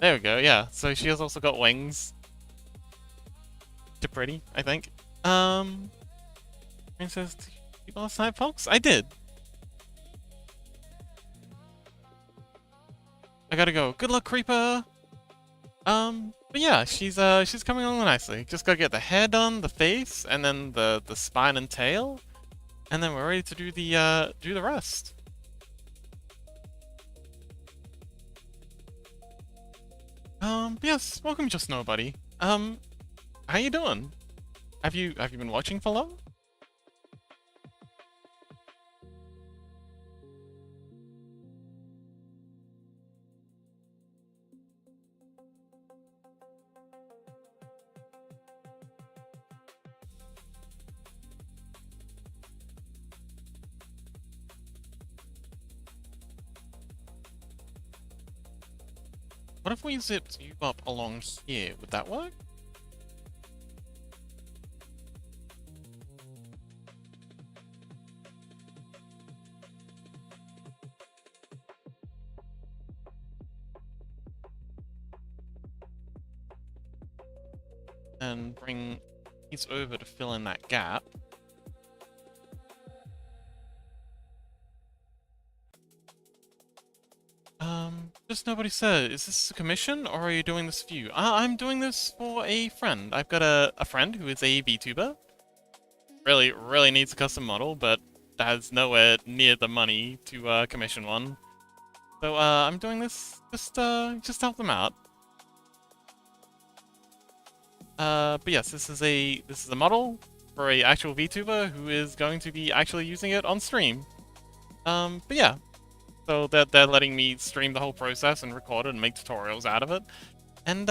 [SPEAKER 1] There we go, yeah. So she has also got wings. They're pretty, I think. It says, did you go last night, folks? I did. I gotta go. Good luck, Creeper! But yeah, she's coming along nicely. Just gotta get the hair done, the face, and then the spine and tail. And then we're ready to do the rest. Yes, welcome, Just Nobody. How you doing? Have you been watching for long? What if we zipped you up along here? Would that work? And bring these over to fill in that gap. Just Nobody said, is this a commission or are you doing this for you? I'm doing this for a friend. I've got a friend who is a VTuber. Really needs a custom model, but has nowhere near the money to commission one. So I'm doing this just to help them out. But yes, this is a model for a actual VTuber who is going to be actually using it on stream. But yeah. So they're letting me stream the whole process and record it and make tutorials out of it. And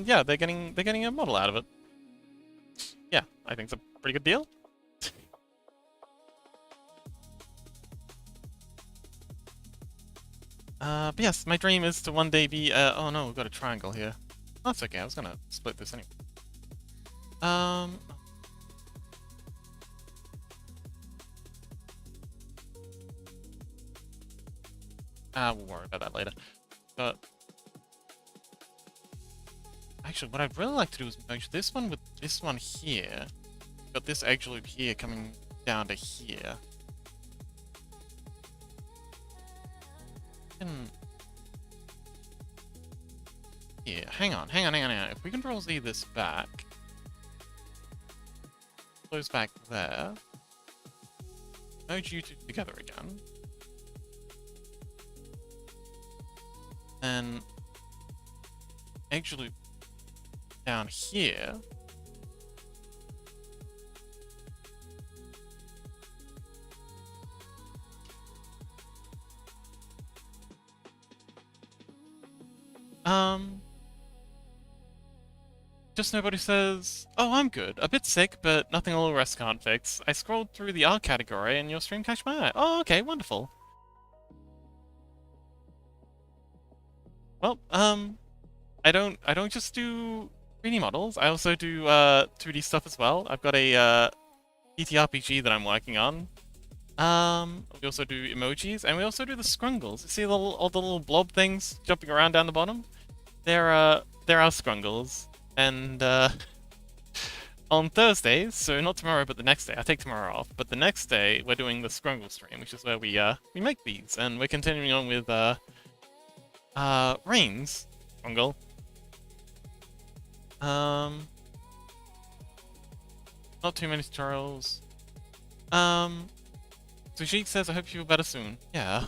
[SPEAKER 1] yeah, they're getting a model out of it. Yeah, I think it's a pretty good deal. But yes, my dream is to one day be oh no, we've got a triangle here. That's okay, I was gonna split this anyway. We'll worry about that later. But actually, what I'd really like to do is merge this one with this one here. Got this edge loop here coming down to here. Yeah, hang on. If we Control Z this back, close back there, merge you two together again, then edge loop down here. Just nobody says, "Oh, I'm good. A bit sick, but nothing a little rest can't fix. I scrolled through the art category and your stream catch my eye." Oh, okay, wonderful. Well, I don't just do 3D models. I also do 2D stuff as well. I've got a TTRPG that I'm working on. We also do emojis, and we also do the scrungles. You see all the little blob things jumping around down the bottom? They're our scrungles. And on Thursdays, so not tomorrow, but the next day, I take tomorrow off. But the next day, we're doing the scrungle stream, which is where we make these, and we're continuing on with Rain's scrungle. Not too many tutorials. Sujit says, "I hope you feel better soon." Yeah.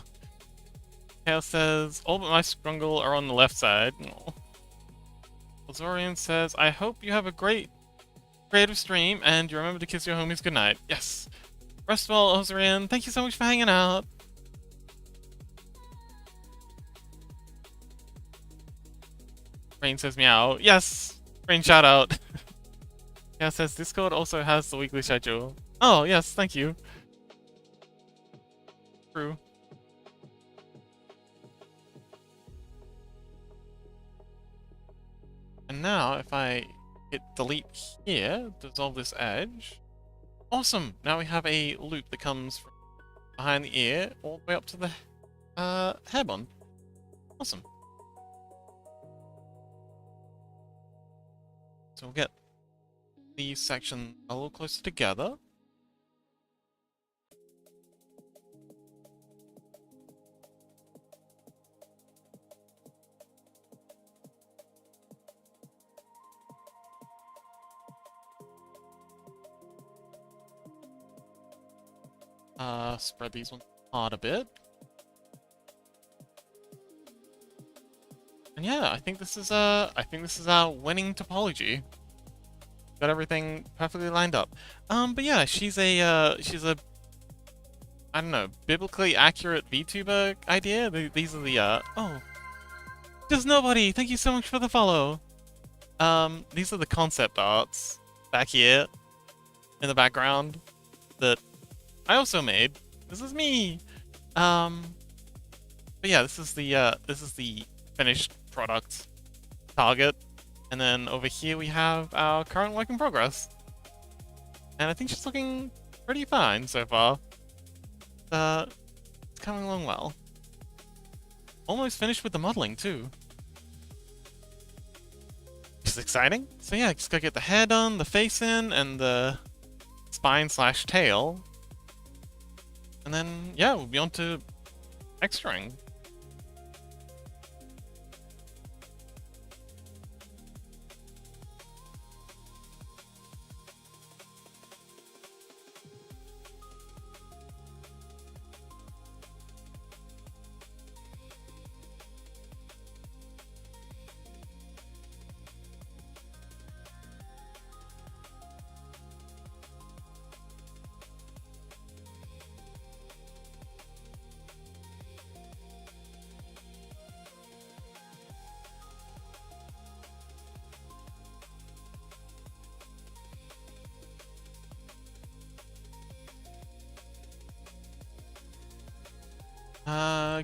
[SPEAKER 1] Chaos says, "All but my scrungle are on the left side." Aww. Azorian says, "I hope you have a great creative stream and you remember to kiss your homies goodnight." Yes. Rest well, Azorian. Thank you so much for hanging out. Rain says meow. Yes. Rain shout out. Yeah, says Discord also has the weekly schedule. Oh, yes, thank you. True. And now, if I hit delete here, dissolve this edge. Awesome! Now we have a loop that comes from behind the ear all the way up to the hairband. Awesome. So we'll get these sections a little closer together. Spread these ones apart a bit. And yeah, I think this is our winning topology. Got everything perfectly lined up. But yeah, she's a I don't know, biblically accurate VTuber idea. These are the oh, just nobody. Thank you so much for the follow. These are the concept arts back here in the background that I also made. This is me. But yeah, this is the finished product target, and then over here we have our current work in progress. And I think she's looking pretty fine so far. It's coming along well. Almost finished with the modeling too. Which is exciting. So yeah, just gotta get the hair done, the face in, and the spine/tail. And then, yeah, we'll be on to extraing.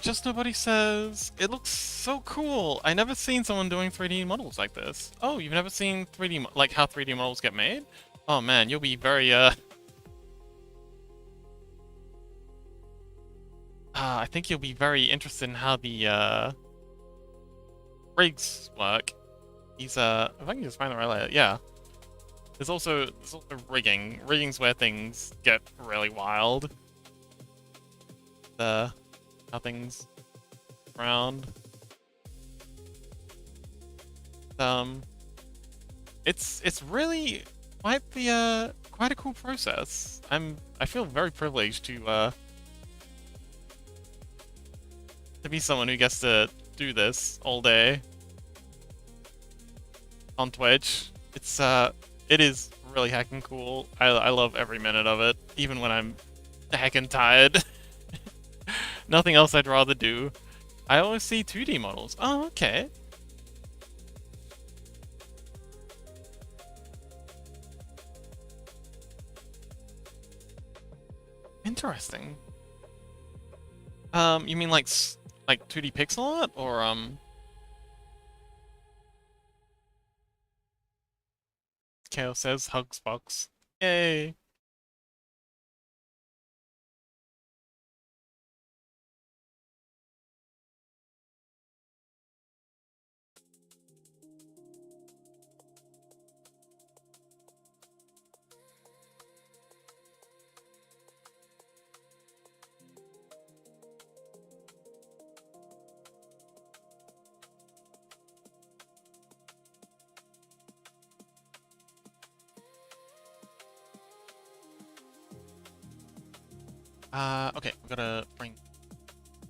[SPEAKER 1] Just nobody says it looks so cool! I never seen someone doing 3D models like this. Oh, you've never seen 3D, like how 3D models get made? Oh man, you'll be very, I think you'll be very interested in how the, rigs work. If I can just find the right layer, yeah. There's also rigging. Rigging's where things get really wild. How things round. It's really quite a cool process. I feel very privileged to be someone who gets to do this all day on Twitch. It is really heckin' cool. I love every minute of it, even when I'm heckin' tired. Nothing else I'd rather do. I always see 2D models. Oh, okay. Interesting. You mean like 2D pixel art, or Chaos says hugs box. Yay. Okay, we've gotta bring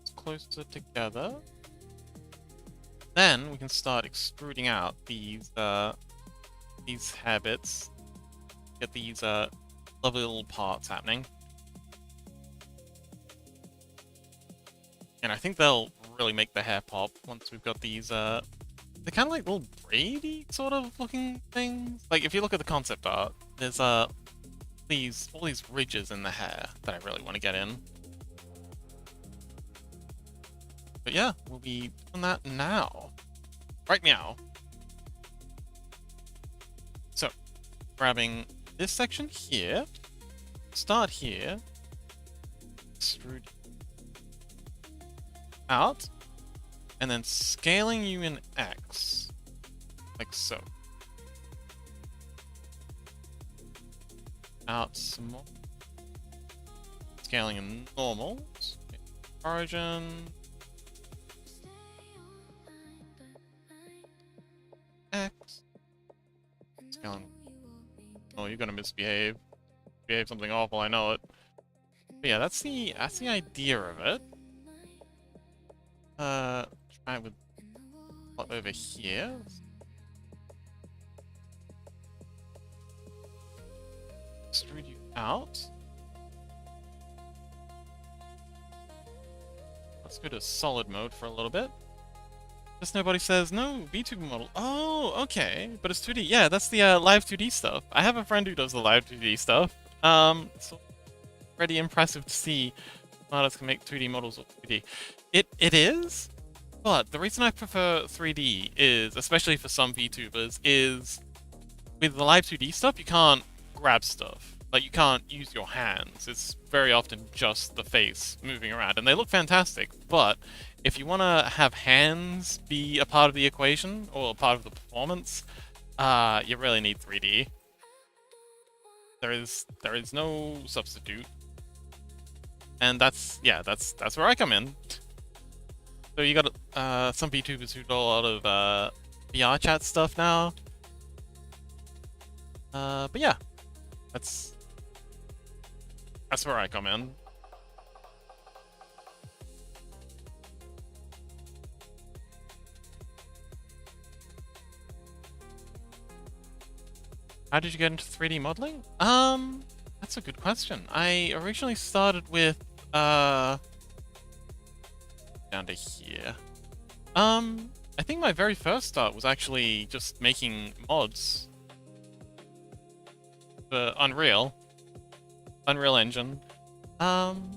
[SPEAKER 1] this closer together. Then we can start extruding out these hair bits. Get these lovely little parts happening. And I think they'll really make the hair pop once we've got these they're kind of like little braidy sort of looking things. Like if you look at the concept art, there's all these ridges in the hair that I really want to get in. But yeah, we'll be doing that now. Right now. So, grabbing this section here, start here, extrude out, and then scaling you in X, like so. Out some more. Scaling in normals. Origin. X. Scaling. Oh, you're gonna misbehave. Behave something awful, I know it. But yeah, that's the idea of it. Try with over here. Extrude you out. Let's go to solid mode for a little bit. Just nobody says no VTuber model. Oh, okay, but it's 2D. Yeah, that's the live 2D stuff. I have a friend who does the live 2D stuff. It's pretty impressive to see artists can make 2D models of 3D. It is, but the reason I prefer 3D is, especially for some VTubers, is with the live 2D stuff you can't grab stuff. Like, you can't use your hands. It's very often just the face moving around, and they look fantastic, but if you want to have hands be a part of the equation, or a part of the performance, you really need 3D. There is no substitute. And that's where I come in. So you got some VTubers who do a lot of VR chat stuff now. But yeah, that's where I come in. How did you get into 3D modeling? That's a good question. I originally started with down to here. I think my very first start was actually just making mods for Unreal Engine. And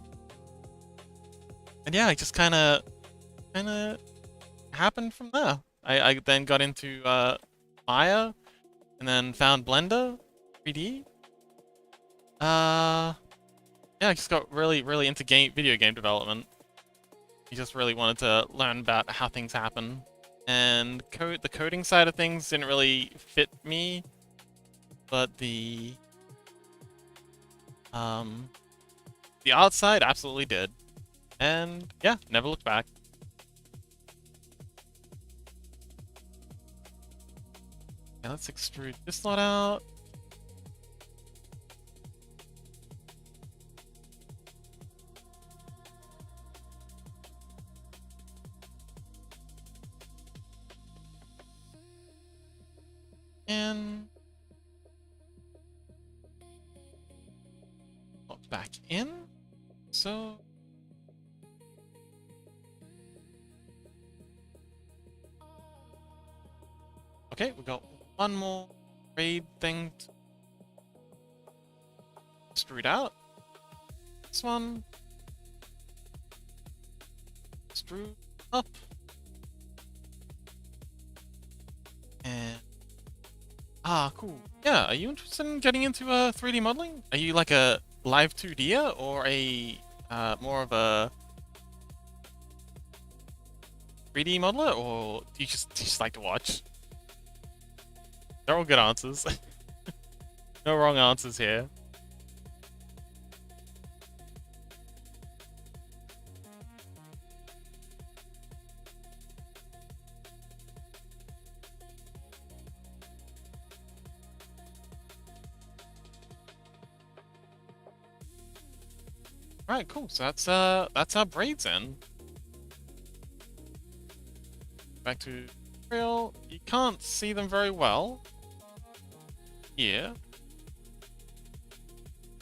[SPEAKER 1] yeah, I just kind of happened from there. I then got into Maya, and then found Blender 3D. Yeah, I just got really into video game development. I just really wanted to learn about how things happen. And the coding side of things didn't really fit me, but the art side absolutely did. And yeah, never looked back. Okay, let's extrude this lot out. And back in. So okay, we got one more raid thing to extrude out. This one. Extrude up. And cool. Yeah, are you interested in getting into 3D modeling? Are you like a live 2D'er or a more of a 3D modeler, or do you just like to watch? They're all good answers. No wrong answers here. Alright, cool. So that's our braids in. Back to real. You can't see them very well here,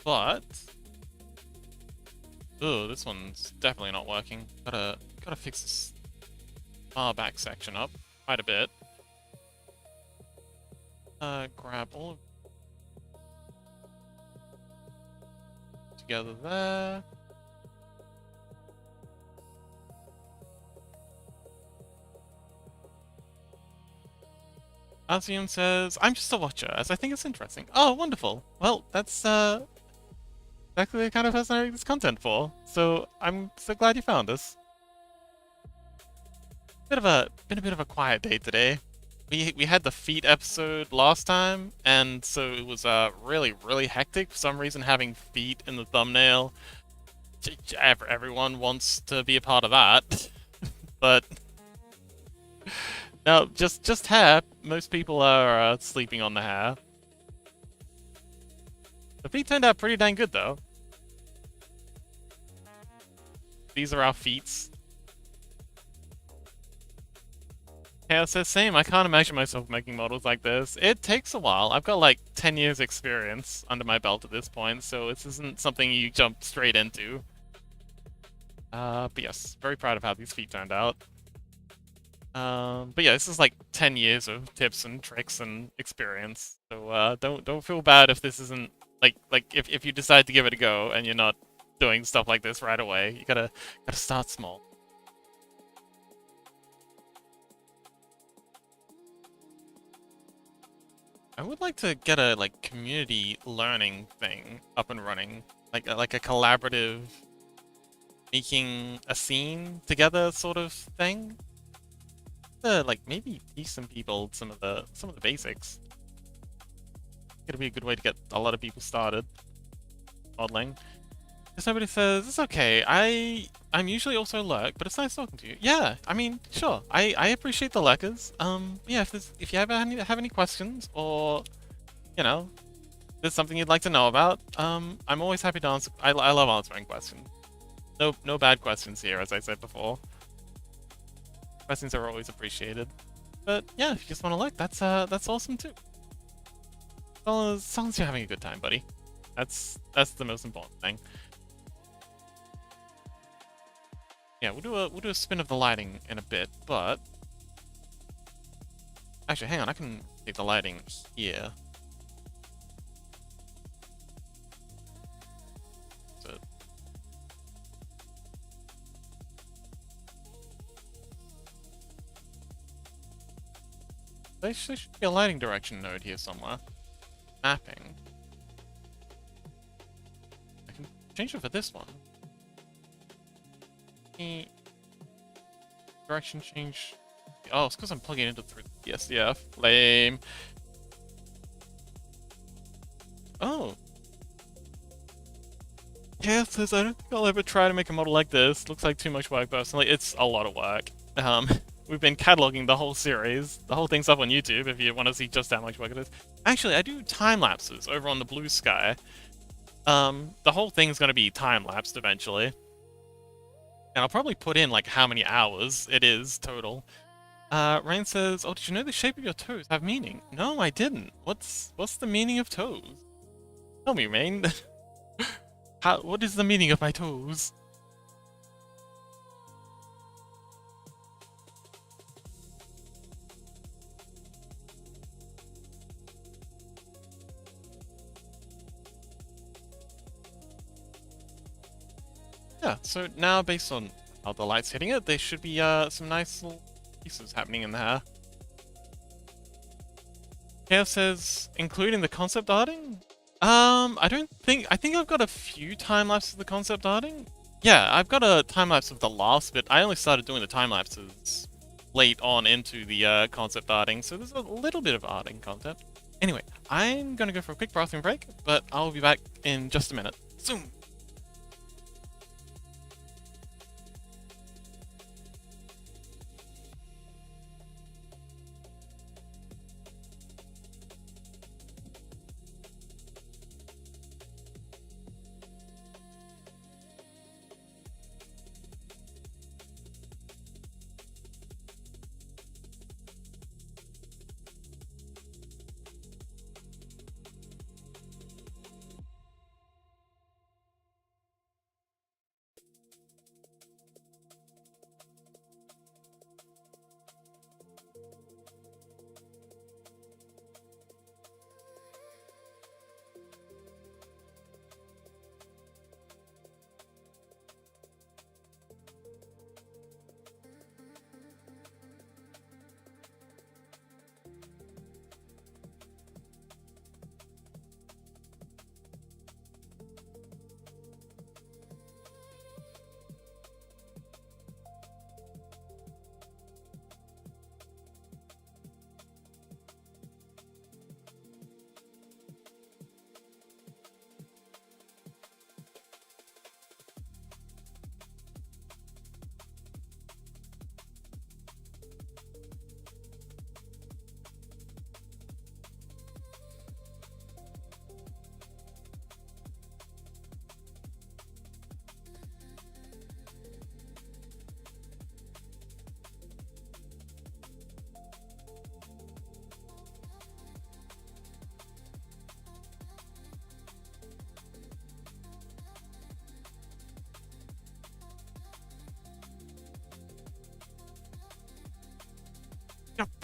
[SPEAKER 1] but oh, this one's definitely not working. Gotta fix this far back section up quite a bit. Grab all of together there. Asium says, I'm just a watcher, as I think it's interesting. Oh, wonderful. Well, that's exactly the kind of person I make this content for. So I'm so glad you found us. Been a bit of a quiet day today. We had the feet episode last time, and so it was really hectic. For some reason, having feet in the thumbnail, everyone wants to be a part of that. But no, just hair. Most people are sleeping on the hair. The feet turned out pretty dang good, though. These are our feats. Chaos says, same, I can't imagine myself making models like this. It takes a while. I've got like 10 years experience under my belt at this point, so this isn't something you jump straight into. But yes, very proud of how these feet turned out. But yeah, this is like 10 years of tips and tricks and experience. So don't feel bad if this isn't like if you decide to give it a go and you're not doing stuff like this right away. You gotta start small. I would like to get a like community learning thing up and running, like a collaborative making a scene together sort of thing. Like maybe teach some people some of the basics. It'd be a good way to get a lot of people started modeling. If somebody says it's okay, I'm usually also lurk, but it's nice talking to you. Yeah, I mean, sure. I appreciate the lurkers. Yeah, if you ever have any questions or you know, there's something you'd like to know about, I'm always happy to answer. I love answering questions. No bad questions here, as I said before. Questions are always appreciated. But yeah, if you just want to look, that's awesome too. Well, as long as you're having a good time, buddy. That's the most important thing. Yeah, we'll do a spin of the lighting in a bit, but actually, hang on, I can take the lighting here. So There should be a lighting direction node here somewhere. Mapping. I can change it for this one. Direction change. Oh, it's because I'm plugging it into through the SDF. Lame. Oh. Yeah, says I don't think I'll ever try to make a model like this. Looks like too much work personally. It's a lot of work. We've been cataloging the whole series. The whole thing's up on YouTube if you want to see just how much work it is. Actually, I do time lapses over on the blue sky. The whole thing's gonna be time lapsed eventually. And I'll probably put in like how many hours it is total. Rain says, "Oh, did you know the shape of your toes have meaning?" No, I didn't. What's the meaning of toes? Tell me, Rain. What is the meaning of my toes? Yeah, so now based on how the light's hitting it, there should be some nice little pieces happening in there. Chaos says, including the concept arting? I think I've got a few time lapses of the concept arting. Yeah, I've got a time lapse of the last bit. I only started doing the time lapses late on into the concept arting, so there's a little bit of arting content. Anyway, I'm gonna go for a quick bathroom break, but I'll be back in just a minute. Soon!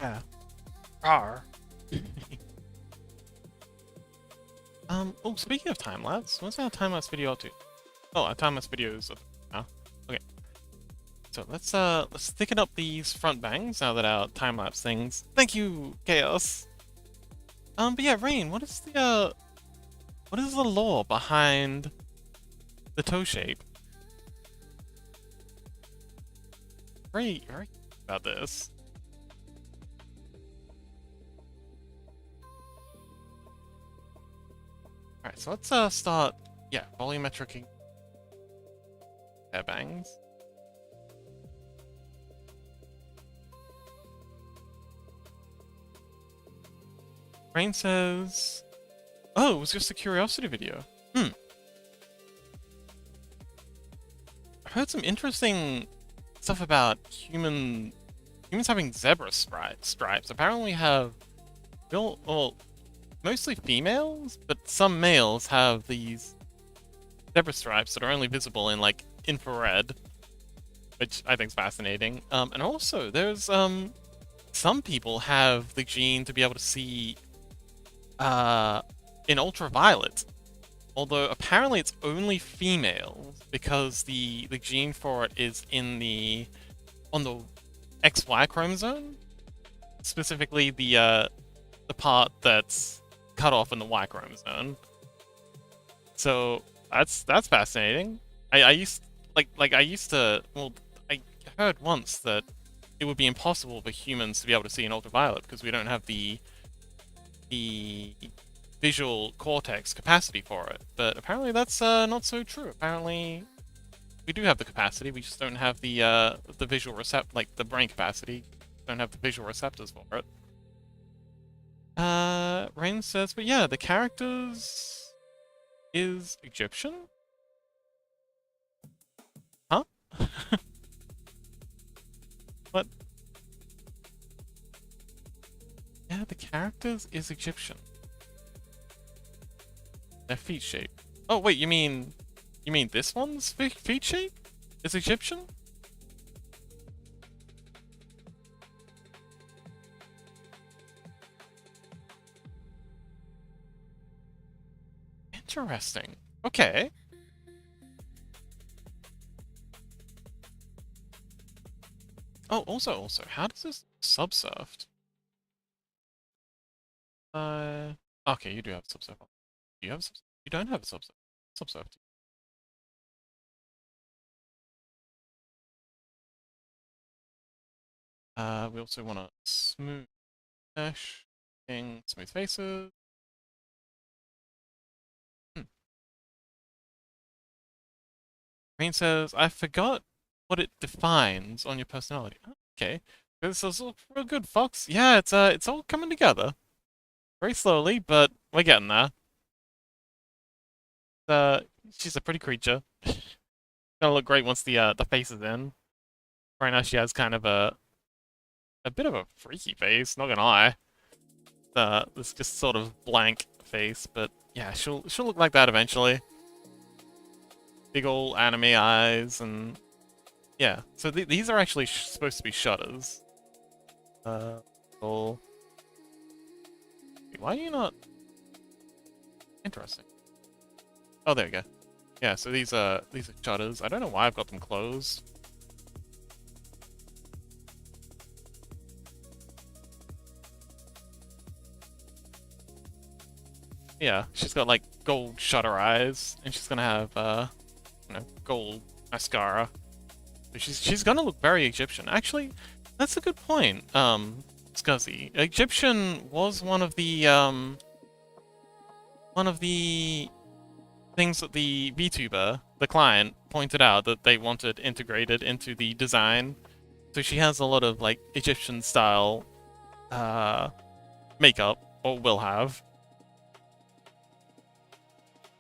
[SPEAKER 1] Yeah. Rawr. Oh, speaking of time-lapse, what's our time-lapse video up to? Oh, our time-lapse video is up now. Okay. So let's thicken up these front bangs now that our time-lapse things. Thank you, Chaos! But yeah, Rain, what is the lore behind the toe shape? Very about this. Alright, so let's start, yeah, volumetric hair bangs. Rain says, oh, it was just a curiosity video. I heard some interesting stuff about humans having zebra stripes. Apparently we have mostly females, but some males have these zebra stripes that are only visible in like infrared, which I think is fascinating. And also there's some people have the gene to be able to see in ultraviolet, although apparently it's only females because the gene for it is on the XY chromosome. specifically the part that's cut off in the Y chromosome. So that's fascinating. I used I used to well I heard once that it would be impossible for humans to be able to see in ultraviolet because we don't have the visual cortex capacity for it. But apparently that's not so true. Apparently we do have the capacity. We just don't have the visual the brain capacity. Don't have the visual receptors for it. Rain says, but yeah, the characters is Egyptian? Huh? What? Yeah, the characters is Egyptian. Their feet shape. Oh wait, you mean this one's feet shape is Egyptian? Interesting. Okay. Oh, also, how does this subsurfed? Okay, you do have subsurf. Do you have subsurf? You don't have a subsurf. Subsurfed. We also want to smooth mesh, smooth faces. Green says, I forgot what it defines on your personality. Okay. This is all real good, Fox. Yeah, it's all coming together. Very slowly, but we're getting there. She's a pretty creature. Gonna look great once the face is in. Right now she has kind of a bit of a freaky face, not gonna lie. This just sort of blank face, but yeah, she'll look like that eventually. Big ol' anime eyes, and yeah. So these are actually supposed to be shutters. Why are you not? Interesting. Oh, there we go. Yeah, so these are shutters. I don't know why I've got them closed. Yeah, she's got like gold shutter eyes, and she's gonna have gold mascara. So she's gonna look very Egyptian. Actually, that's a good point. Scuzzy. Egyptian was one of the things that the VTuber, the client, pointed out that they wanted integrated into the design. So she has a lot of like Egyptian style makeup, or will have.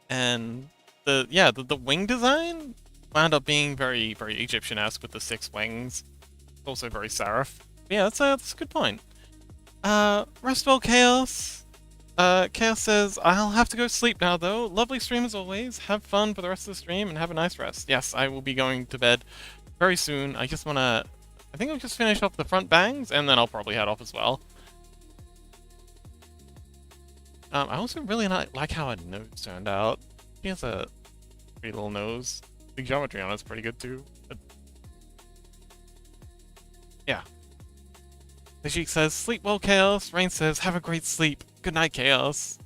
[SPEAKER 1] And the wing design wound up being very, very Egyptian-esque with the 6 wings. Also very serif. But yeah, that's a good point. Restful Chaos. Chaos says, I'll have to go sleep now though. Lovely stream as always. Have fun for the rest of the stream and have a nice rest. Yes, I will be going to bed very soon. I think I'll just finish off the front bangs and then I'll probably head off as well. I also really like how her nose turned out. She has a pretty little nose. The geometry on it's pretty good too. But yeah. Tashik says, sleep well, Chaos. Rain says, have a great sleep. Good night, Chaos.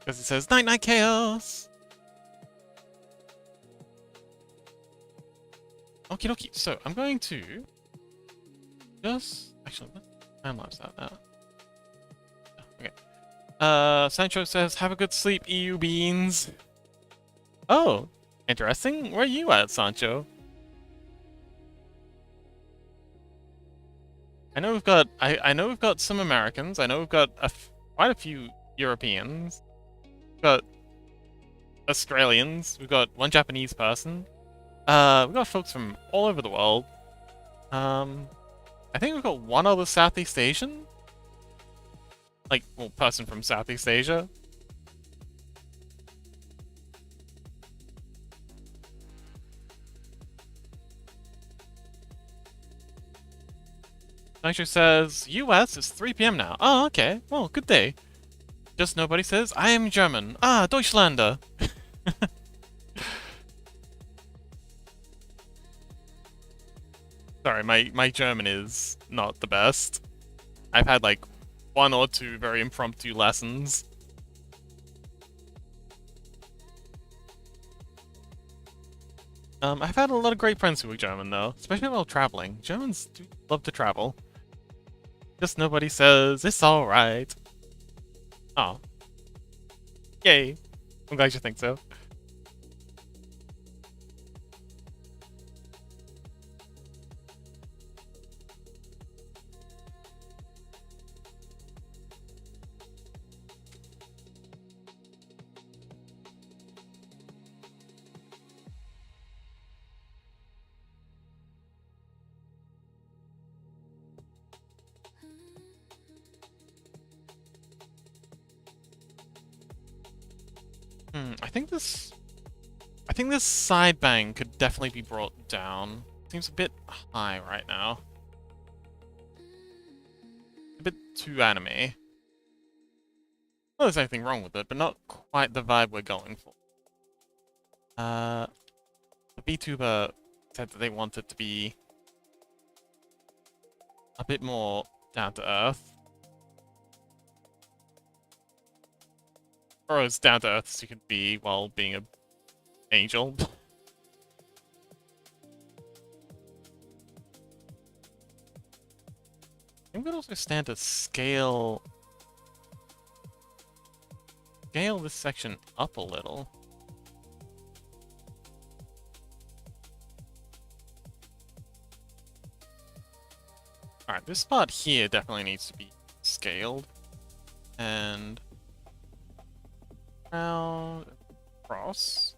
[SPEAKER 1] Because it says, night, night, Chaos. Okie dokie. So, I'm going to actually, let's time-lapse that now. Okay. Sancho says, have a good sleep, EU beans. Oh, interesting. Where are you at, Sancho? I know we've got, I know we've got some Americans. I know we've got quite a few Europeans. We've got Australians. We've got one Japanese person. We've got folks from all over the world. I think we've got one other Southeast Asian. Person from Southeast Asia. Nitro says, US is 3 p.m. now. Oh, okay. Well, good day. Just nobody says, I am German. Ah, Deutschlander. Sorry, my German is not the best. I've had like 1 or 2 very impromptu lessons. I've had a lot of great friends who are German though, especially while traveling. Germans do love to travel. Just nobody says, it's alright. Oh. Yay. I'm glad you think so. I think this side bang could definitely be brought down. Seems a bit high right now. A bit too anime. Well, there's anything wrong with it, but not quite the vibe we're going for. The VTuber said that they want it to be a bit more down to earth. Or as down to earth as you can be while being an angel. I think we'd also stand to scale this section up a little. Alright, this spot here definitely needs to be scaled. And now across.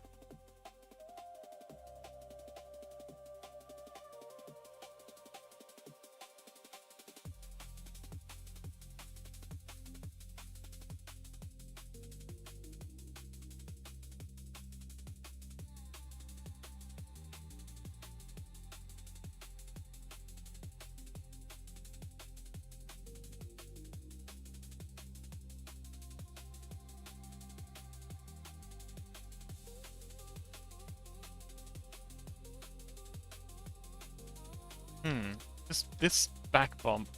[SPEAKER 1] This back bump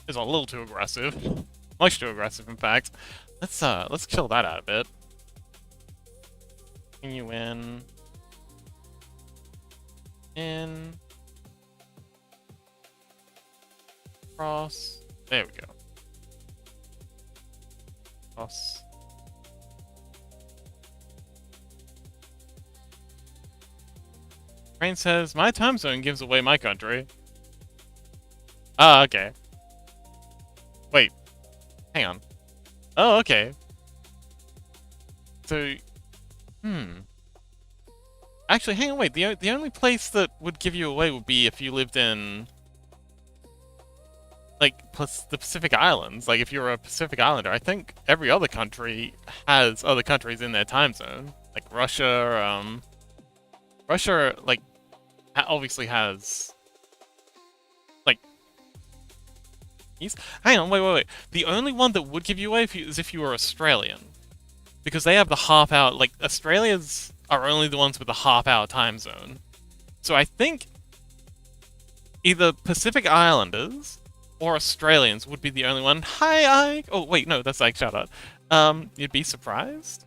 [SPEAKER 1] is a little too aggressive. Much too aggressive, in fact. Let's chill that out a bit. Continue in, cross. There we go. Cross. Rain says, my time zone gives away my country. Ah, okay. Wait. Hang on. Oh, okay. So, Actually, hang on, wait. The only place that would give you away would be if you lived in, like, plus the Pacific Islands. Like, if you're a Pacific Islander, I think every other country has other countries in their time zone. Like Russia, Russia, like, obviously has, like, hang on, wait. The only one that would give you away is if you were Australian. Because they have the half-hour, like, Australians are only the ones with the half-hour time zone. So I think either Pacific Islanders or Australians would be the only one. Hi, Ike! Oh, wait, no, that's Ike, shout out. You'd be surprised?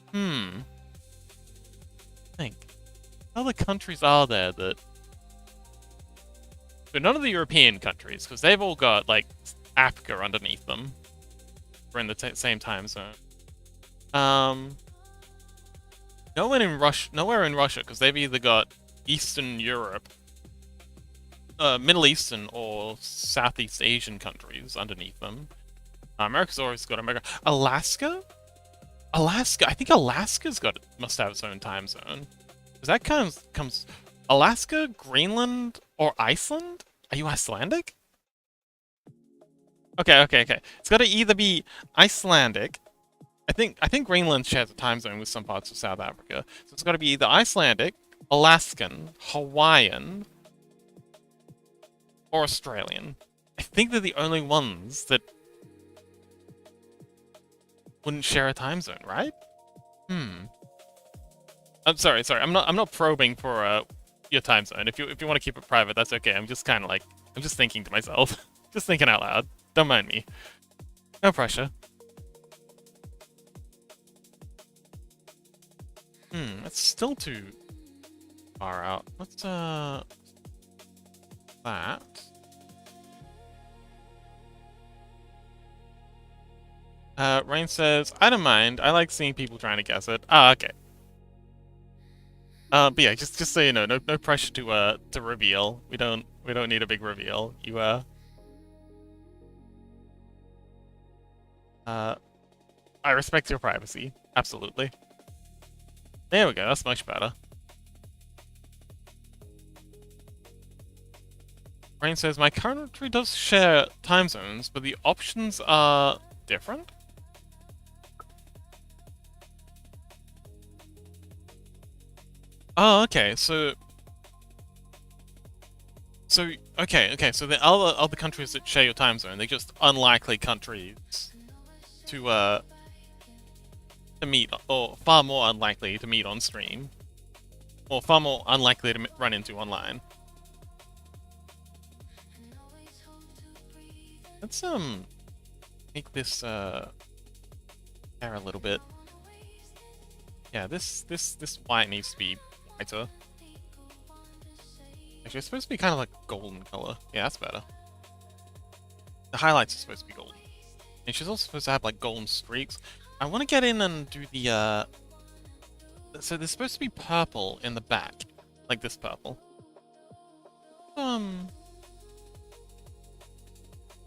[SPEAKER 1] Think. What other countries are there that... So none of the European countries, because they've all got, like, Africa underneath them. We're in the same time zone. Nowhere in Russia, because they've either got Eastern Europe, Middle Eastern or Southeast Asian countries underneath them. America's always got America. Alaska? I think must have its own time zone. Because that comes Alaska, Greenland, or Iceland? Are you Icelandic? Okay. It's got to either be Icelandic. I think Greenland shares a time zone with some parts of South Africa. So it's got to be either Icelandic, Alaskan, Hawaiian, or Australian. I think they're the only ones that wouldn't share a time zone, right? I'm sorry. I'm not probing for your time zone. If you want to keep it private, that's okay. I'm just kind of like I'm just thinking to myself, just thinking out loud. Don't mind me. No pressure. That's still too far out. What's that? Rain says, I don't mind. I like seeing people trying to guess it. Ah, okay. But yeah, just so you know, no pressure to reveal. We don't need a big reveal. You I respect your privacy. Absolutely. There we go, that's much better. Rain says, my country does share time zones, but the options are different? Oh, okay, so okay, so the other countries that share your time zone, they're just unlikely countries to meet, or far more unlikely to meet on stream, or far more unlikely to run into online. Let's make this hair a little bit. Yeah, this white needs to be whiter. Actually, it's supposed to be kind of like golden color. Yeah, that's better. The highlights are supposed to be golden. And she's also supposed to have like golden streaks. I want to get in and do the so there's supposed to be purple in the back. Like this purple.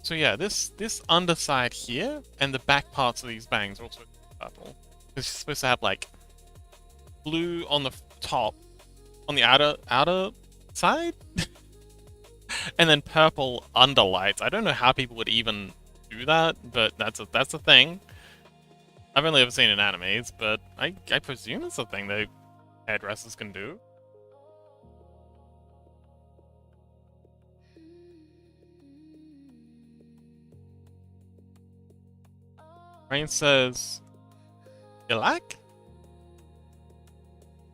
[SPEAKER 1] So yeah, this underside here and the back parts of these bangs are also purple. It's supposed to have like blue on the top, on the outer side, and then purple underlights. I don't know how people would even do that, but that's a thing. I've only ever seen it in animes, but I presume it's a thing that hairdressers can do. Rain says, Ilac?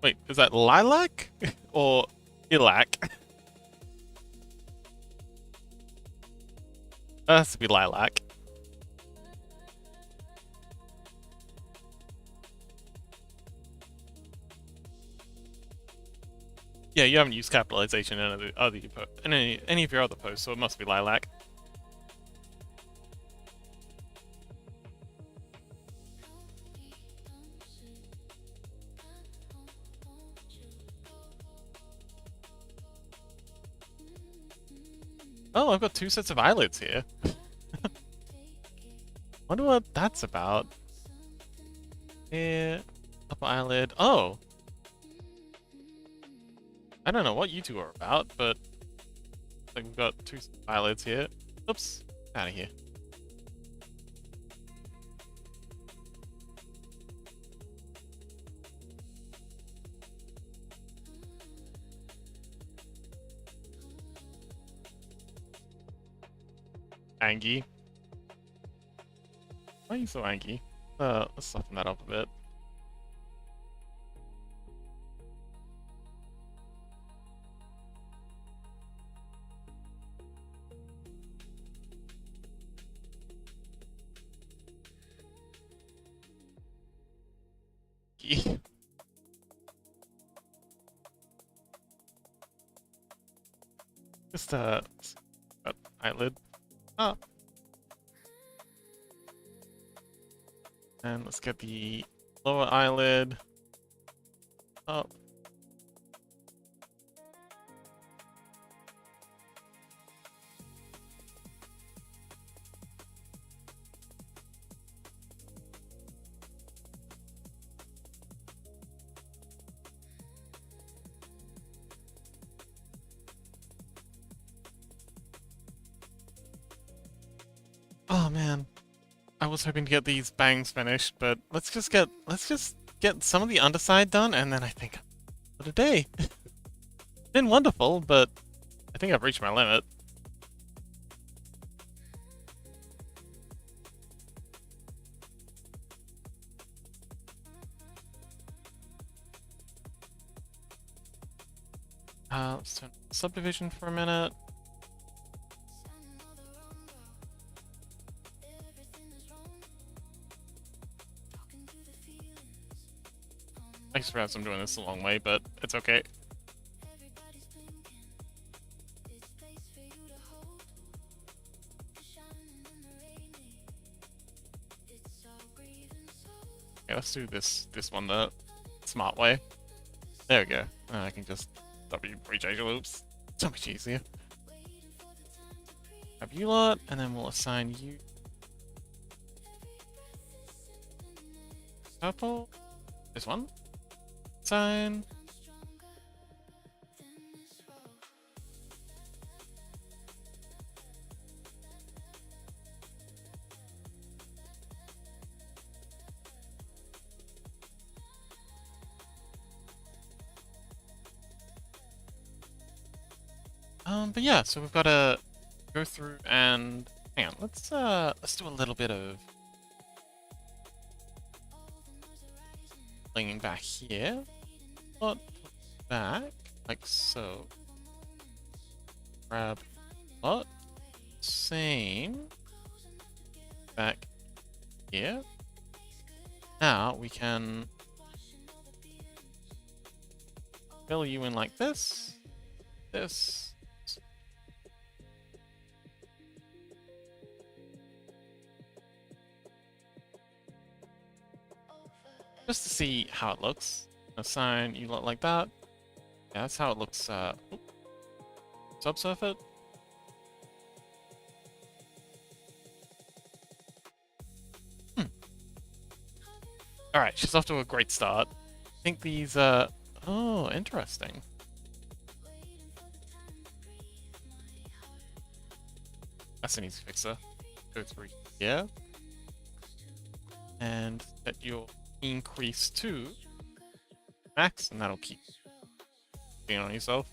[SPEAKER 1] Wait, is that lilac? Or Ilac? That has to be lilac. Yeah, you haven't used capitalization in any of your other posts, so it must be lilac. Oh, I've got 2 sets of eyelids here. Wonder what that's about. Here, upper eyelid. Oh! I don't know what you two are about, but I think we've got 2 eyelids here. Oops, out of here. Angie. Why are you so angry? Let's soften that up a bit. Just eyelid up. And let's get the lower eyelid up. Oh man, I was hoping to get these bangs finished, but let's just get some of the underside done, and then I think for the day. Been wonderful, but I think I've reached my limit. Let's turn on subdivision for a minute. I just realized I'm doing this the long way, but it's okay. Okay, let's do this one the smart way. There we go. I can just rechange loops. So much easier. Grab you lot, and then we'll assign you purple. This one. Assign. But yeah, so we've got to go through and hang on. Let's do a little bit of bringing back here. Not back like so. Grab lot. Same. Back here. Now we can fill you in like this. This. Just to see how it looks. Assign you lot like that. Yeah, that's how it looks. Subsurf it. Alright, she's off to a great start. I think these, oh, interesting. That's an easy fixer. Go through here. And set your increase to max, and that'll keep being on yourself.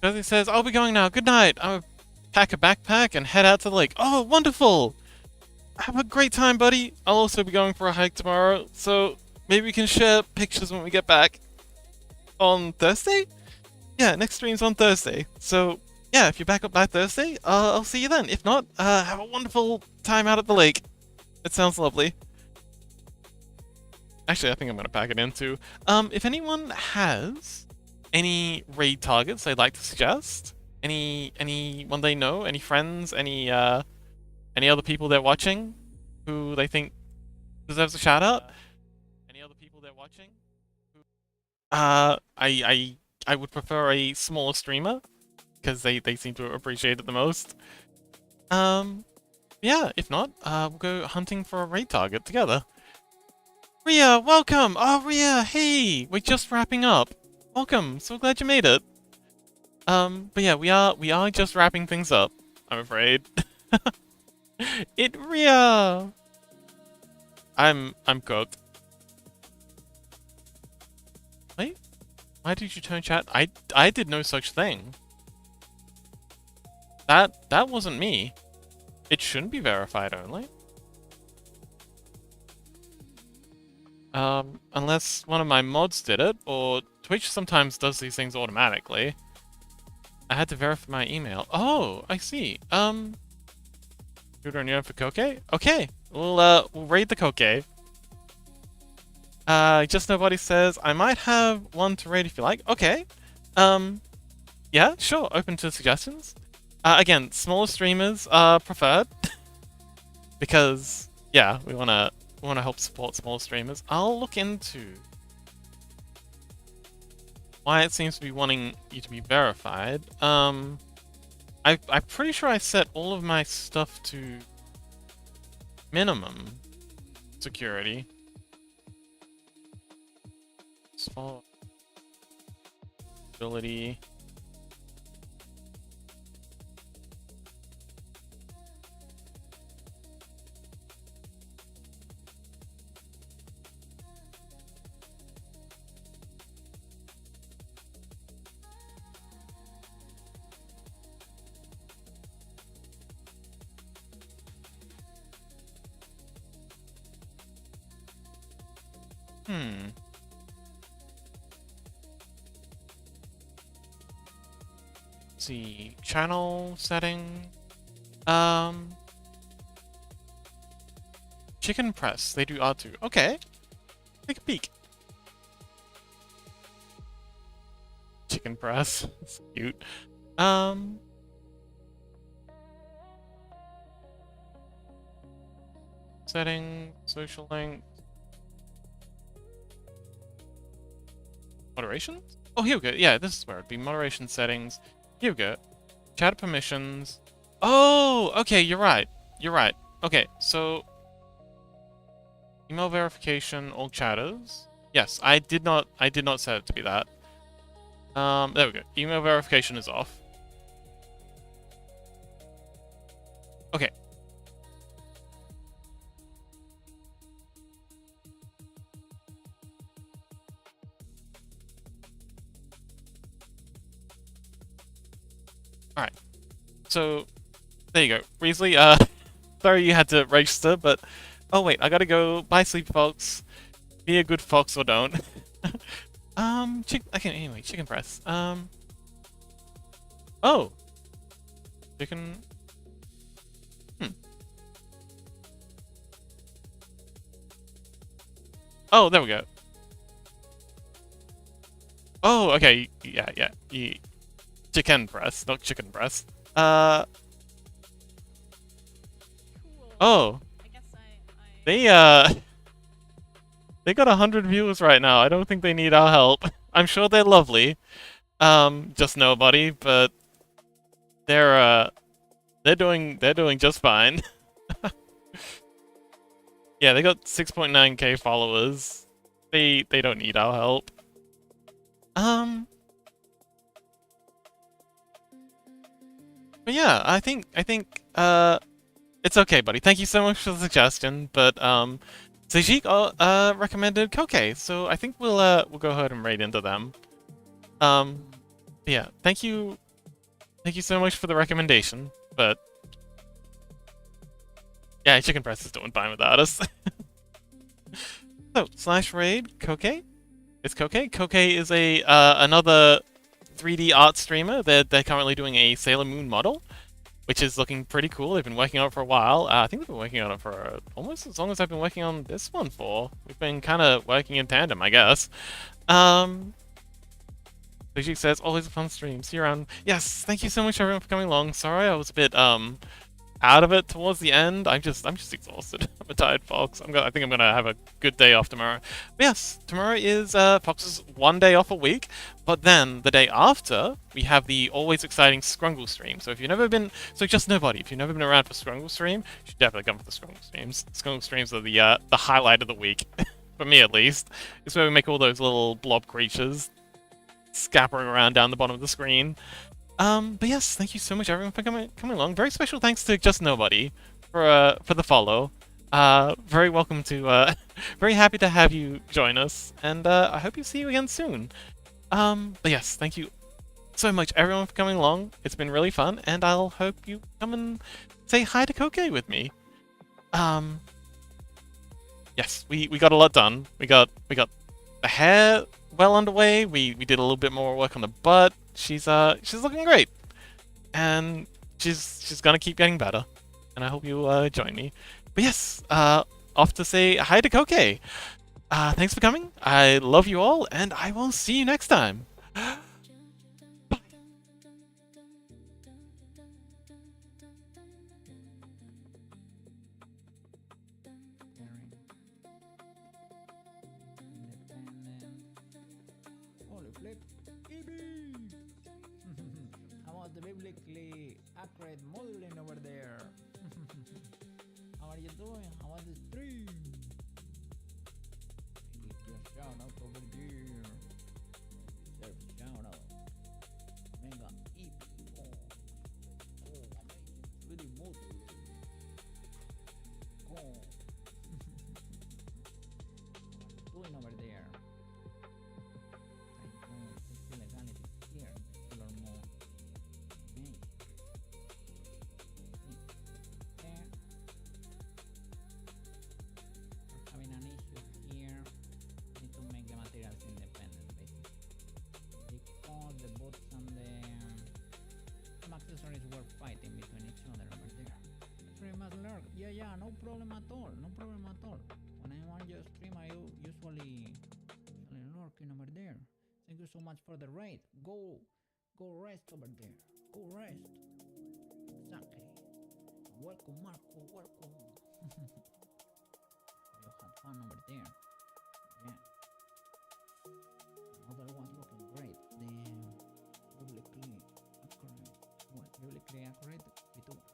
[SPEAKER 1] Josie says, I'll be going now. Good night. I'll pack a backpack and head out to the lake. Oh, wonderful. Have a great time, buddy. I'll also be going for a hike tomorrow, so maybe we can share pictures when we get back. On Thursday? Yeah, next stream's on Thursday. So, yeah, if you're back up by Thursday, I'll see you then. If not, have a wonderful time out at the lake. It sounds lovely. Actually, I think I'm going to pack it in too. If anyone has any raid targets they'd like to suggest, anyone they know, any friends, any other people they're watching who they think deserves a shout out? Any other people they're watching? I would prefer a smaller streamer because they seem to appreciate it the most. Yeah, if not, we'll go hunting for a raid target together. Ria, welcome! Oh, Ria, hey! We're just wrapping up. Welcome, so glad you made it. But yeah, we are just wrapping things up, I'm afraid. Ria! I'm cooked. Wait, why did you turn chat? I did no such thing. That wasn't me. It shouldn't be verified only. Unless one of my mods did it, or Twitch sometimes does these things automatically. I had to verify my email. Oh, I see. Shooter on you for Koke? Okay, we'll raid the Koke. Just nobody says I might have one to raid if you like. Okay. Yeah, sure. Open to suggestions. Again, smaller streamers are preferred because yeah, we wanna help support small streamers. I'll look into why it seems to be wanting you to be verified. I'm pretty sure I set all of my stuff to minimum security. Small ability. see, channel setting. Chicken press. They do R2. Okay. Take a peek. Chicken press. It's cute. Setting, social link. Moderation? Oh, here we go. Yeah, this is where it'd be. Moderation settings. Here we go. Chat permissions. Oh, okay, you're right. You're right. Okay, so email verification, all chatters. Yes, I did not set it to be that. There we go. Email verification is off. Okay. Alright. So, there you go. Breezely, sorry you had to register, but... Oh wait, I gotta go. Bye, sleep folks. Be a good fox or don't. Okay, anyway, chicken breast. Oh! Chicken... Oh, there we go. Oh, okay, yeah. Chicken breast, not chicken breast. Oh.
[SPEAKER 2] I guess
[SPEAKER 1] They got 100 viewers right now. I don't think they need our help. I'm sure they're lovely. Just nobody, but they're doing just fine. Yeah, they got 6.9k followers. They don't need our help. But yeah, I think it's okay, buddy. Thank you so much for the suggestion, but Sejik recommended Koke, so I think we'll go ahead and raid into them. Yeah, thank you so much for the recommendation, but yeah, Chicken Press is doing fine without us. So, /raid, Koke? It's Koke? Koke is a another 3D art streamer. They're currently doing a Sailor Moon model, which is looking pretty cool. They've been working on it for a while. I think they've been working on it for almost as long as I've been working on this one for. We've been kind of working in tandem, I guess. Bijik says, always a fun stream. See you around. Yes, thank you so much everyone for coming along. Sorry I was a bit out of it towards the end. I'm just exhausted. I'm a tired fox. I think I'm gonna have a good day off tomorrow. But yes, tomorrow is Fox's one day off a week, but then the day after we have the always exciting Scrungle stream. So if you've never been, just nobody, if you've never been around for Scrungle stream, you should definitely come for the Scrungle streams. Scrungle streams are the highlight of the week, for me at least. It's where we make all those little blob creatures scampering around down the bottom of the screen. But yes, thank you so much everyone for coming along. Very special thanks to Just Nobody for the follow. Very welcome to, very happy to have you join us, and I hope you see you again soon. But yes, thank you so much everyone for coming along. It's been really fun, and I'll hope you come and say hi to Koke with me. Yes, we got a lot done. We got the hair well underway. We did a little bit more work on the butt. She's looking great, and she's gonna keep getting better, and I hope you join me. But yes, off to say hi to Koke. Thanks for coming. I love you all, and I will see you next time.
[SPEAKER 3] Holy flip, EB! How about the biblically accurate modeling over there? How are you doing? How was the stream? Give you a shout out over there. Deserve a shout out. Mega EP. Oh, amazing. Really motivated. Oh. What are you doing over there? Having an issue here. Need to make the materials independent. adversaries were fighting between each other over there. Pretty much lurk. Yeah, no problem at all. No problem at all. When I'm on your stream, I usually lurking over there. Thank you so much for the raid. Go rest over there. Go rest. Exactly. Welcome, Marco. Welcome. You had fun over there. Yeah. Another one looking great. The biblically accurate. What? Biblically accurate VTuber.